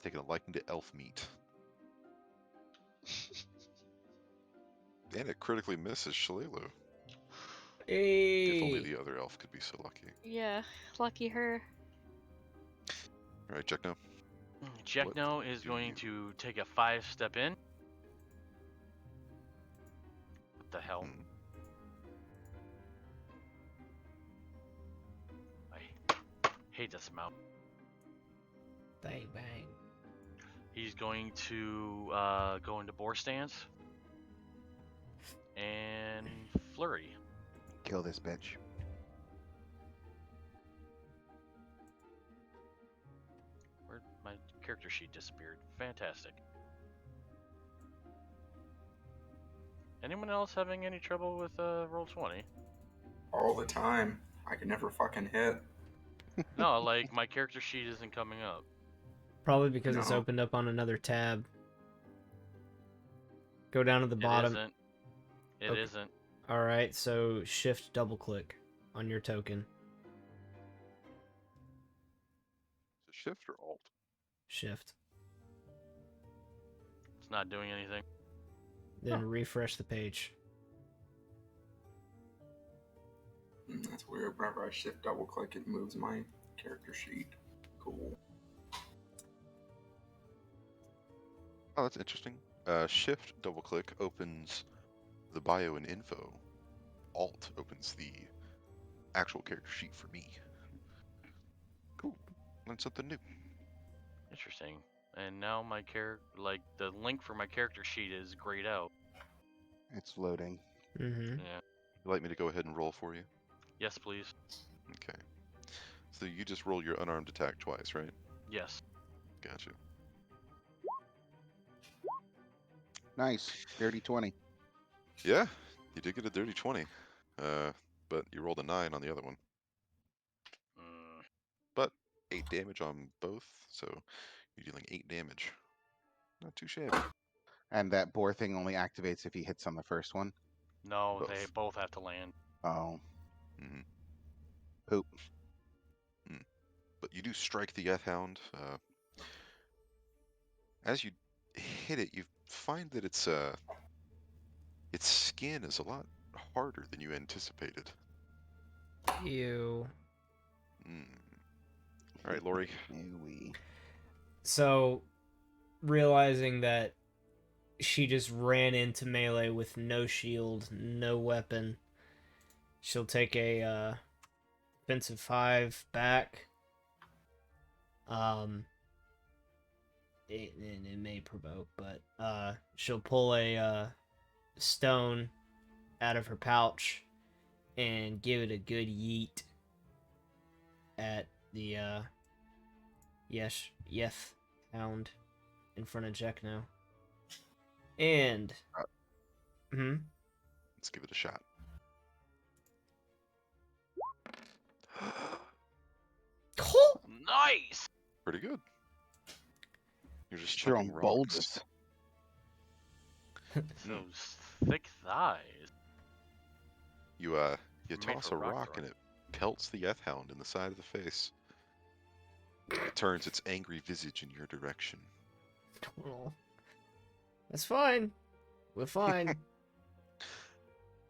Taking a liking to elf meat. And it critically misses Shillelagh. If only Hey. the other elf could be so lucky. Yeah, lucky her. Alright, Jekno. Jekno is do going you? to take a 5-step in. What the hell? Hmm. I hate this mount. Bang bang. He's going to go into boar stance and flurry. Kill this bitch. Where my character sheet disappeared. Fantastic. Anyone else having any trouble with roll 20? All the time. I can never fucking hit. No, like my character sheet isn't coming up. Probably because it's No. opened up on another tab. Go down to the It bottom. isn't. It Okay. isn't. Alright, so shift double click on your token. Is it shift or alt? Shift. It's not doing anything. Then refresh the page. That's weird. Whenever I shift double click, it moves my character sheet. Cool. Oh, that's interesting. Shift double click opens the bio and info. Alt opens the actual character sheet for me. Cool. Learned something new. Interesting. And now my like the link for my character sheet is grayed out. It's loading. Mm-hmm. Yeah. You'd like me to go ahead and roll for you? Yes, please. Okay. So you just roll your unarmed attack twice, right? Yes. Gotcha. Nice. Dirty 20. Yeah, you did get a dirty 20. But you rolled a 9 on the other one. Mm, But 8 damage on both, so you're dealing 8 damage. Not too shabby. And that boar thing only activates if he hits on the first one. no, they Both. both have to land. Oh. Hmm. Poop. But you do strike the Geth Hound. As you hit it, you find that its skin is a lot harder than you anticipated. Ew. All right, Lori. Ewy. So, realizing that she just ran into melee with no shield, no weapon, she'll take a defensive 5 back. It may provoke, but she'll pull a stone out of her pouch and give it a good yeet at the Yeth hound in front of Jekno. And Let's give it a shot. Nice. Pretty good. You're just Strong chucking rocks. boulders. Those thick thighs. You Made toss for a rock rock and throwing. it pelts the Yeth hound in the side of the face. It turns its angry visage in your direction. Oh, that's fine. We're fine.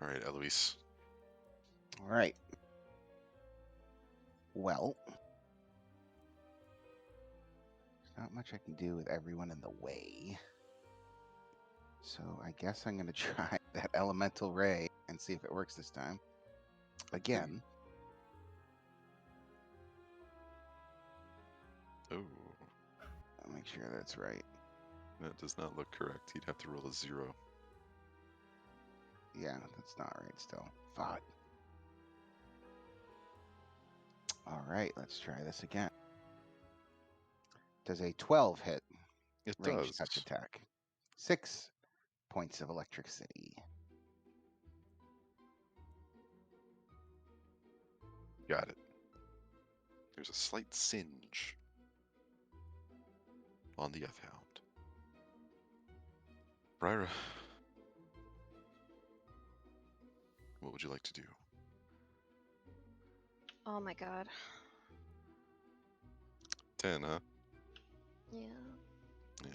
All right, Eloise. All right. Well, there's not much I can do with everyone in the way. So I guess I'm going to try that elemental ray and see if it works this time. Again. Oh, I'll make sure that's right. that does not look correct. He'd have to roll a 0. Yeah, that's not right still. Fuck. All right, let's try this again. Does a 12 hit It range does. touch attack? 6 points of electricity. Got it. There's a slight singe on the Yeth hound. Ryra, what would you like to do? Oh my god. 10, huh? Yeah. Yeah.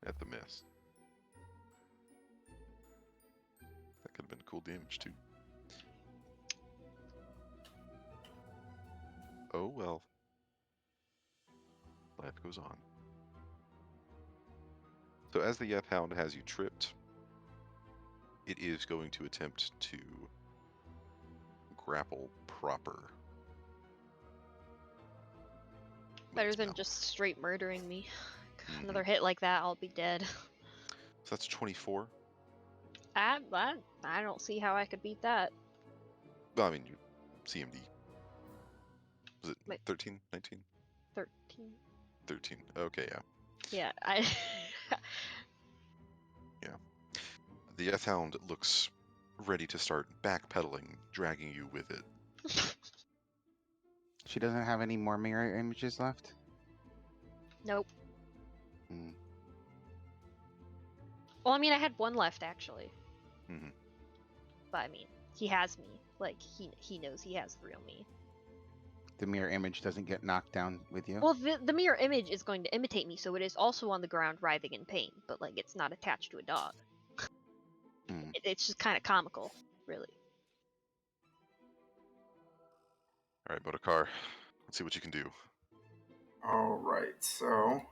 At the miss. That could have been cool damage too. Oh well. Life goes on. So as the Yeth hound has you tripped, it is going to attempt to grapple proper. with Better its than mouth. just straight murdering me. Mhm. Another hit like that, I'll be dead. So that's 24. I don't see how I could beat that. Well, I mean, you CMD. Was it Wait. 13, 19? 13. 13. Okay, yeah. Yeah, I. The Yeth hound looks ready to start backpedaling, dragging you with it. She doesn't have any more mirror images left? Nope. Hmm. Well, I mean, I had one left actually. Mhm. But I mean, he has me. Like he knows he has the real me. The mirror image doesn't get knocked down with you? Well, the mirror image is going to imitate me, so it is also on the ground writhing in pain, but like it's not attached to a dog. Hmm. It's just kind of comical, really. All right, Bodokar, let's see what you can do. All right, so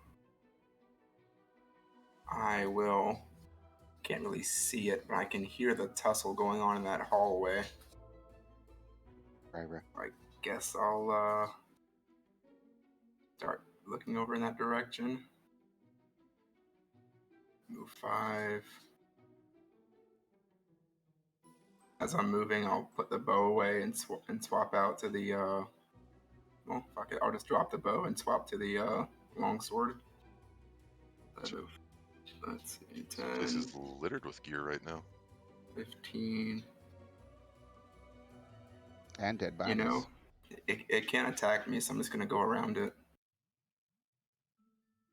I will. Can't really see it, but I can hear the tussle going on in that hallway. Ryra. I guess I'll start looking over in that direction. Move 5. As I'm moving, I'll put the bow away and swap out to the. Well, fuck it. I'll just drop the bow and swap to the longsword. Sure. Let's see, This place 10, is littered with gear right now. 15. And dead bodies. You know, it can't attack me, so I'm just going to go around it.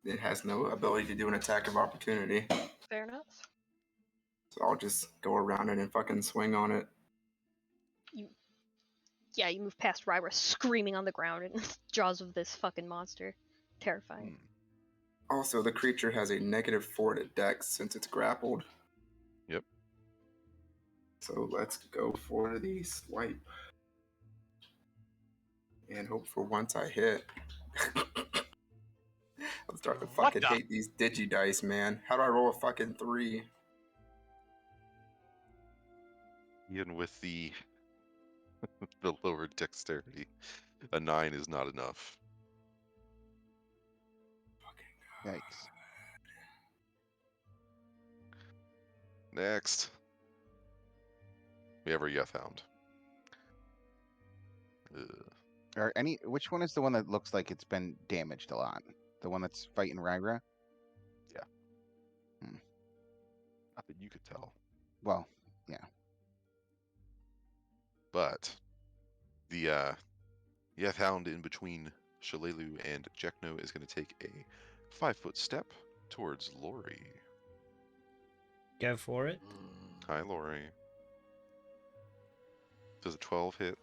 It has no ability to do an attack of opportunity. Fair enough. So I'll just go around it and fucking swing on it. Yeah, you move past Ryra screaming on the ground in the jaws of this fucking monster. Terrifying. Also, the creature has a -4 to dex since it's grappled. Yep. So let's go for the swipe. And hope for once I hit. I'm starting to fucking hate these digidice, man. How do I roll a fucking 3? Even with the the lower dexterity. A 9 is not enough. Yikes. Next, we have our Yethound. Which one is the one that looks like it's been damaged a lot? The one that's fighting Ryra? Not that you could tell. Well, yeah. But the Yethound in between Shalelu and Jekno is going to take a 5-foot step towards Lori. Go for it. Hi, Lori. Does a 12 hit?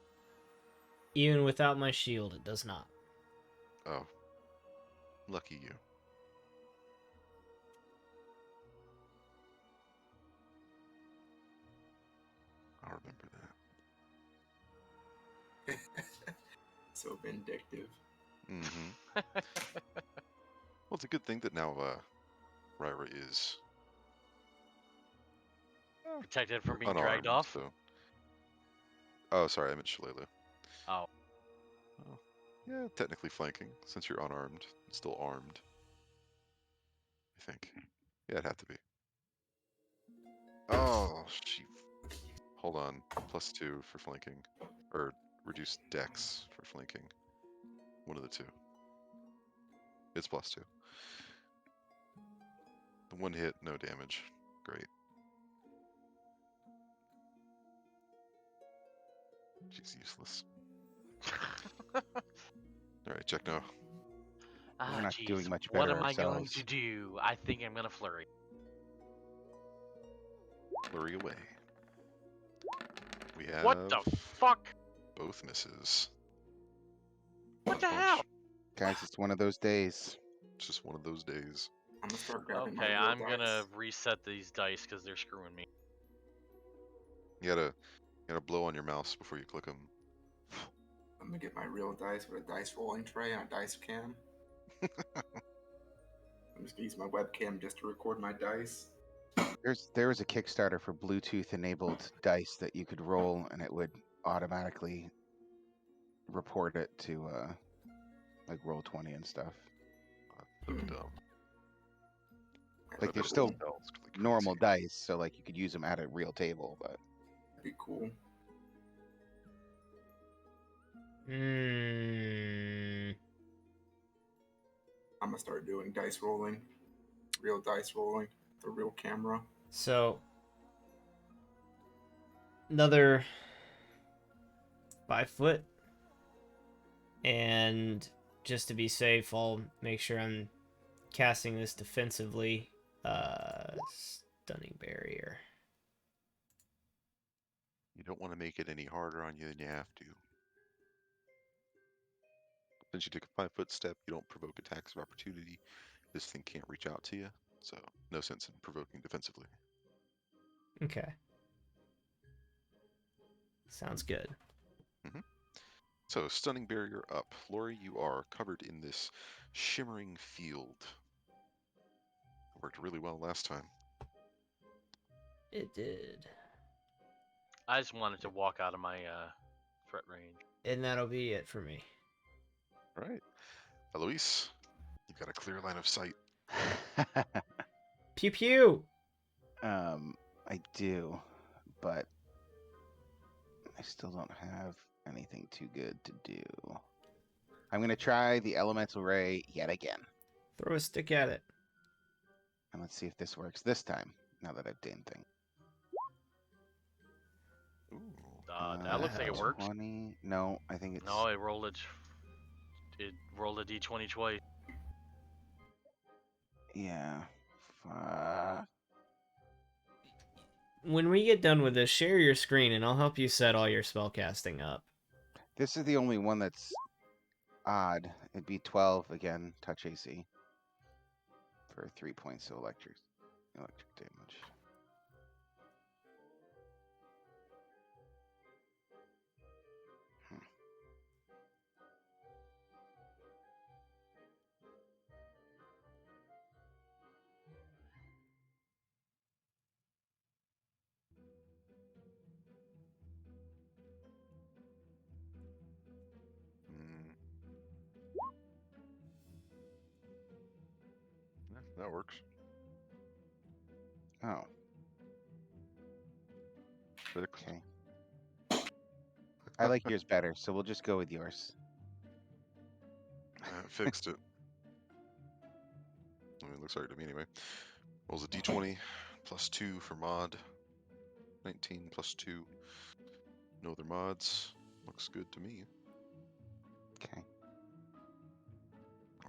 Even without my shield, it does not. Oh. Lucky you. I'll remember that. So vindictive. Mm-hmm. Well, it's a good thing that now Ryra is Protected from being dragged unarmed, off? so... Oh, sorry, I meant Shalelu. Oh. Oh. Yeah, technically flanking, since you're unarmed. Still armed. I think. Yeah, it'd have to be. Oh, she... Hold on. +2 for flanking. Or reduced dex for flanking. One of the two. It's +2. The one hit, no damage. Great. She's useless. Alright, check now. We're not doing Jeez, much what better am I going to ourselves. do? I think I'm gonna flurry. Flurry away. We have What the fuck? both misses. What the Bunch. hell? Guys, it's one of those days. It's just one of those days. I'm gonna start grabbing my Okay, real I'm dice. gonna reset these dice because they're screwing me. You gotta blow on your mouse before you click them. I'm gonna get my real dice with a dice rolling tray and a dice cam. I'm just gonna use my webcam just to record my dice. There was a Kickstarter for Bluetooth enabled dice that you could roll and it would automatically report it to like Roll20 and stuff. So dumb. Like they're That'd still Spells like normal crazy. dice, so like you could use them at a real table, but be cool. Hmm. I'm gonna start doing dice rolling, real dice rolling, the real camera. So another 5 foot, and just to be safe, I'll make sure I'm casting this defensively. Stunning barrier. You don't want to make it any harder on you than you have to. Since you took a 5-foot step, you don't provoke attacks of opportunity. This thing can't reach out to you, so no sense in provoking defensively. Okay. Sounds good. So, stunning barrier up. Lori, you are covered in this shimmering field. It worked really well last time. It did. I just wanted to walk out of my threat range. And that'll be it for me. All right. Eloise, you've got a clear line of sight. Pew pew! I do, but I still don't have anything too good to do. I'm gonna try the elemental ray yet again, Throw a stick at it. and let's see if this works this time. Now that I've done thing. Ooh. That looks like it works. 20. No, I think it's. No, it rolled it. It rolled a d20 twice. Yeah. Fuck. When we get done with this, share your screen and I'll help you set all your spellcasting up. This is the only one that's odd. It'd be 12 again, touch AC. For 3 points of electric damage. That works. Oh, Fixed. okay. I like yours better, so we'll just go with yours. Fixed it. I mean, it looks right to me anyway. Rolls a d20 plus 2 for mod. 19 plus 2. No other mods. Looks good to me. Okay.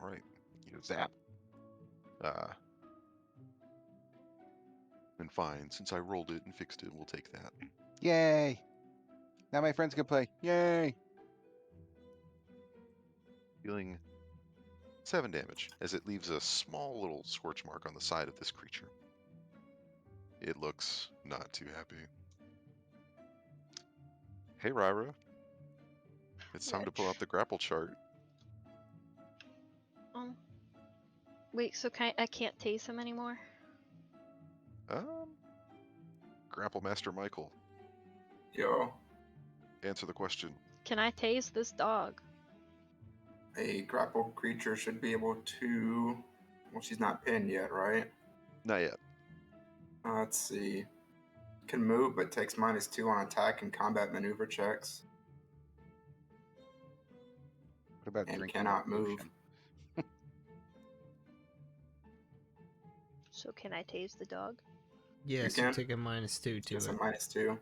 All right. You zap. And fine, since I rolled it and fixed it, we'll take that. Yay! Now my friends can play. Yay! Dealing 7 damage as it leaves a small little scorch mark on the side of this creature. It looks not too happy. Hey, Ryra. It's time to pull out the grapple chart. Wait, so I can't tase him anymore? Grapple Master Michael, Yo, answer the question. Can I tase this dog? a grappled creature should be able to. Well, she's not pinned yet, right? Not yet. Let's see. Can move, but takes -2 on attack and combat maneuver checks. What about And drinking cannot that move. potion? So can I tase the dog? Yes, You you can. take a -2 to Just a it. -2.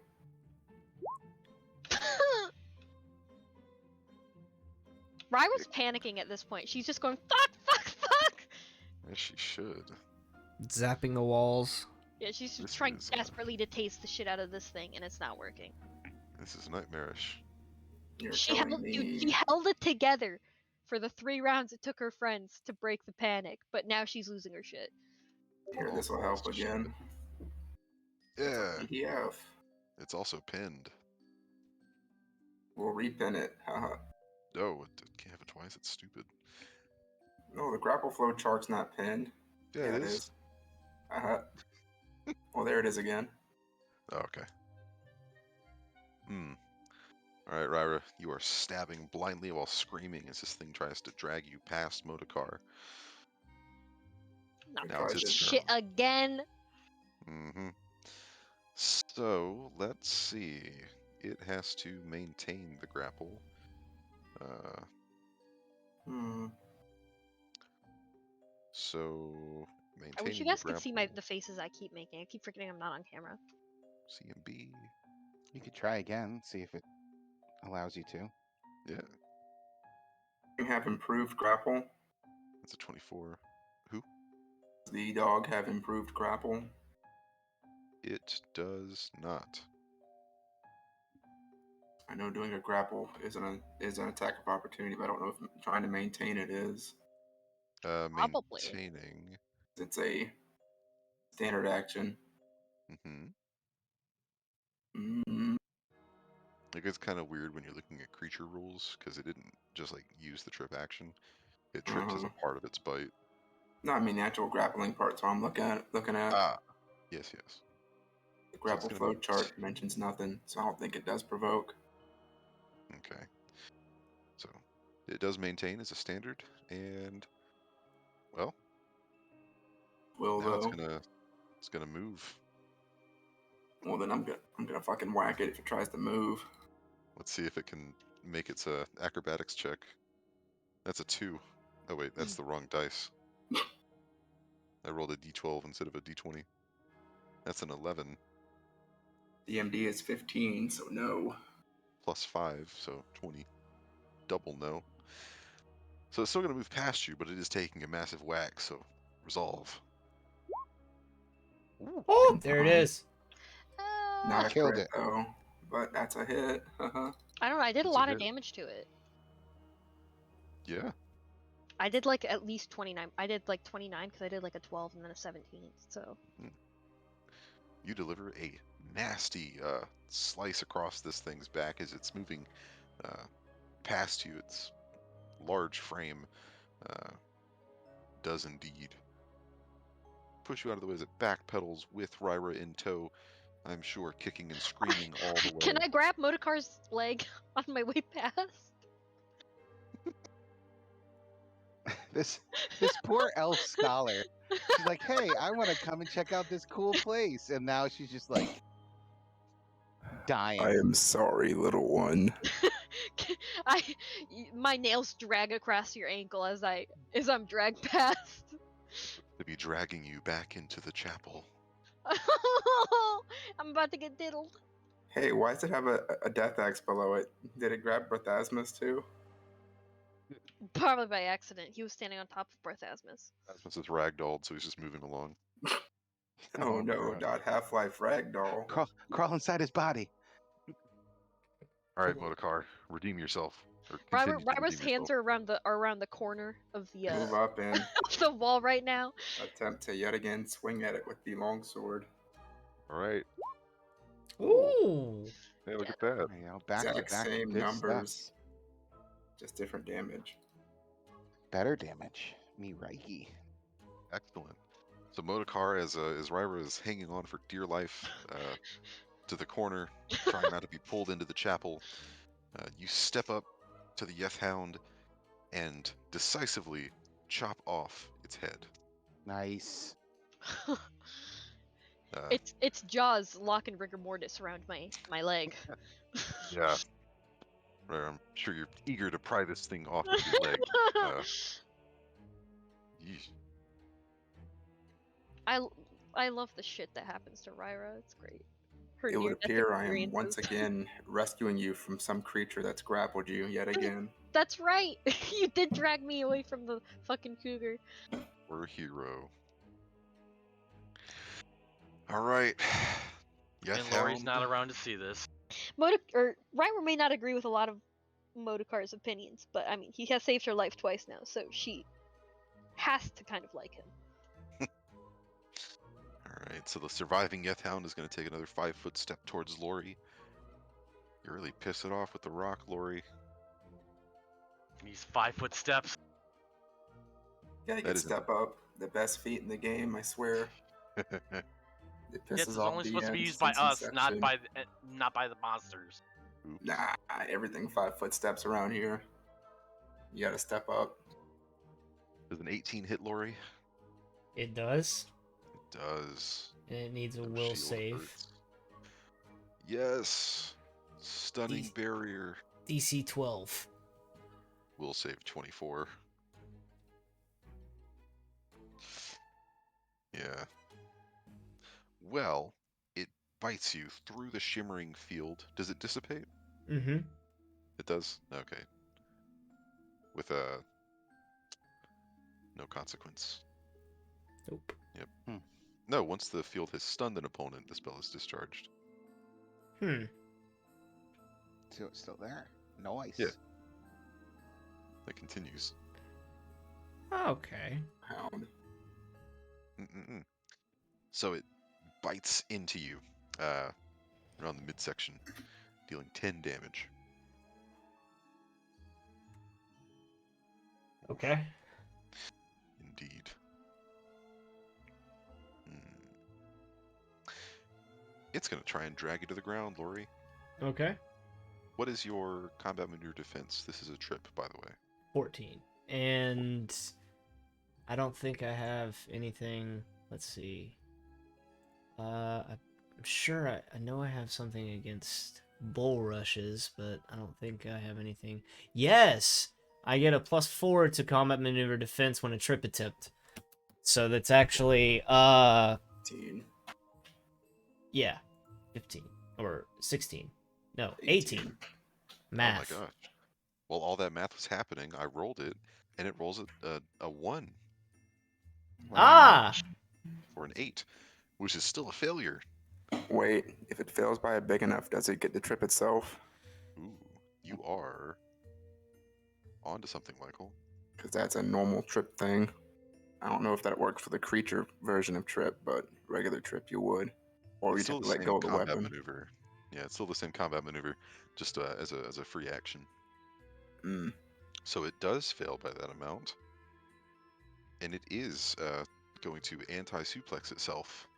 Rye was panicking at this point. She's just going, fuck, fuck, fuck! Yes, she should. Zapping the walls. Yeah, she's This trying is, desperately to tase the shit out of this thing, and it's not working. This is nightmarish. You're She telling held, me. dude, she held it together for the 3 rounds it took her friends to break the panic, but now she's losing her shit. Here, this will help again. Yeah, PDF. it's also pinned. We'll repin it. Haha. Oh, it can't have it twice. It's stupid. No, the grapple flow chart's not pinned. Yeah, it is. Uh-huh. Well, there it is again. Oh, okay. All right, Ryra, you are stabbing blindly while screaming as this thing tries to drag you past Modokar. Not Now it's this its shit turn. again. So let's see. It has to maintain the grapple. So maintaining I wish you the guys could see grapple. the faces I keep making. I keep forgetting I'm not on camera. CMB. You could try again, see if it allows you to. Yeah, You have improved grapple. it's a 24. Who? Does the dog have improved grapple? It does not. I know doing a grapple is an attack of opportunity, but I don't know if trying to maintain it is. Probably. Maintaining. It's a standard action. It gets kind of weird when you're looking at creature rules because it didn't just like use the trip action. It tripped as a part of its bite. No, I mean the actual grappling part's what I'm looking at. Ah, yes. The grapple flow chart mentions nothing, so I don't think it does provoke. Okay. So it does maintain as a standard, and well, now it's gonna move. Well, then I'm gonna fucking whack it if it tries to move. Let's see if it can make its acrobatics check. That's a 2. Oh wait, that's the wrong dice. I rolled a d12 instead of a d20. That's an 11. DMD is 15, so no. Plus 5, so 20. Double no. So it's still going to move past you, but it is taking a massive whack, so resolve. Ooh. Oh, there it is. Not a Killed crit, it. though, but that's a hit. I don't know, I did a It's a lot of hit. damage to it. Yeah. I did like at least 29. I did like 29 because I did like a 12 and then a 17, so. You deliver a nasty slice across this thing's back as it's moving past you. Its large frame does indeed push you out of the way as it backpedals with Ryra in tow. I'm sure kicking and screaming all the way. Can I grab Motokar's leg on my way past? This poor elf scholar. She's like, hey, I want to come and check out this cool place, and now she's just like dying. I am sorry, little one. My nails drag across your ankle as I'm dragged past. To be dragging you back into the chapel. I'm about to get diddled. Hey, why does it have a death axe below it? Did it grab Berthasmus too? Probably by accident. He was standing on top of Barthasmus. Asmus is ragdolled, so he's just moving along. Oh no, God. not Half-Life Ragdoll. Crawl inside his body. All right, Modokar, redeem yourself. Or Ryra's continue to redeem hands yourself. are around the corner of the Move up and of the wall right now. attempt to yet again swing at it with the longsword. All right. Ooh. Hey, look at that. You know, back to Exact back same good numbers. stuff. Just different damage. Better damage. Me righty. Excellent. So Modokar, as Ryra is hanging on for dear life to the corner, trying not to be pulled into the chapel, you step up to the Yeth Hound and decisively chop off its head. Nice. It's Jaws lock and rigor mortis around my leg. Yeah. I'm sure you're eager to pry this thing off of your leg. Yeesh. I love the shit that happens to Ryra. It's great. Her It would near-death appear I am once experiences. again rescuing you from some creature that's grappled you yet again. That's right. You did drag me away from the fucking cougar. We're a hero. All right. Yeth And Lori's Hound. not around to see this. Ryra may not agree with a lot of Modokar's opinions, but I mean, he has saved her life twice now, so she has to kind of like him. Alright, so the surviving Yeth Hound is going to take another 5-foot step towards Lori. You really piss it off with the rock, Lori. These 5-foot steps. Gotta That get isn't- step up. The best feat in the game, I swear. It This pisses is off only the supposed to be end used by since us, inception. not by the monsters. Oops. Nah, everything 5-foot steps around here. You gotta step up. Does an 18 hit Lori? It does. It does. And it needs a No will shield save. hurts. Yes. Stunning These- barrier. DC 12. Will save 24. Yeah. Well, it bites you through the shimmering field. Does it dissipate? Mm-hmm. It does? Okay. With no consequence. Nope. No, once the field has stunned an opponent, the spell is discharged. Hmm. So it's still there. Nice. Yeah. That continues. Okay. Hound. Mm-mm-mm. So it bites into you around the midsection, dealing 10 damage. Okay. Indeed. It's going to try and drag you to the ground, Lori. Okay. What is your combat maneuver defense? This is a trip, by the way. 14. And I don't think I have anything. Let's see. I'm sure I know I have something against bull rushes, but I don't think I have anything. Yes! I get a +4 to combat maneuver defense when a trip attempt. So that's actually 15. yeah, 15 or 16. No, 18. Math. Oh my gosh. While all that math was happening, I rolled it, and it rolls a 1 Ah! for an 8, which is still a failure. Wait, if it fails by a big enough, does it get the trip itself? Ooh, you are onto something, Michael. Because that's a normal trip thing. I don't know if that works for the creature version of trip, but regular trip you would. Or It's you'd still have to the let same go of the combat weapon. maneuver. Yeah, it's still the same combat maneuver, just as a free action. Mm. So it does fail by that amount, and it is going to anti-suplex itself.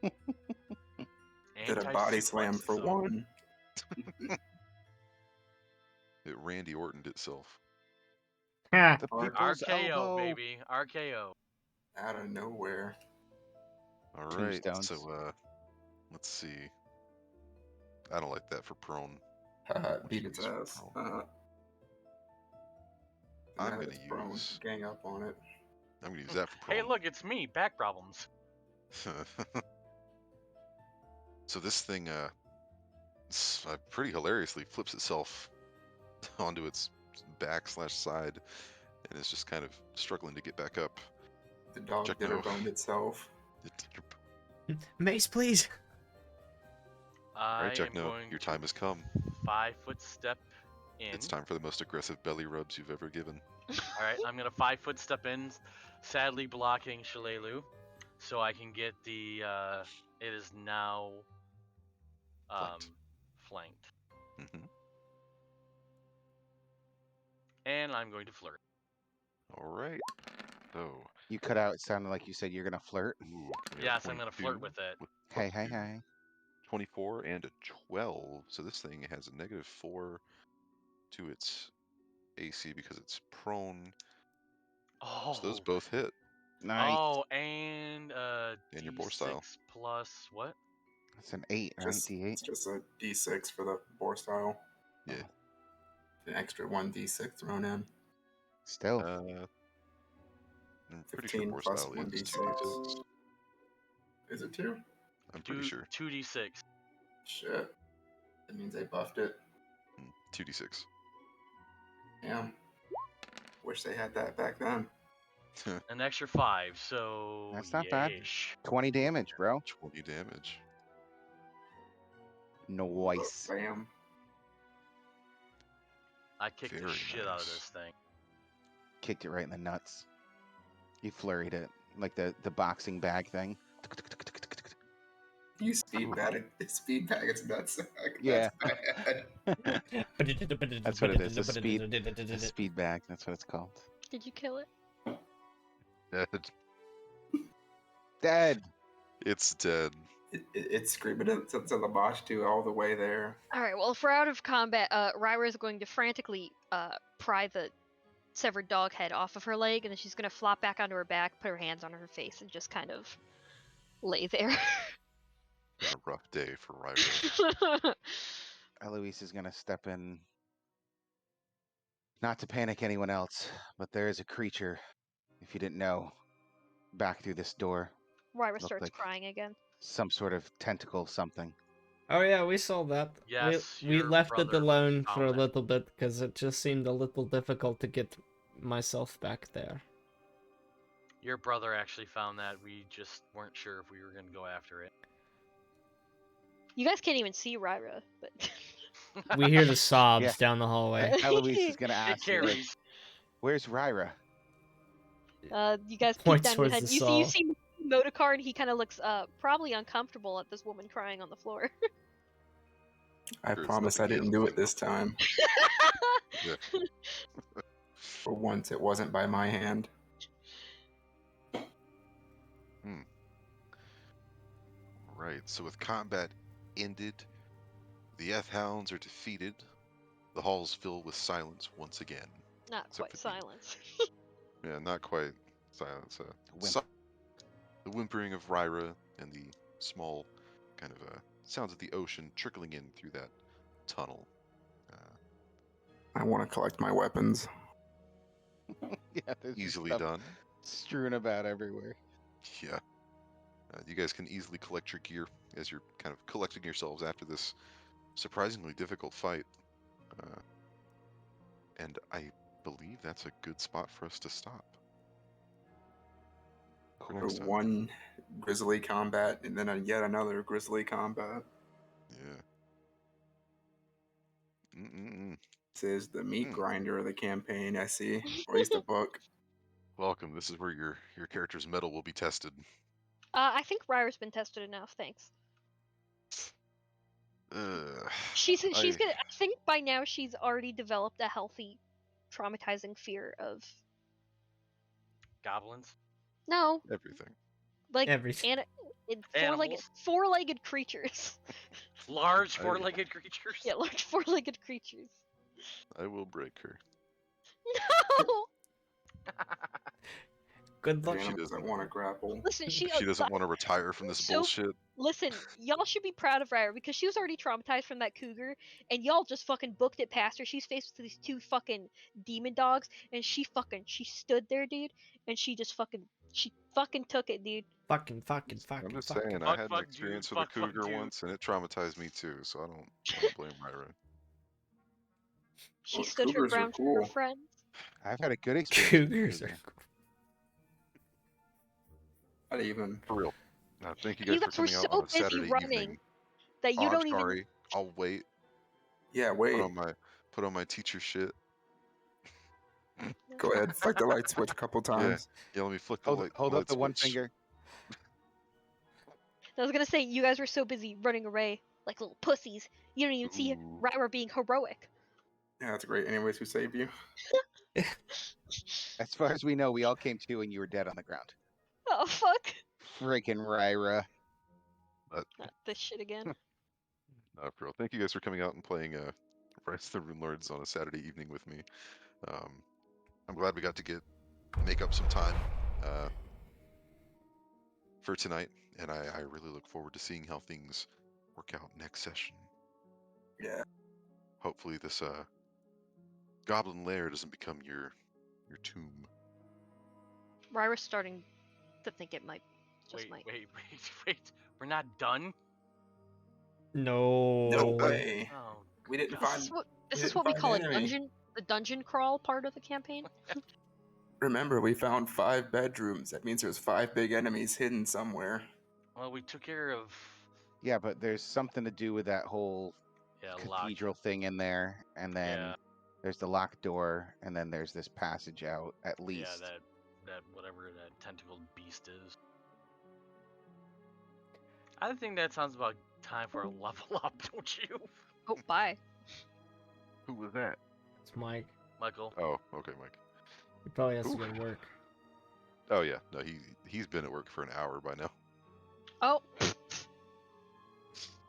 Did a body slam for Anti-suplex, so- 1. It Randy Ortoned itself. The Or- people's RKO, elbow. baby. RKO. Out of nowhere. All right. Tombstones. So let's see. I don't like that for prone. What Beat you its use for ass. prone? I'm Now gonna it's prone. use. Gang up on it. I'm gonna use that for prone. Hey, look, it's me. Back problems. So this thing, pretty hilariously flips itself onto its back/side, and is just kind of struggling to get back up. The dog Check dinner no. boned itself. Mace, please. All I right, Jack. am No, going your to time has come. 5-foot step in. It's time for the most aggressive belly rubs you've ever given. All right, I'm gonna 5-foot step in, sadly blocking Shalelu, so I can get the. It is now flanked. Hmm. And I'm going to flirt. All right. So, You cut out. It sounded like you said you're gonna flirt. ooh, we got Yes, I'm gonna 22 flirt with it. Hey, plus hey, 2, hey. 24 and a 12. So this thing has a -4 to its AC because it's prone. So those Oh. both hit. Nice. Oh, and And your boar D6 style. plus what? That's an 8, right? D8. It's just a D6 for the boar style. Yeah. An extra 1d6 thrown in. Still. I'm pretty sure 15 boar plus style is 1d6. 2d6. Is it 2? I'm pretty sure. 2d6. Shit. That means they buffed it. 2d6. Damn. Wish they had that back then. An extra 5, so That's not bad. yeesh. 20 damage, bro. 20 damage. Nice. Bam. I kicked the Very shit out of nice. this thing. Kicked it right in the nuts. You flurried it. Like the boxing bag thing. You speed bag its nuts. Yeah. That's bad. That's what it is. A speed bag. That's what it's called. Did you kill it? Dead. It's dead. It's screaming to the boss too, all the way there. All right. Well, if we're out of combat, Ryra is going to frantically pry the severed dog head off of her leg, and then she's going to flop back onto her back, put her hands on her face, and just kind of lay there. Been a rough day for Ryra. Eloise is gonna step in. Not to panic anyone else, but there is a creature, if you didn't know, back through this door. Ryra Looked starts like- crying again. Some sort of tentacle something. Oh yeah, we saw that. Yes, we your left it brother alone for a found that. little bit because it just seemed a little difficult to get myself back there. Your brother actually found that. We just weren't sure if we were gonna go after it. You guys can't even see Ryra, but We hear the sobs Yeah. down the hallway. Eloise is gonna It ask you, like, carries. where's Ryra? you guys peek Points down your towards head. the You saw. see Motocar, and he kind of looks probably uncomfortable at this woman crying on the floor. I Sure, it's promise I nothing he didn't do hasn't it this time. Yeah. For once, it wasn't by my hand. Right, so with combat ended, the F-Hounds are defeated, the halls fill with silence once again. Not Except quite for the- silence. Yeah, not quite silence. Wimp. The whimpering of Ryra and the small kind of sounds of the ocean trickling in through that tunnel. I want to collect my weapons. Yeah, there's just Easily stuff done. strewn about everywhere. Yeah. You guys can easily collect your gear as you're kind of collecting yourselves after this surprisingly difficult fight. And I believe that's a good spot for us to stop. For For next time. one grisly combat and then yet another grisly combat. Yeah. Mm-mm-mm. This is the meat Hmm. grinder of the campaign, I see. Or at least the book. Welcome. This is where your character's mettle will be tested. I think Ryra's been tested enough. Thanks. She's I- gonna. I think by now she's already developed a healthy, traumatizing fear of Goblins. no, everything. like Everything. four-legged Animals. four-legged creatures. Large I- four-legged creatures. Yeah, large four-legged creatures. I will break her. No. Good luck. Rhiannon She doesn't doesn't- want to grapple. Listen, she She doesn't want to retire from this So- bullshit. listen, y'all should be proud of Ryder because she was already traumatized from that cougar, and y'all just fucking booked it past her. She's faced with these two fucking demon dogs, and she stood there, dude, and she fucking took it, dude. Fucking. I'm just fucking. saying, I Fuck, had an fuck, experience dude. with a Fuck, fuck, cougar dude. once, and it traumatized me too. So I don't blame Myra. She Well, stood her cougars are ground for her cool. friends. I've had a good experience. with Cougars cougar. are cool. Not even. For real. Thank you You guys for guys were coming out so on a busy Saturday running evening. that you Oh, I'm don't even. sorry. I'll wait. Yeah, wait. Put on my teacher shit. Go ahead. Flick the light switch a couple times. Yeah, let me flick the Hold, light. hold up light the one switch. finger. I was gonna say you guys were so busy running away like little pussies. You don't even see Ooh. Ryder being heroic. Yeah, that's great. Anyways, who saved you? As far as we know, we all came to and you were dead on the ground. Oh fuck! Freaking Ryra. Not this shit again. For real. Thank you guys for coming out and playing Rise of the Runelords on a Saturday evening with me. I'm glad we got to make up some time for tonight, and I really look forward to seeing how things work out next session. Yeah. Hopefully this goblin lair doesn't become your tomb. Ryder's starting to think it might. Just Wait, might. wait. We're not done? No. No way. Oh, We didn't God. find. This we is didn't what we find call the a enemy. dungeon. The dungeon crawl part of the campaign. Remember, we found 5 bedrooms. That means there's 5 big enemies hidden somewhere. Well, we took care of... Yeah, but there's something to do with that whole Yeah, lock. cathedral thing in there, and then Yeah. there's the locked door, and then there's this passage out, at least. Yeah, that whatever that tentacled beast is. I think that sounds about time for a level up, don't you? Oh, bye. Who was that? It's Mike. Michael. Oh, okay, Mike. He probably has to Oof. go to work. Oh yeah, no, he's been at work for an hour by now. Oh,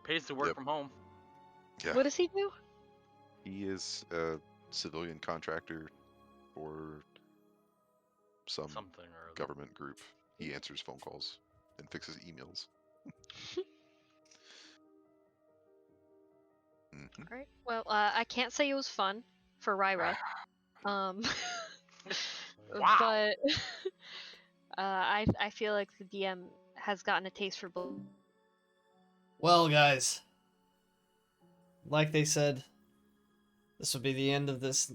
Pays to work Yep. from home. Yeah, what does he do? he is a civilian contractor for some Something or other. government group. He answers phone calls and fixes emails. Mhm. All right. Well, I can't say it was fun for Ryra. Wow. But I feel like the DM has gotten a taste for both. Well, guys, like they said, this will be the end of this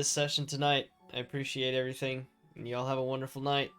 session tonight. I appreciate everything, and y'all have a wonderful night.